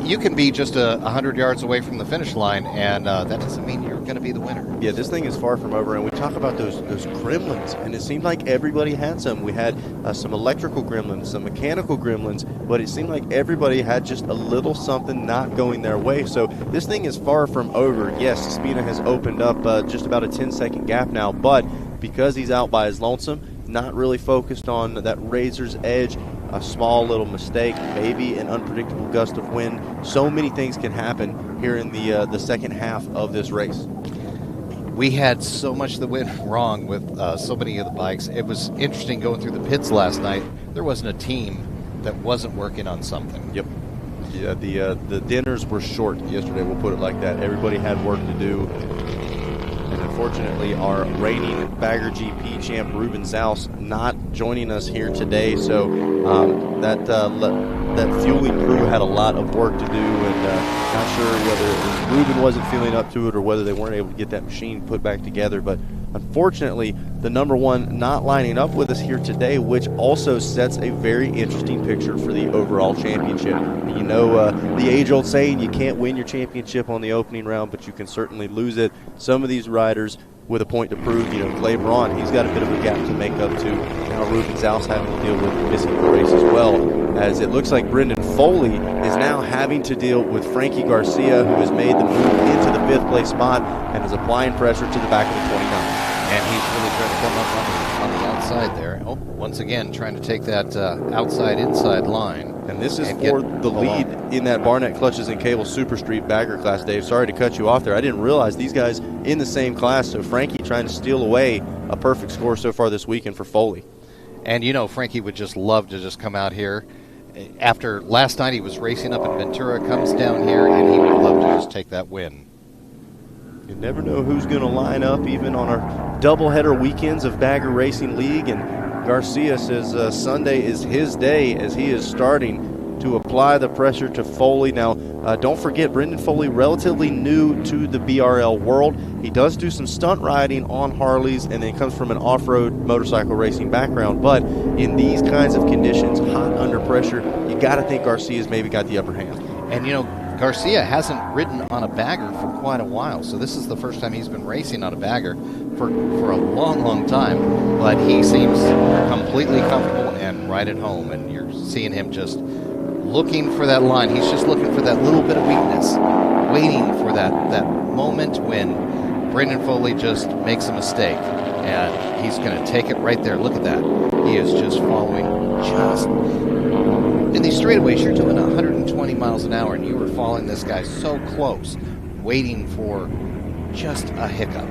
you can be just 100 yards away from the finish line, and that doesn't mean you're going to be the winner. Yeah, this thing is far from over, and we talk about those gremlins, and it seemed like everybody had some. We had some electrical gremlins, some mechanical gremlins, but it seemed like everybody had just a little something not going their way. So this thing is far from over. Yes, Spina has opened up just about a 10-second gap now, but because he's out by his lonesome, not really focused on that razor's edge, a small little mistake, maybe an unpredictable gust of wind. So many things can happen here in the second half of this race. We had so much that went wrong with so many of the bikes. It was interesting going through the pits last night. There wasn't a team that wasn't working on something. Yep. Yeah, the dinners were short yesterday, we'll put it like that. Everybody had work to do. And unfortunately, our reigning Bagger GP champ Ruben Zaus not joining us here today. So that fueling crew had a lot of work to do, and not sure whether Ruben wasn't feeling up to it or whether they weren't able to get that machine put back together. But unfortunately, the number one not lining up with us here today, which also sets a very interesting picture for the overall championship. You know, the age-old saying, you can't win your championship on the opening round, but you can certainly lose it. Some of these riders with a point to prove. You know, Clay Braun, he's got a bit of a gap to make up to. Now Ruben Zaus having to deal with missing the race as well, as it looks like Brendan Foley is now having to deal with Frankie Garcia, who has made the move into the 5th place spot and is applying pressure to the back of the 29. And he's really trying to come up on the outside there. Oh, once again, trying to take that outside-inside line. And this is for the lead in that Barnett Clutches and Cable Super Street bagger class, Dave. Sorry to cut you off there. I didn't realize these guys in the same class. So Frankie trying to steal away a perfect score so far this weekend for Foley. And, Frankie would just love to just come out here. After last night he was racing up in Ventura, comes down here, and he would love to just take that win. You never know who's going to line up, even on our doubleheader weekends of Bagger Racing League. And Garcia says Sunday is his day as he is starting to apply the pressure to Foley. Now, don't forget, Brendan Foley, relatively new to the BRL world. He does do some stunt riding on Harleys and then comes from an off-road motorcycle racing background. But in these kinds of conditions, hot under pressure, you got to think Garcia's maybe got the upper hand. And, Garcia hasn't ridden on a bagger for quite a while, so this is the first time he's been racing on a bagger for a long, long time. But he seems completely comfortable and right at home, and you're seeing him just looking for that line. He's just looking for that little bit of weakness, waiting for that moment when Brendan Foley just makes a mistake, and he's going to take it right there. Look at that. He is just following just... In these straightaways, you're doing 120 miles an hour, and you were following this guy so close, waiting for just a hiccup.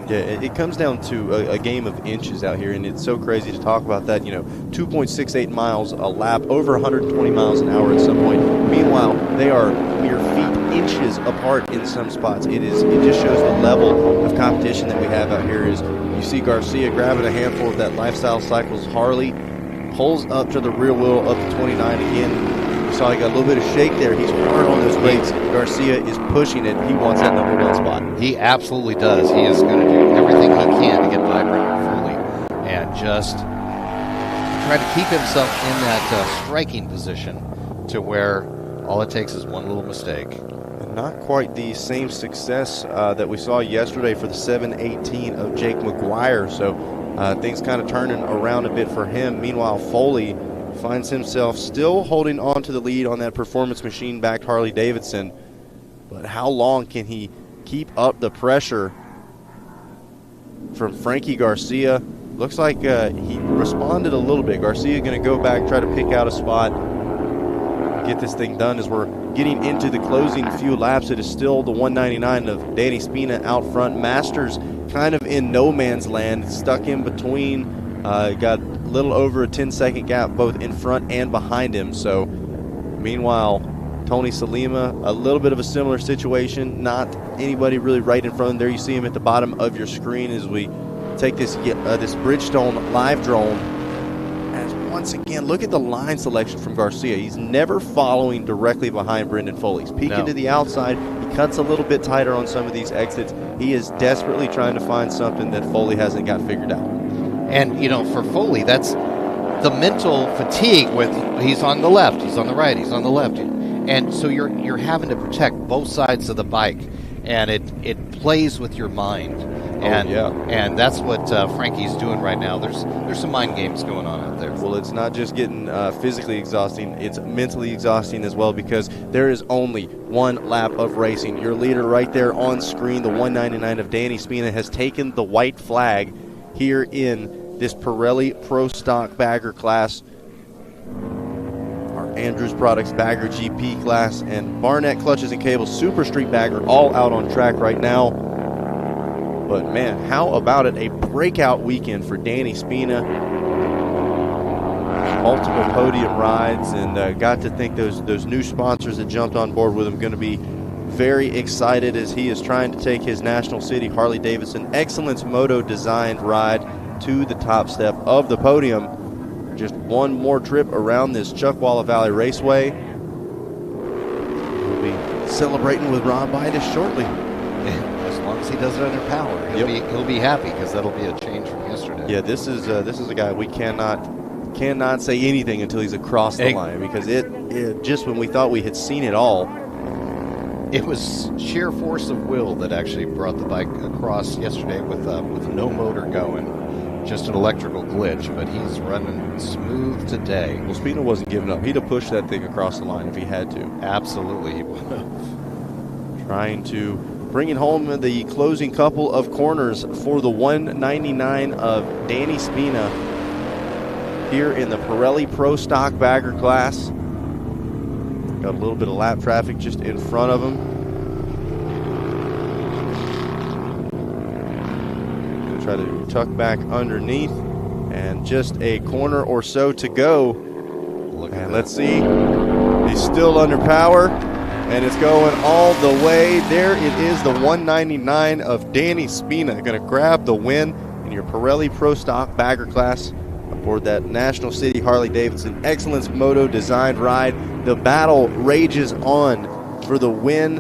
Yeah, it comes down to a game of inches out here, and it's so crazy to talk about that. 2.68 miles a lap, over 120 miles an hour at some point. Meanwhile, they are mere feet, inches apart in some spots. It just shows the level of competition that we have out here. Is you see Garcia grabbing a handful of that Lifestyle Cycles Harley, pulls up to the rear wheel up to 29 again. You saw he got a little bit of shake there. He's hard on those brakes. Garcia is pushing it. He wants that number 1 spot. He absolutely does. He is going to do everything he can to get by Brendan Foley and just try to keep himself in that striking position to where all it takes is one little mistake. Not quite the same success that we saw yesterday for the 718 of Jake McGuire. So things kind of turning around a bit for him. Meanwhile, Foley finds himself still holding on to the lead on that Performance Machine-backed Harley-Davidson. But how long can he keep up the pressure from Frankie Garcia? Looks like he responded a little bit. Garcia going to go back, try to pick out a spot, get this thing done as we're getting into the closing few laps. It is still the 199 of Danny Spina out front. Masters kind of in no man's land, stuck in between. Got a little over a 10-second gap both in front and behind him. So, meanwhile, Tony Salima, a little bit of a similar situation. Not anybody really right in front of him. There you see him at the bottom of your screen as we take this Bridgestone live drone. As once again, look at the line selection from Garcia. He's never following directly behind Brendan Foley. He's peeking to the outside. He cuts a little bit tighter on some of these exits. He is desperately trying to find something that Foley hasn't got figured out. And, for Foley, that's the mental fatigue with he's on the left, he's on the right, he's on the left. And so you're having to protect both sides of the bike, and it plays with your mind. And and that's what Frankie's doing right now. There's some mind games going on out there. Well, it's not just getting physically exhausting, it's mentally exhausting as well, because there is only one lap of racing. Your leader right there on screen, the 199 of Danny Spina, has taken the white flag here in this Pirelli Pro Stock Bagger class, our Andrews Products Bagger GP class, and Barnett Clutches and Cables Super Street Bagger all out on track right now. But man, how about it? A breakout weekend for Danny Spina. Multiple podium rides, and got to think those new sponsors that jumped on board with him going to be very excited as he is trying to take his National City Harley-Davidson Excellence Moto designed ride to the top step of the podium. Just one more trip around this Chuckwalla Valley Raceway. We'll be celebrating with Rob Bidas shortly. As long as he does it under power, he'll be happy, because that'll be a change from yesterday. Yeah, this is a guy we cannot say anything until he's across the line, because it just when we thought we had seen it all, it was sheer force of will that actually brought the bike across yesterday with no motor going. just an electrical glitch, but he's running smooth today. Well, Spina wasn't giving up. He'd have pushed that thing across the line if he had to. Absolutely, he would have. Trying to bring it home in the closing couple of corners for the 199 of Danny Spina here in the Pirelli Pro Stock Bagger class. Got a little bit of lap traffic just in front of him. Gonna try to tuck back underneath, and just a corner or so to go. And let's see, he's still under power, and it's going all the way. There it is, the 199 of Danny Spina, gonna grab the win in your Pirelli Pro Stock Bagger class aboard that National City Harley-Davidson Excellence Moto designed ride. The battle rages on for the win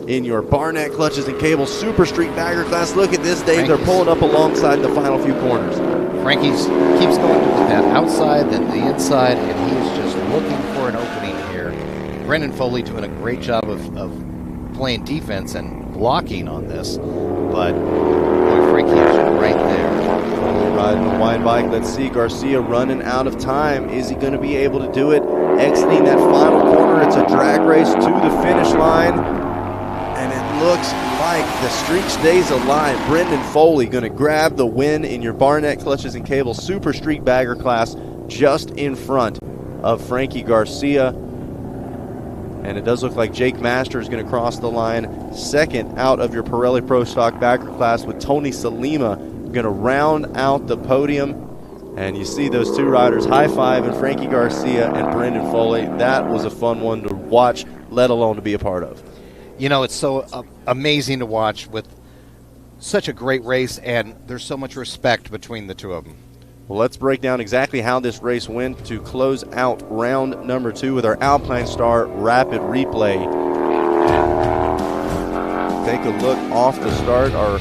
in your Barnett Clutches and Cables Super Street Bagger class. Look at this, Dave. They're pulling up alongside the final few corners. Frankie's keeps going to that outside, then the inside, and he is just looking for an opening here. Brendan Foley doing a great job of playing defense and blocking on this, but boy, Frankie is right there. Riding a wide bike. Let's see, Garcia running out of time. Is he going to be able to do it? Exiting that final corner, it's a drag race to the finish line, and it looks like the streak stays alive. Brendan Foley going to grab the win in your Barnett Clutches and Cables Super Street Bagger class, just in front of Frankie Garcia. And it does look like Jake Master is going to cross the line second out of your Pirelli Pro Stock Bagger class, with Tony Salima going to round out the podium. And you see those two riders high-fiving, Frankie Garcia and Brendan Foley. That was a fun one to watch, let alone to be a part of. You know, it's so amazing to watch with such a great race, and there's so much respect between the two of them. Well, let's break down exactly how this race went to close out round number 2 with our Alpine Star Rapid Replay. Take a look off the start, our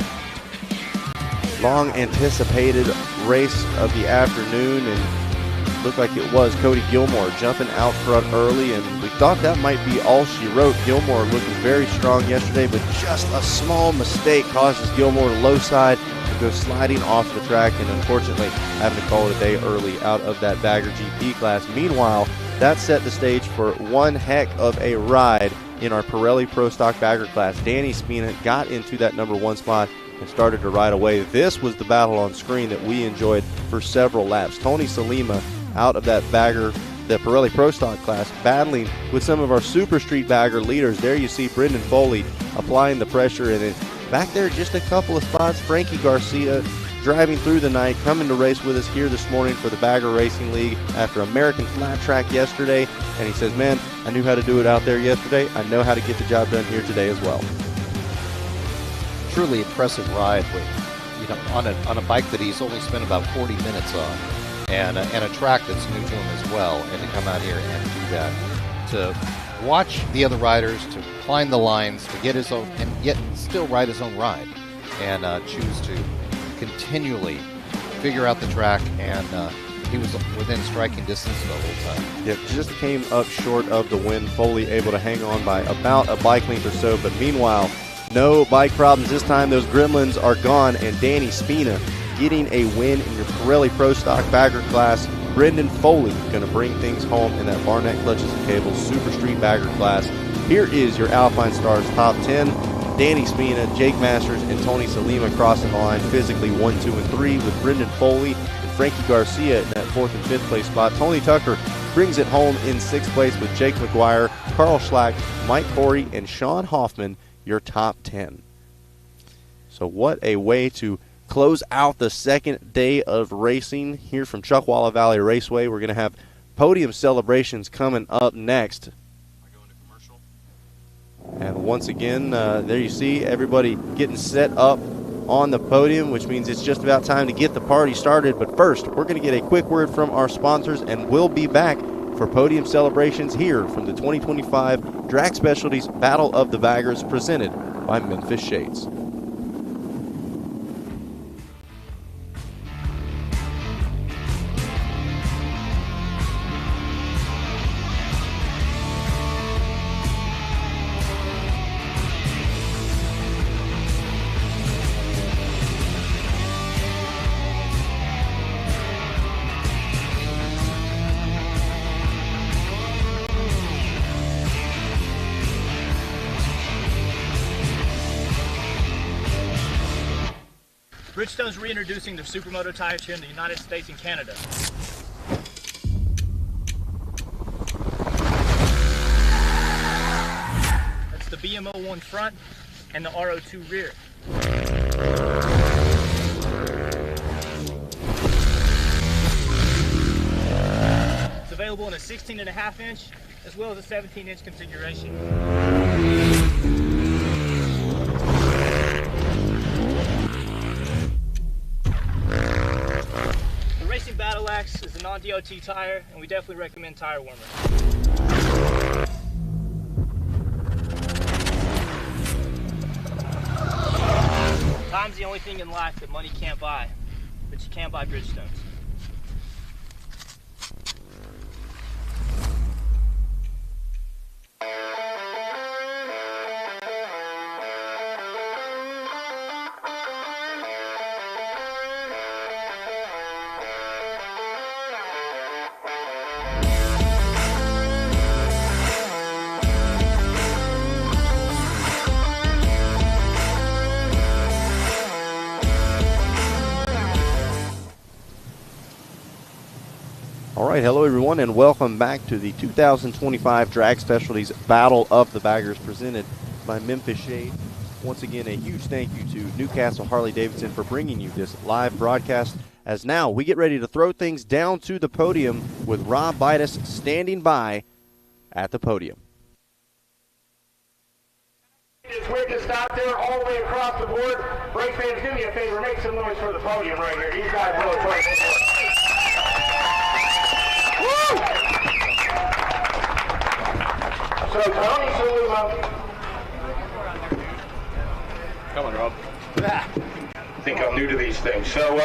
long anticipated race of the afternoon, and looked like it was Cody Gilmore jumping out front early, and we thought that might be all she wrote. Gilmore looking very strong yesterday, but just a small mistake causes Gilmore to low side to go sliding off the track, and unfortunately having to call it a day early out of that Bagger GP class. Meanwhile, that set the stage for one heck of a ride in our Pirelli Pro Stock Bagger class. Danny Spina got into that number 1 spot and started to ride away. This was the battle on screen that we enjoyed for several laps. Tony Salima out of that bagger, the Pirelli Pro Stock class, battling with some of our Super Street Bagger leaders. There you see Brendan Foley applying the pressure, and then back there just a couple of spots, Frankie Garcia driving through the night, coming to race with us here this morning for the Bagger Racing League after American Flat Track yesterday. And he says, man, I knew how to do it out there yesterday. I know how to get the job done here today as well. Truly impressive ride with, you know, on a bike that he's only spent about 40 minutes on, and a track that's new to him as well, and to come out here and do that, to watch the other riders, to climb the lines, to get his own, and yet still ride his own ride, and choose to continually figure out the track, and he was within striking distance the whole time. Yep, just came up short of the win. Foley able to hang on by about a bike length or so, but meanwhile, no bike problems this time. Those gremlins are gone, and Danny Spina getting a win in your Pirelli Pro Stock Bagger class. Brendan Foley going to bring things home in that Barnett Clutches and Cables Super Street Bagger class. Here is your Alpine Stars top 10. Danny Spina, Jake Masters, and Tony Salima crossing the line physically 1, 2, and 3, with Brendan Foley and Frankie Garcia in that 4th and 5th place spot. Tony Tucker brings it home in 6th place with Jake McGuire, Carl Schlack, Mike Corey, and Sean Hoffman, your top 10. So what a way to close out the second day of racing here from Chuckwalla Valley Raceway. We're going to have podium celebrations coming up next. And once again, there you see everybody getting set up on the podium, which means it's just about time to get the party started. But first, we're going to get a quick word from our sponsors, and we'll be back for podium celebrations here from the 2025 Drag Specialties Battle of the Baggers, presented by Memphis Shades. Bridgestone's reintroducing their Supermoto tires here in the United States and Canada. That's the BMO1 front and the RO2 rear. It's available in a 16.5 inch as well as a 17-inch configuration. The Racing Battle Axe is a non-DOT tire, and we definitely recommend tire warmer. Time's the only thing in life that money can't buy, but you can buy Bridgestones. All right, hello everyone, and welcome back to the 2025 Drag Specialties Battle of the Baggers presented by Memphis Shade. Once again, a huge thank you to Newcastle Harley-Davidson for bringing you this live broadcast. As now we get ready to throw things down to the podium with Rob Bitus standing by at the podium. Just witnessed out there all the way across the board. Brake fans, do me a favor, make some noise for the podium right here. These guys really play. Woo! So Tony Saluma. Come on, Rob. I think I'm new to these things. So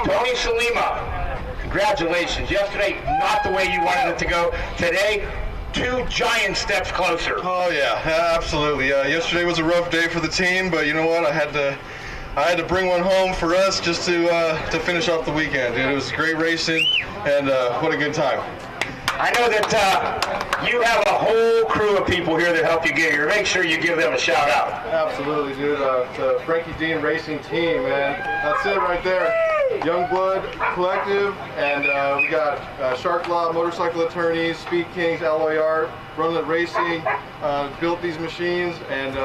Tony Salima, congratulations. Yesterday, not the way you wanted it to go. Today, 2 giant steps closer. Oh yeah, absolutely. Yesterday was a rough day for the team, but you know what? I had to bring one home for us just to finish off the weekend. Dude, it was great racing, and what a good time. I know that you have a whole crew of people here that help you get here. Make sure you give them a shout out. Absolutely, dude. The Frankie Dean Racing team, man. That's it right there. Youngblood Collective, and we got Shark Law, Motorcycle Attorneys, Speed Kings, Alloy Art, Runlet Racing, built these machines, and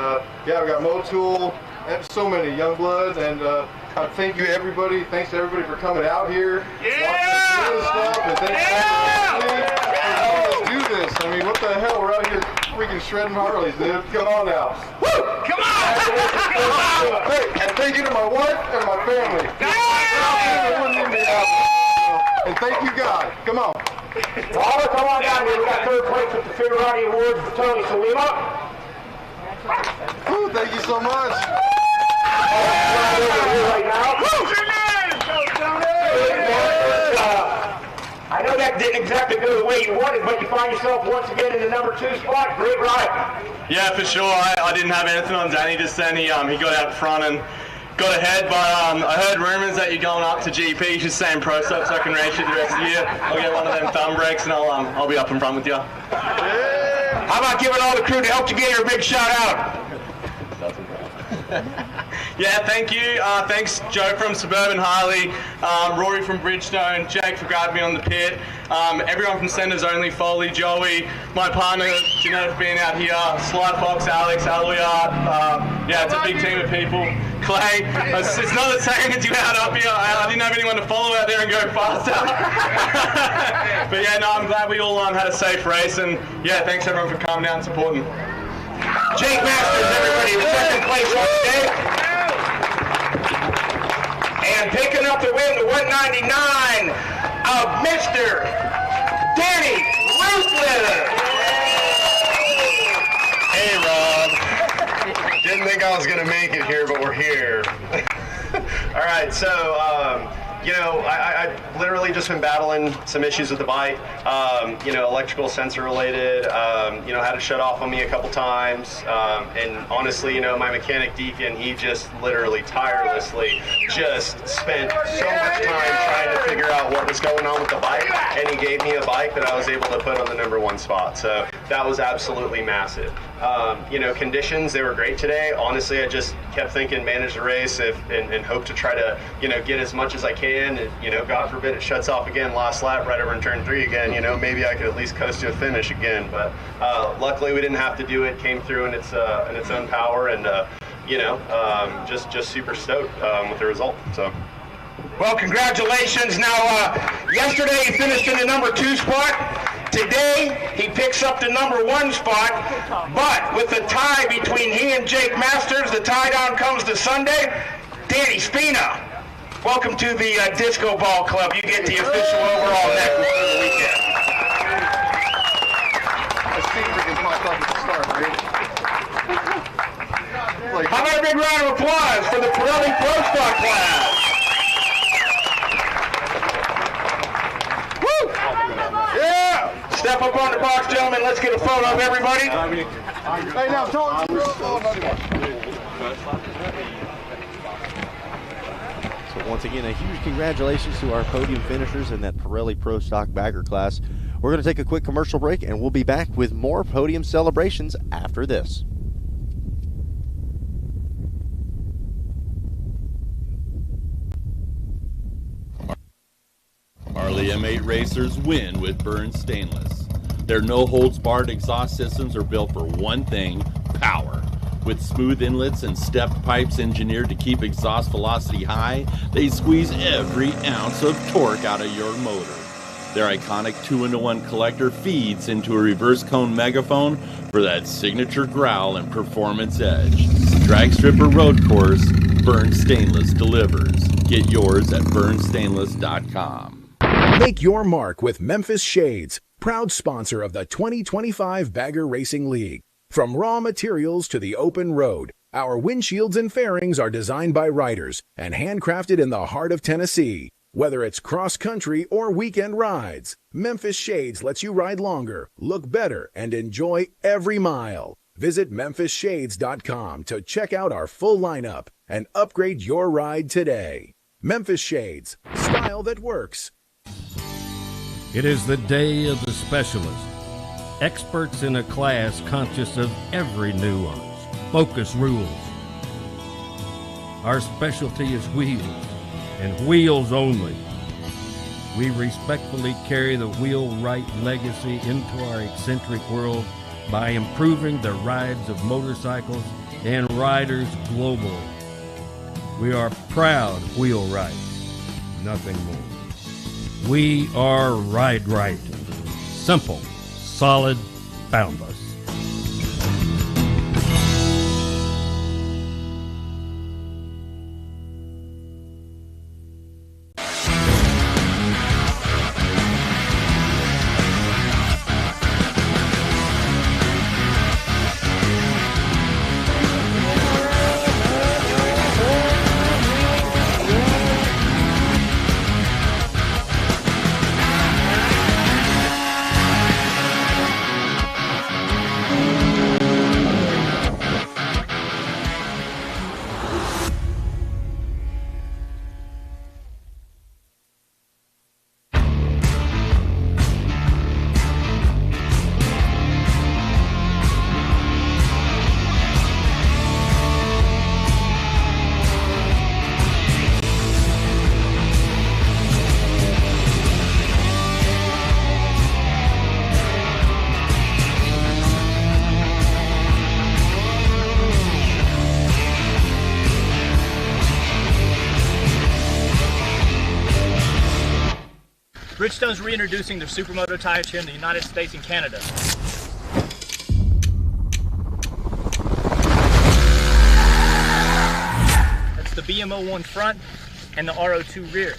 yeah, we got Motool, and so many Youngbloods, and thank you everybody. Thanks to everybody for coming out here. Yeah! Stuff, and thanks let's do this. I mean, what the hell? We're out here freaking shredding Harleys, dude. Come on now. Woo! Come on! And thank you to my wife and my family. And thank you, God. Come on. Robert, come on down here. We got 3rd place with the Figurati Awards for Tony Salima. Ooh, thank you so much. Right now. I know that didn't exactly go the way you wanted, but you find yourself once again in the number 2 spot. Great ride. Yeah, for sure. I didn't have anything on Danny just then. He got out front and got ahead, but I heard rumours that you're going up to GP. You should stay in Pro Stock so I can race you the rest of the year. I'll get one of them thumb brakes and I'll be up in front with you. How about giving all the crew that helped you get here a big shout out? Yeah, thank you. Thanks, Joe from Suburban Harley, Rory from Bridgestone, Jake for grabbing me on the pit, everyone from Centers Only, Foley, Joey, my partner, Jeanette, for being out here, Sly Fox, Alex, Alloy Art. Yeah, it's a big team of people. Clay, it's not the same as you out up here. I didn't have anyone to follow out there and go faster. But yeah, no, I'm glad we all had a safe race, and yeah, thanks everyone for coming down and supporting. Jake Masters, everybody, the 2nd place on the day. And picking up the win, the 199 of Mr. Danny Ruthless. Hey, Rob. Didn't think I was going to make it here, but we're here. All right, so I've literally just been battling some issues with the bike, electrical sensor related, had it shut off on me a couple times. And honestly, my mechanic Deacon, he just literally tirelessly just spent so much time trying to figure out what was going on with the bike. And he gave me a bike that I was able to put on the #1 spot. So that was absolutely massive. Conditions, they were great today. Honestly, I just kept thinking manage the race and hope to try to, get as much as I can. And, God forbid it shuts off again last lap right over in turn 3 again. Maybe I could at least cut us to a finish again. But luckily we didn't have to do it. Came through in its own power, and just super stoked with the result. So. Well, congratulations. Now, yesterday he finished in the #2 spot. Today, he picks up the #1 spot, but with the tie between he and Jake Masters, the tie down comes to Sunday. Danny Spina, welcome to the Disco Ball Club. You get the official overall neck for the weekend. How about a big round of applause for the Pirelli Pro Stock class? Yeah! Step up on the box, gentlemen. Let's get a photo of everybody. Hey, now, So once again, a huge congratulations to our podium finishers in that Pirelli Pro Stock Bagger class. We're going to take a quick commercial break, and we'll be back with more podium celebrations after this. Harley M8 racers win with Burns Stainless. Their no-holds-barred exhaust systems are built for one thing, power. With smooth inlets and stepped pipes engineered to keep exhaust velocity high, they squeeze every ounce of torque out of your motor. Their iconic 2-in-1 collector feeds into a reverse cone megaphone for that signature growl and performance edge. Drag strip or road course, Burns Stainless delivers. Get yours at burnstainless.com. Make your mark with Memphis Shades, proud sponsor of the 2025 Bagger Racing League. From raw materials to the open road, our windshields and fairings are designed by riders and handcrafted in the heart of Tennessee. Whether it's cross-country or weekend rides, Memphis Shades lets you ride longer, look better, and enjoy every mile. Visit memphisshades.com to check out our full lineup and upgrade your ride today. Memphis Shades, style that works. It is the day of the specialist. Experts in a class conscious of every nuance. Focus rules. Our specialty is wheels, and wheels only. We respectfully carry the wheelwright legacy into our eccentric world by improving the rides of motorcycles and riders globally. We are proud wheelwrights, nothing more. We are Ride Right. Simple, solid, boundless. Bridgestone's reintroducing their Supermoto tires here in the United States and Canada. That's the BMO1 front and the RO2 rear.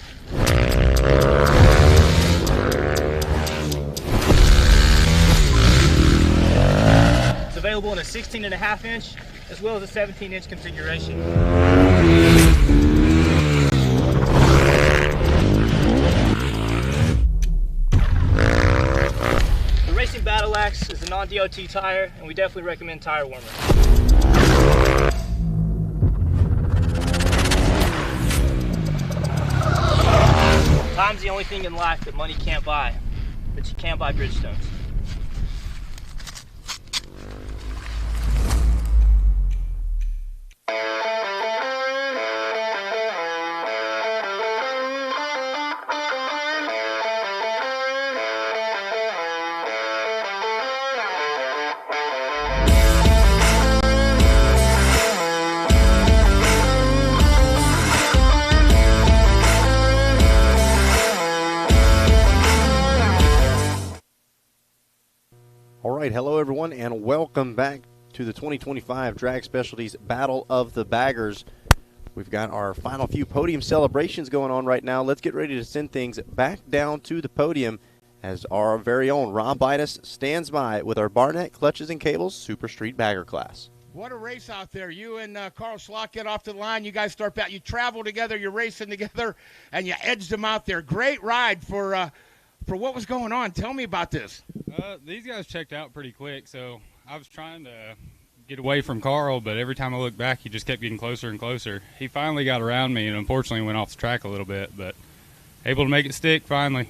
It's available in a 16.5 inch as well as a 17-inch configuration. Racing Battle Axe is a non-DOT tire, and we definitely recommend tire warmer. Time's the only thing in life that money can't buy, but you can buy Bridgestones. All right, hello everyone, and welcome back to the 2025 Drag Specialties Battle of the Baggers. We've got our final few podium celebrations going on right now. Let's get ready to send things back down to the podium as our very own Rob Bitus stands by with our Barnett Clutches and Cables Super Street Bagger class. What a race out there. You and Carl Schlock get off the line. You guys start back. You travel together. You're racing together, and you edged them out there. Great ride for what was going on. Tell me about this. These guys checked out pretty quick, so I was trying to get away from Carl, but every time I looked back, he just kept getting closer and closer. He finally got around me and unfortunately went off the track a little bit, but able to make it stick finally.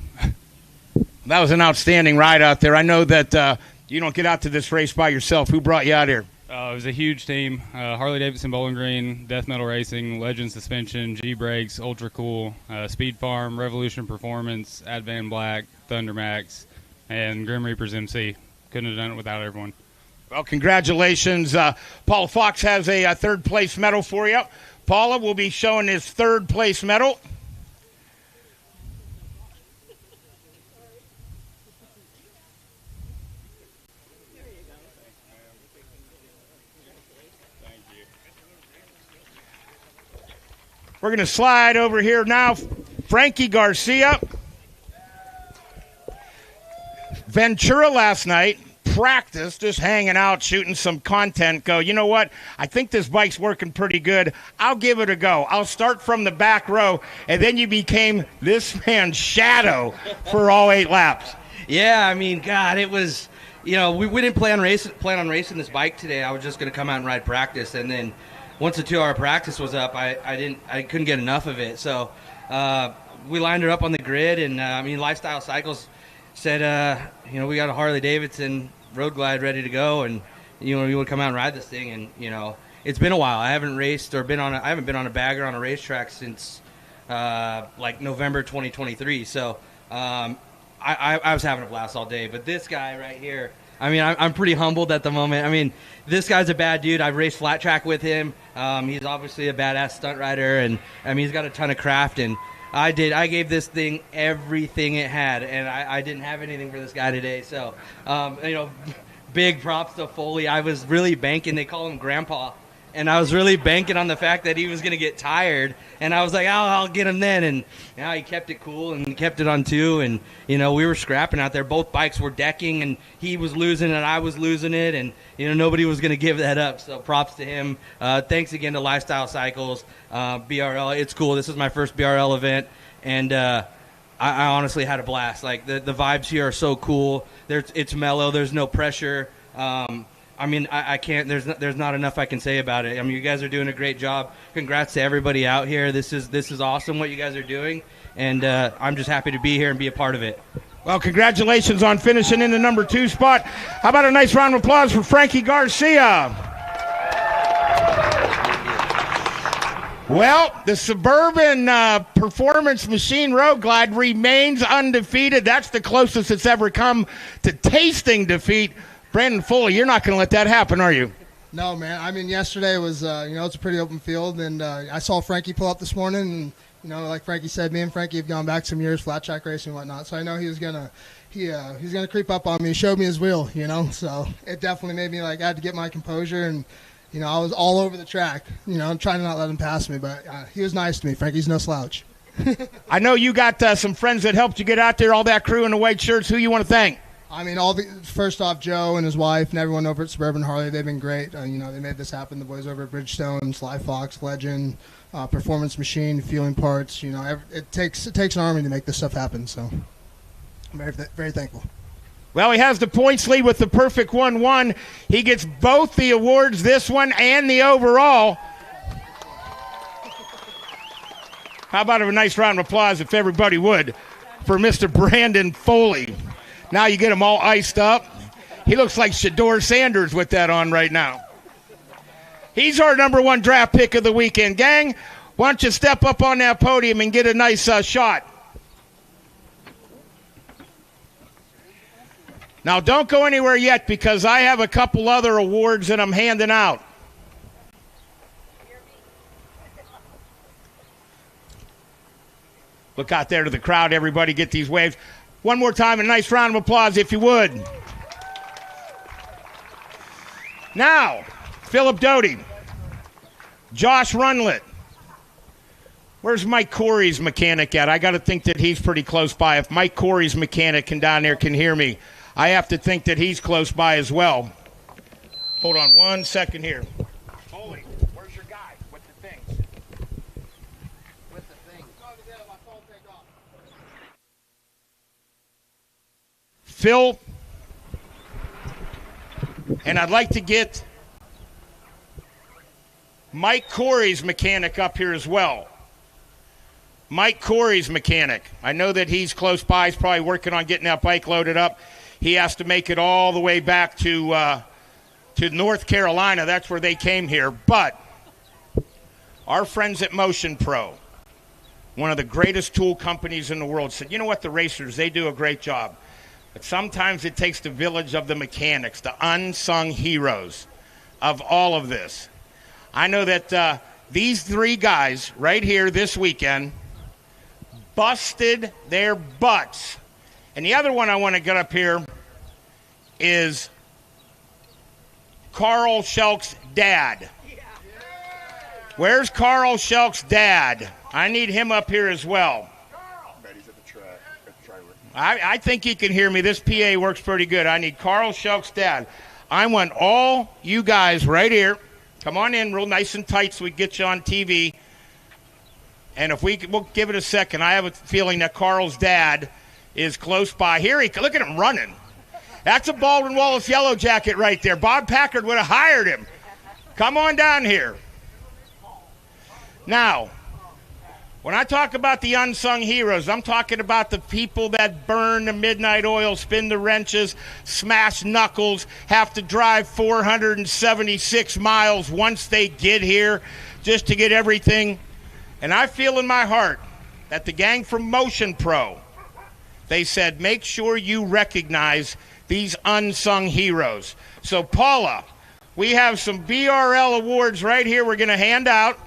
That was an outstanding ride out there. I know that you don't get out to this race by yourself. Who brought you out here? It was a huge team. Harley-Davidson Bowling Green, Death Metal Racing, Legend Suspension, G-Brakes, Ultra Cool, Speed Farm, Revolution Performance, Advan Black, Thunder Max, and Grim Reaper's MC. Couldn't have done it without everyone. Well, congratulations. Paula Fox has a third-place medal for you. Paula will be showing his third-place medal. We're going to slide over here now. Frankie Garcia. Ventura last night practiced, just hanging out, shooting some content. Go, you know what? I think this bike's working pretty good. I'll give it a go. I'll start from the back row. And then you became this man's shadow for all 8 laps. Yeah, I mean, God, it was, we didn't plan on racing this bike today. I was just going to come out and ride practice, and then once the 2-hour practice was up, I couldn't get enough of it. So we lined her up on the grid, and Lifestyle Cycles said, we got a Harley Davidson Road Glide ready to go, and you want to come out and ride this thing. And it's been a while. I haven't raced or I haven't been on a bagger on a racetrack since like November 2023. So I was having a blast all day. But this guy right here, I'm pretty humbled at the moment. This guy's a bad dude. I've raced flat track with him. He's obviously a badass stunt rider, and he's got a ton of craft. And I gave this thing everything it had, and I didn't have anything for this guy today. So, big props to Foley. I was really banking. They call him Grandpa. And I was really banking on the fact that he was going to get tired. And I was like, I'll get him then. And he kept it cool and kept it on 2. And, we were scrapping out there. Both bikes were decking, and he was losing and I was losing it. And, nobody was going to give that up. So props to him. Thanks again to Lifestyle Cycles, BRL. It's cool. This is my first BRL event. And I honestly had a blast. Like, the vibes here are so cool. It's mellow. There's no pressure. I can't. There's not enough I can say about it. You guys are doing a great job. Congrats to everybody out here. This is awesome what you guys are doing, and I'm just happy to be here and be a part of it. Well, congratulations on finishing in the number 2 spot. How about a nice round of applause for Frankie Garcia? Well, the Suburban Performance Machine Road Glide remains undefeated. That's the closest it's ever come to tasting defeat. Brandon Foley, you're not going to let that happen, are you? No, man. Yesterday was, it's a pretty open field, and I saw Frankie pull up this morning, and, like Frankie said, me and Frankie have gone back some years, flat track racing and whatnot, so I know he's gonna creep up on me. He showed me his wheel, so it definitely made me, I had to get my composure, and, I was all over the track, trying to not let him pass me, but he was nice to me. Frankie's no slouch. I know you got some friends that helped you get out there, all that crew in the white shirts. Who you want to thank? First off, Joe and his wife and everyone over at Suburban Harley, they've been great. They made this happen. The boys over at Bridgestone, Sly Fox, Legend, Performance Machine, Fueling Parts. It takes an army to make this stuff happen. So I'm very, very thankful. Well, he has the points lead with the perfect 1-1. He gets both the awards, this one and the overall. How about a nice round of applause, if everybody would, for Mr. Brandon Foley. Now you get him all iced up. He looks like Shedeur Sanders with that on right now. He's our number 1 draft pick of the weekend. Gang, why don't you step up on that podium and get a nice shot. Now, don't go anywhere yet because I have a couple other awards that I'm handing out. Look out there to the crowd, everybody. Get these waves. One more time, a nice round of applause, if you would. Now, Philip Doty, Josh Runlett. Where's Mike Corey's mechanic at? I got to think that he's pretty close by. If Mike Corey's mechanic down there can hear me, I have to think that he's close by as well. Hold on 1 second here. Holy, where's your guy with the things? With the things. Phil, and I'd like to get Mike Corey's mechanic up here as well. Mike Corey's mechanic. I know that he's close by. He's probably working on getting that bike loaded up. He has to make it all the way back to North Carolina. That's where they came here. But our friends at Motion Pro, one of the greatest tool companies in the world, said, you know what, the racers, they do a great job. But sometimes it takes the village of the mechanics, the unsung heroes of all of this. I know that these 3 guys right here this weekend busted their butts. And the other one I want to get up here is Carl Schelk's dad. Where's Carl Schelk's dad? I need him up here as well. I think he can hear me. This PA works pretty good. I need Carl Schelk's dad. I want all you guys right here. Come on in real nice and tight so we get you on TV. And if we'll give it a second. I have a feeling that Carl's dad is close by. Here look at him running. That's a Baldwin Wallace Yellow Jacket right there. Bob Packard would have hired him. Come on down here. Now, when I talk about the unsung heroes, I'm talking about the people that burn the midnight oil, spin the wrenches, smash knuckles, have to drive 476 miles once they get here just to get everything. And I feel in my heart that the gang from Motion Pro, they said, make sure you recognize these unsung heroes. So, Paula, we have some BRL awards right here we're going to hand out.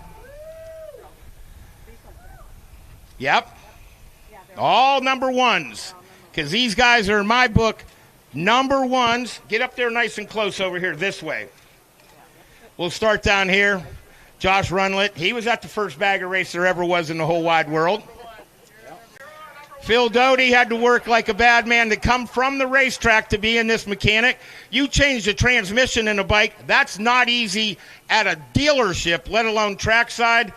Yep. All number 1s. Because these guys are, in my book, number 1s. Get up there nice and close over here this way. We'll start down here. Josh Runlett. He was at the first bagger race there ever was in the whole wide world. Phil Doty had to work like a bad man to come from the racetrack to be in this mechanic. You change the transmission in a bike. That's not easy at a dealership, let alone trackside.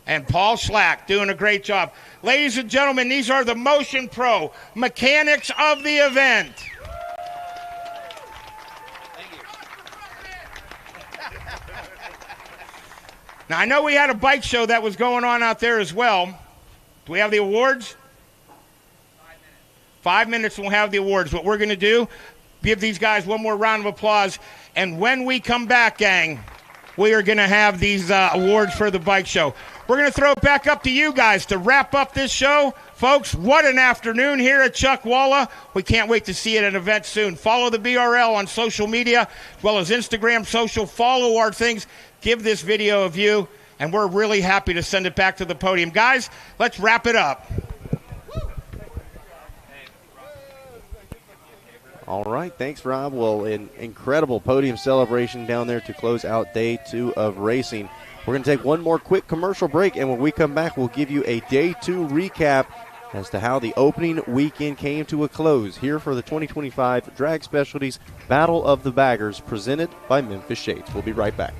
And Paul Schlack doing a great job. Ladies and gentlemen, these are the Motion Pro mechanics of the event. Now, I know we had a bike show that was going on out there as well. Do we have the awards? 5 minutes and we'll have the awards. What we're going to do, give these guys one more round of applause. And when we come back, gang, we are going to have these awards for the bike show. We're going to throw it back up to you guys to wrap up this show. Folks, what an afternoon here at Chuckwalla. We can't wait to see you at an event soon. Follow the BRL on social media, as well as Instagram, social. Follow our things. Give this video a view, and we're really happy to send it back to the podium. Guys, let's wrap it up. All right, thanks, Rob. Well, an incredible podium celebration down there to close out day 2 of racing. We're going to take one more quick commercial break, and when we come back, we'll give you a day 2 recap as to how the opening weekend came to a close here for the 2025 Drag Specialties Battle of the Baggers presented by Memphis Shades. We'll be right back.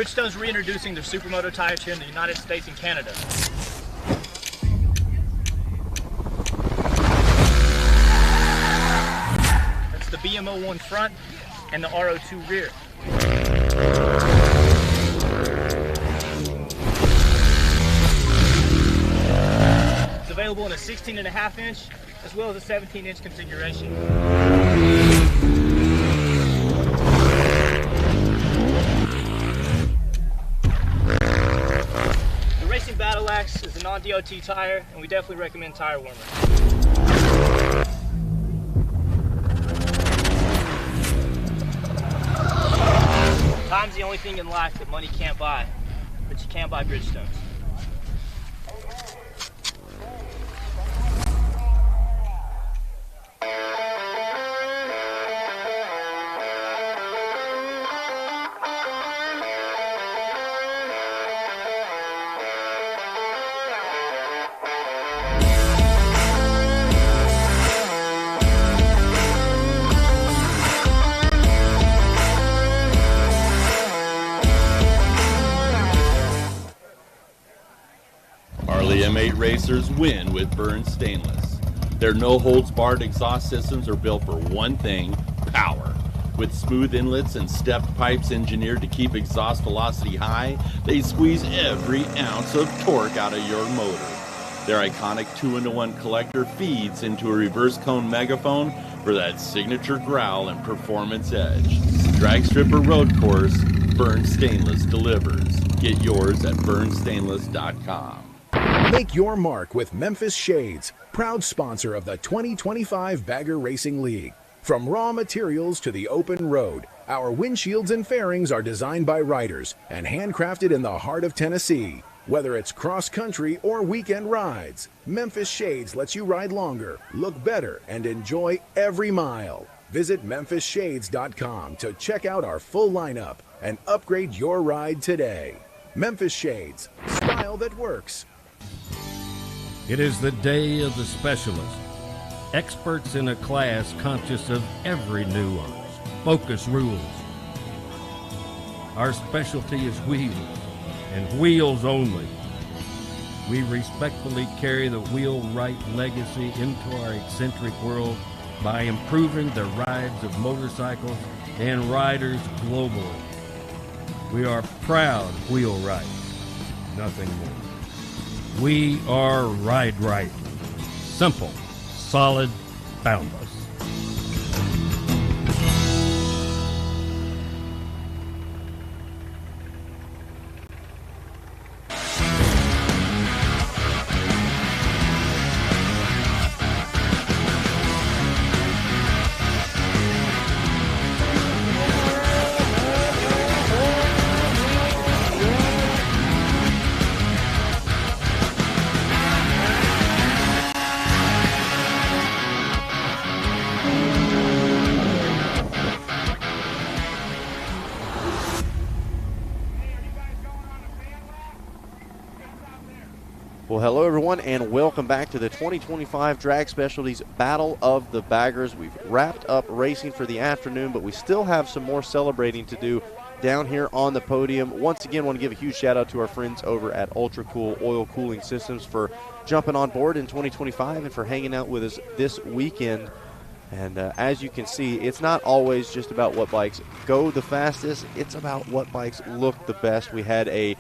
Bridgestone's reintroducing their supermoto tires here in the United States and Canada. That's the BMO1 front and the RO2 rear. It's available in a 16.5 inch as well as a 17-inch configuration. The Racing Battle Axe is a non-DOT tire, and we definitely recommend tire warmer. Time's the only thing in life that money can't buy, but you can buy Bridgestones. M8 racers win with Burns Stainless. Their no-holds-barred exhaust systems are built for one thing, power. With smooth inlets and stepped pipes engineered to keep exhaust velocity high, they squeeze every ounce of torque out of your motor. Their iconic 2-in-1 collector feeds into a reverse cone megaphone for that signature growl and performance edge. Drag strip or road course, Burns Stainless delivers. Get yours at burnsstainless.com. Make your mark with Memphis Shades, proud sponsor of the 2025 Bagger Racing League. From raw materials to the open road, our windshields and fairings are designed by riders and handcrafted in the heart of Tennessee. Whether it's cross-country or weekend rides, Memphis Shades lets you ride longer, look better, and enjoy every mile. Visit memphisshades.com to check out our full lineup and upgrade your ride today. Memphis Shades, style that works. It is the day of the specialist. Experts in a class conscious of every nuance. Focus rules. Our specialty is wheels, and wheels only. We respectfully carry the wheel-right legacy into our eccentric world by improving the rides of motorcycles and riders globally. We are proud wheelwrights, nothing more. We are Ride Right. Simple, solid, boundless. Well, hello everyone, and welcome back to the 2025 Drag Specialties Battle of the Baggers. We've wrapped up racing for the afternoon, but we still have some more celebrating to do down here on the podium. Once again, want to give a huge shout out to our friends over at Ultra Cool Oil Cooling Systems for jumping on board in 2025 and for hanging out with us this weekend. And as you can see, it's not always just about what bikes go the fastest. It's about what bikes look the best. We had a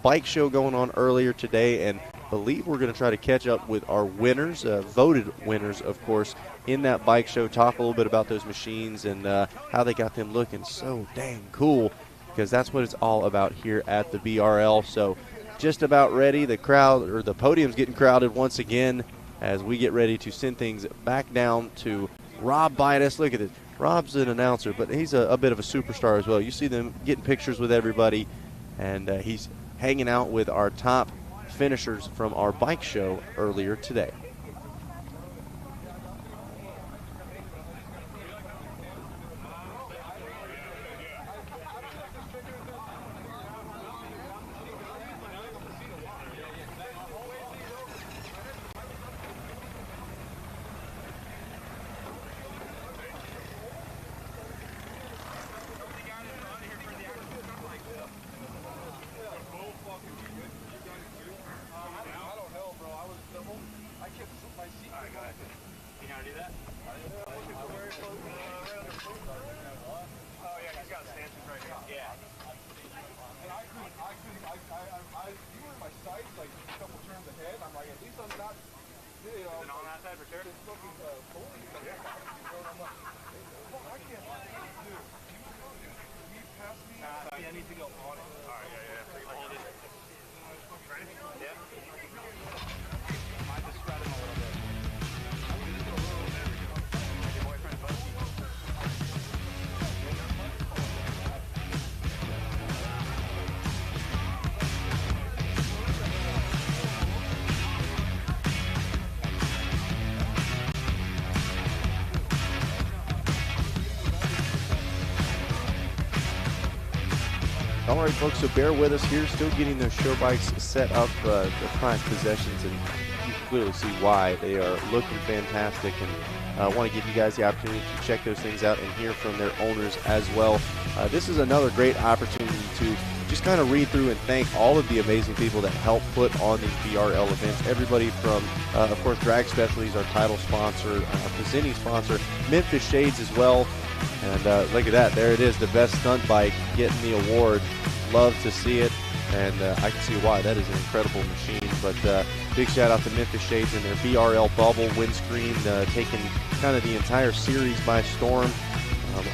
bike show going on earlier today, and believe we're going to try to catch up with our winners, voted winners, of course, in that bike show. Talk a little bit about those machines and how they got them looking so dang cool, because that's what it's all about here at the BRL. So just about ready. The crowd, or the podium's getting crowded once again as we get ready to send things back down to Rob Bidas. Look at this. Rob's an announcer, but he's a bit of a superstar as well. You see them getting pictures with everybody, and he's hanging out with our top finishers from our bike show earlier today. All right, folks, so bear with us here. Still getting those show bikes set up, the prized possessions, and you can clearly see why. They are looking fantastic, and I want to give you guys the opportunity to check those things out and hear from their owners as well. This is another great opportunity to just kind of read through and thank all of the amazing people that help put on these BRL events. Everybody from, of course, Drag Specialties, our title sponsor, our presenting sponsor, Memphis Shades as well. And look at that. There it is, the best stunt bike getting the award. Love to see it, and I can see why. That is an incredible machine. But big shout out to Memphis Shades and their BRL bubble windscreen, taking kind of the entire series by storm.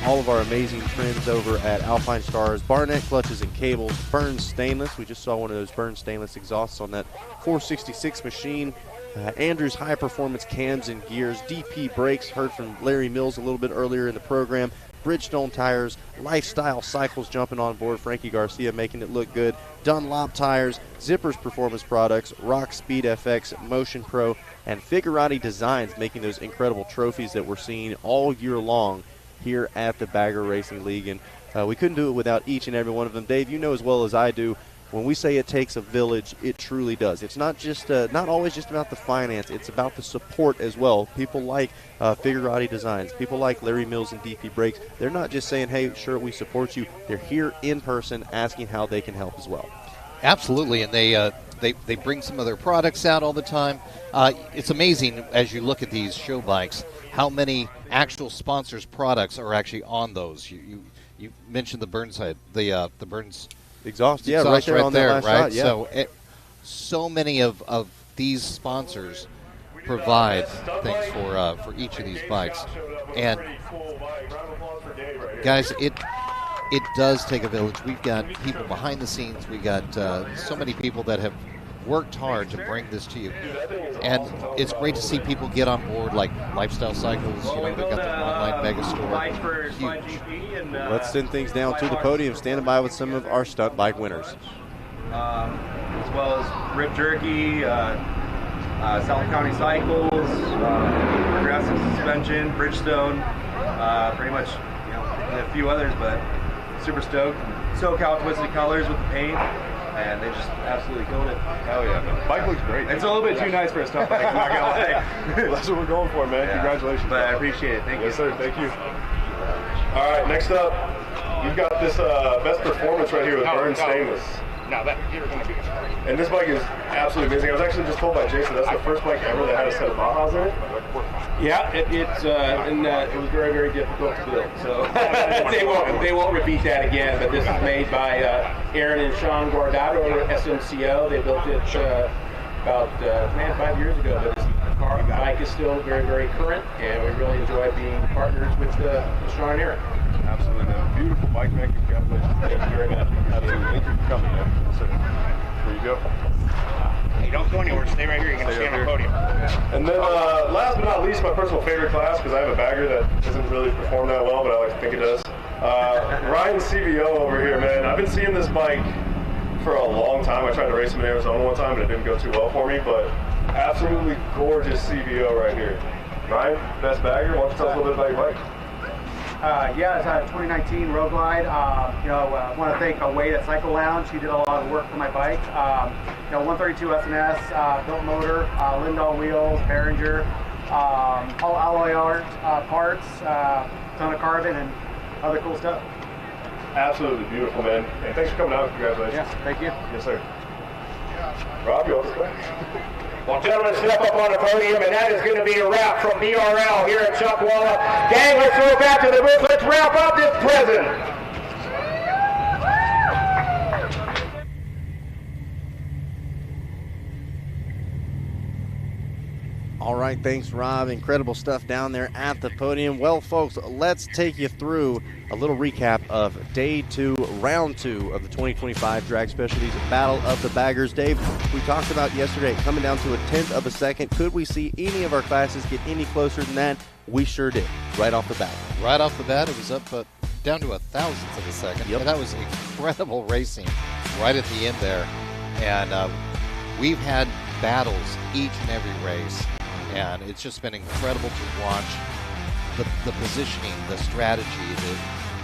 All of our amazing friends over at Alpine Stars, Barnett Clutches and Cables, Burns Stainless. We just saw one of those Burns Stainless exhausts on that 466 machine. Andrews High Performance Cams and Gears, DP Brakes, heard from Larry Mills a little bit earlier in the program, Bridgestone Tires, Lifestyle Cycles jumping on board, Frankie Garcia making it look good, Dunlop Tires, Zippers Performance Products, Rock Speed FX, Motion Pro, and Figurati Designs making those incredible trophies that we're seeing all year long here at the Bagger Racing League. And we couldn't do it without each and every one of them. Dave, you know as well as I do, when we say it takes a village, it truly does. It's not just not always just about the finance. It's about the support as well. People like Figurati Designs, people like Larry Mills and DP Brakes. They're not just saying, hey, sure, we support you. They're here in person asking how they can help as well. Absolutely, and they bring some of their products out all the time. It's amazing as you look at these show bikes how many actual sponsors' products are actually on those. You mentioned the Burns side, the Burns exhaust, yeah, right there on that last shot, yeah. So so many of these sponsors provide things for each of these bikes, and guys, it does take a village. We've got people behind the scenes. We got so many people that have worked hard to bring this to you, and it's great to see people get on board, like Lifestyle Cycles. You know, they've got their online mega store. Huge. Let's send things down to the podium, standing by with some of our stunt bike winners, as well as Rip Jerky, South County Cycles, Progressive Suspension, Bridgestone, pretty much, you know, and a few others, but super stoked. SoCal Twisted Colors with the paint, and they just absolutely killed it. Hell yeah, man. Bike looks great. It's a little bit too nice for a stunt bike, I'm not gonna lie. That's what we're going for, man. Yeah. Congratulations. But I appreciate it. Thank you. Yes, sir. Thank you. All right, next up, we've got this best performance right here with Burns Stainless. Now that you're going to be. And this bike is absolutely amazing. I was actually just told by Jason that's the first bike ever that had a set of Bajas in it. Yeah, it was very, very difficult to build. So they won't repeat that again. But this is made by Aaron and Sean Guardado over at SMCO. They built it about 5 years ago. But this bike is still very, very current, and we really enjoy being partners with Sean and Aaron. Absolutely, man. Beautiful bike, man. Congratulations. Thank you very much. Absolutely. Thank you for coming, man. So, there you go. Hey, don't go anywhere. Stay right here. You're going to stay on the podium. And then last but not least, my personal favorite class, because I have a bagger that doesn't really perform that well, but I like to think it does. Ryan CVO over here, man. I've been seeing this bike for a long time. I tried to race him in Arizona one time, and it didn't go too well for me, but absolutely gorgeous CVO right here. Ryan, best bagger. Why don't you tell us a little bit about your bike? Yeah, it's a 2019 Road Glide. I want to thank Wade at Cycle Lounge. He did a lot of work for my bike. 132 SNS, built motor, Lindahl wheels, Behringer, all alloy art parts, ton of carbon, and other cool stuff. Absolutely beautiful, man. And thanks for coming out. Congratulations. Yeah, thank you. Yes, sir. Rob, you want this back? Well, gentlemen, step up on the podium, and that is going to be a wrap from BRL here at Chuckwalla. Gang, let's throw it back to the booth. Let's wrap up this present. All right, thanks, Rob. Incredible stuff down there at the podium. Well, folks, let's take you through a little recap of day 2, round 2 of the 2025 Drag Specialties Battle of the Baggers. Dave, we talked about yesterday coming down to a 1/10 of a second. Could we see any of our classes get any closer than that? We sure did, right off the bat. Right off the bat, it was up down to 1/1000th of a second. Yep. And that was incredible racing right at the end there. And we've had battles each and every race. And it's just been incredible to watch the positioning, the strategy,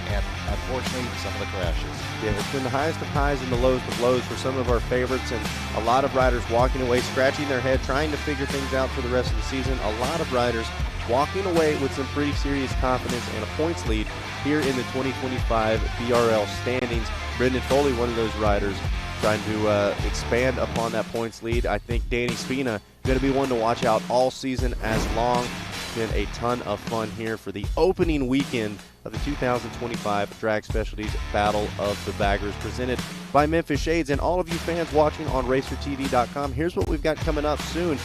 and unfortunately some of the crashes. Yeah, it's been the highest of highs and the lowest of lows for some of our favorites, and a lot of riders walking away, scratching their head, trying to figure things out for the rest of the season. A lot of riders walking away with some pretty serious confidence and a points lead here in the 2025 BRL standings. Brendan Foley, one of those riders, trying to expand upon that points lead. I think Danny Spina going to be one to watch out all season as long. Been a ton of fun here for the opening weekend of the 2025 Drag Specialties Battle of the Baggers, presented by Memphis Shades. And all of you fans watching on RacerTV.com, here's what we've got coming up soon.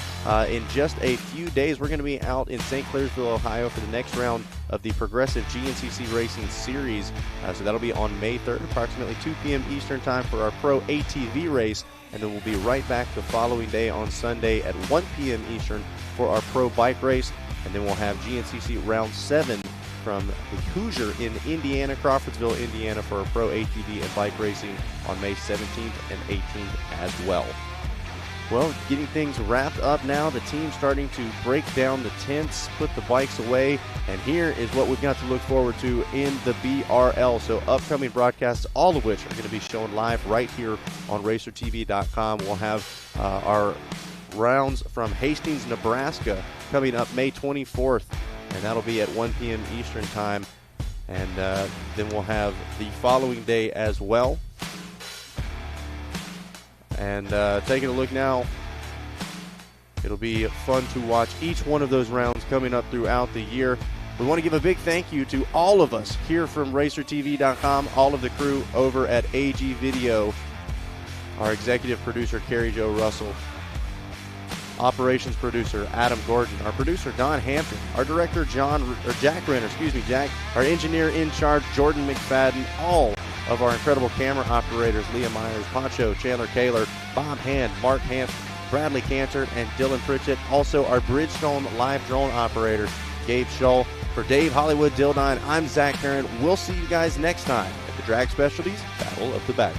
In just a few days, we're going to be out in St. Clairsville, Ohio for the next round of the Progressive GNCC Racing Series. So that'll be on May 3rd, approximately 2 p.m. Eastern Time for our Pro ATV race. And then we'll be right back the following day on Sunday at 1 p.m. Eastern for our Pro Bike race. And then we'll have GNCC Round 7 from the Hoosier in Indiana, Crawfordsville, Indiana, for our Pro ATV and bike racing on May 17th and 18th as well. Well, getting things wrapped up now. The team's starting to break down the tents, put the bikes away, and here is what we've got to look forward to in the BRL. So upcoming broadcasts, all of which are going to be shown live right here on RacerTV.com. We'll have our rounds from Hastings, Nebraska, coming up May 24th, and that'll be at 1 p.m. Eastern Time. And then we'll have the following day as well. And taking a look now, it'll be fun to watch each one of those rounds coming up throughout the year. We want to give a big thank you to all of us here from RacerTV.com, all of the crew over at AG Video, our executive producer, Carrie Jo Russell, operations producer, Adam Gordon, our producer, Don Hampton, our director, Jack Renner, Jack, our engineer in charge, Jordan McFadden, all of our incredible camera operators, Leah Myers, Pacho, Chandler Kaler, Bob Hand, Mark Hansen, Bradley Cantor, and Dylan Pritchett. Also, our Bridgestone live drone operator, Gabe Shull. For Dave Hollywood Dildine, I'm Zach Curran. We'll see you guys next time at the Drag Specialties Battle of the Baggers.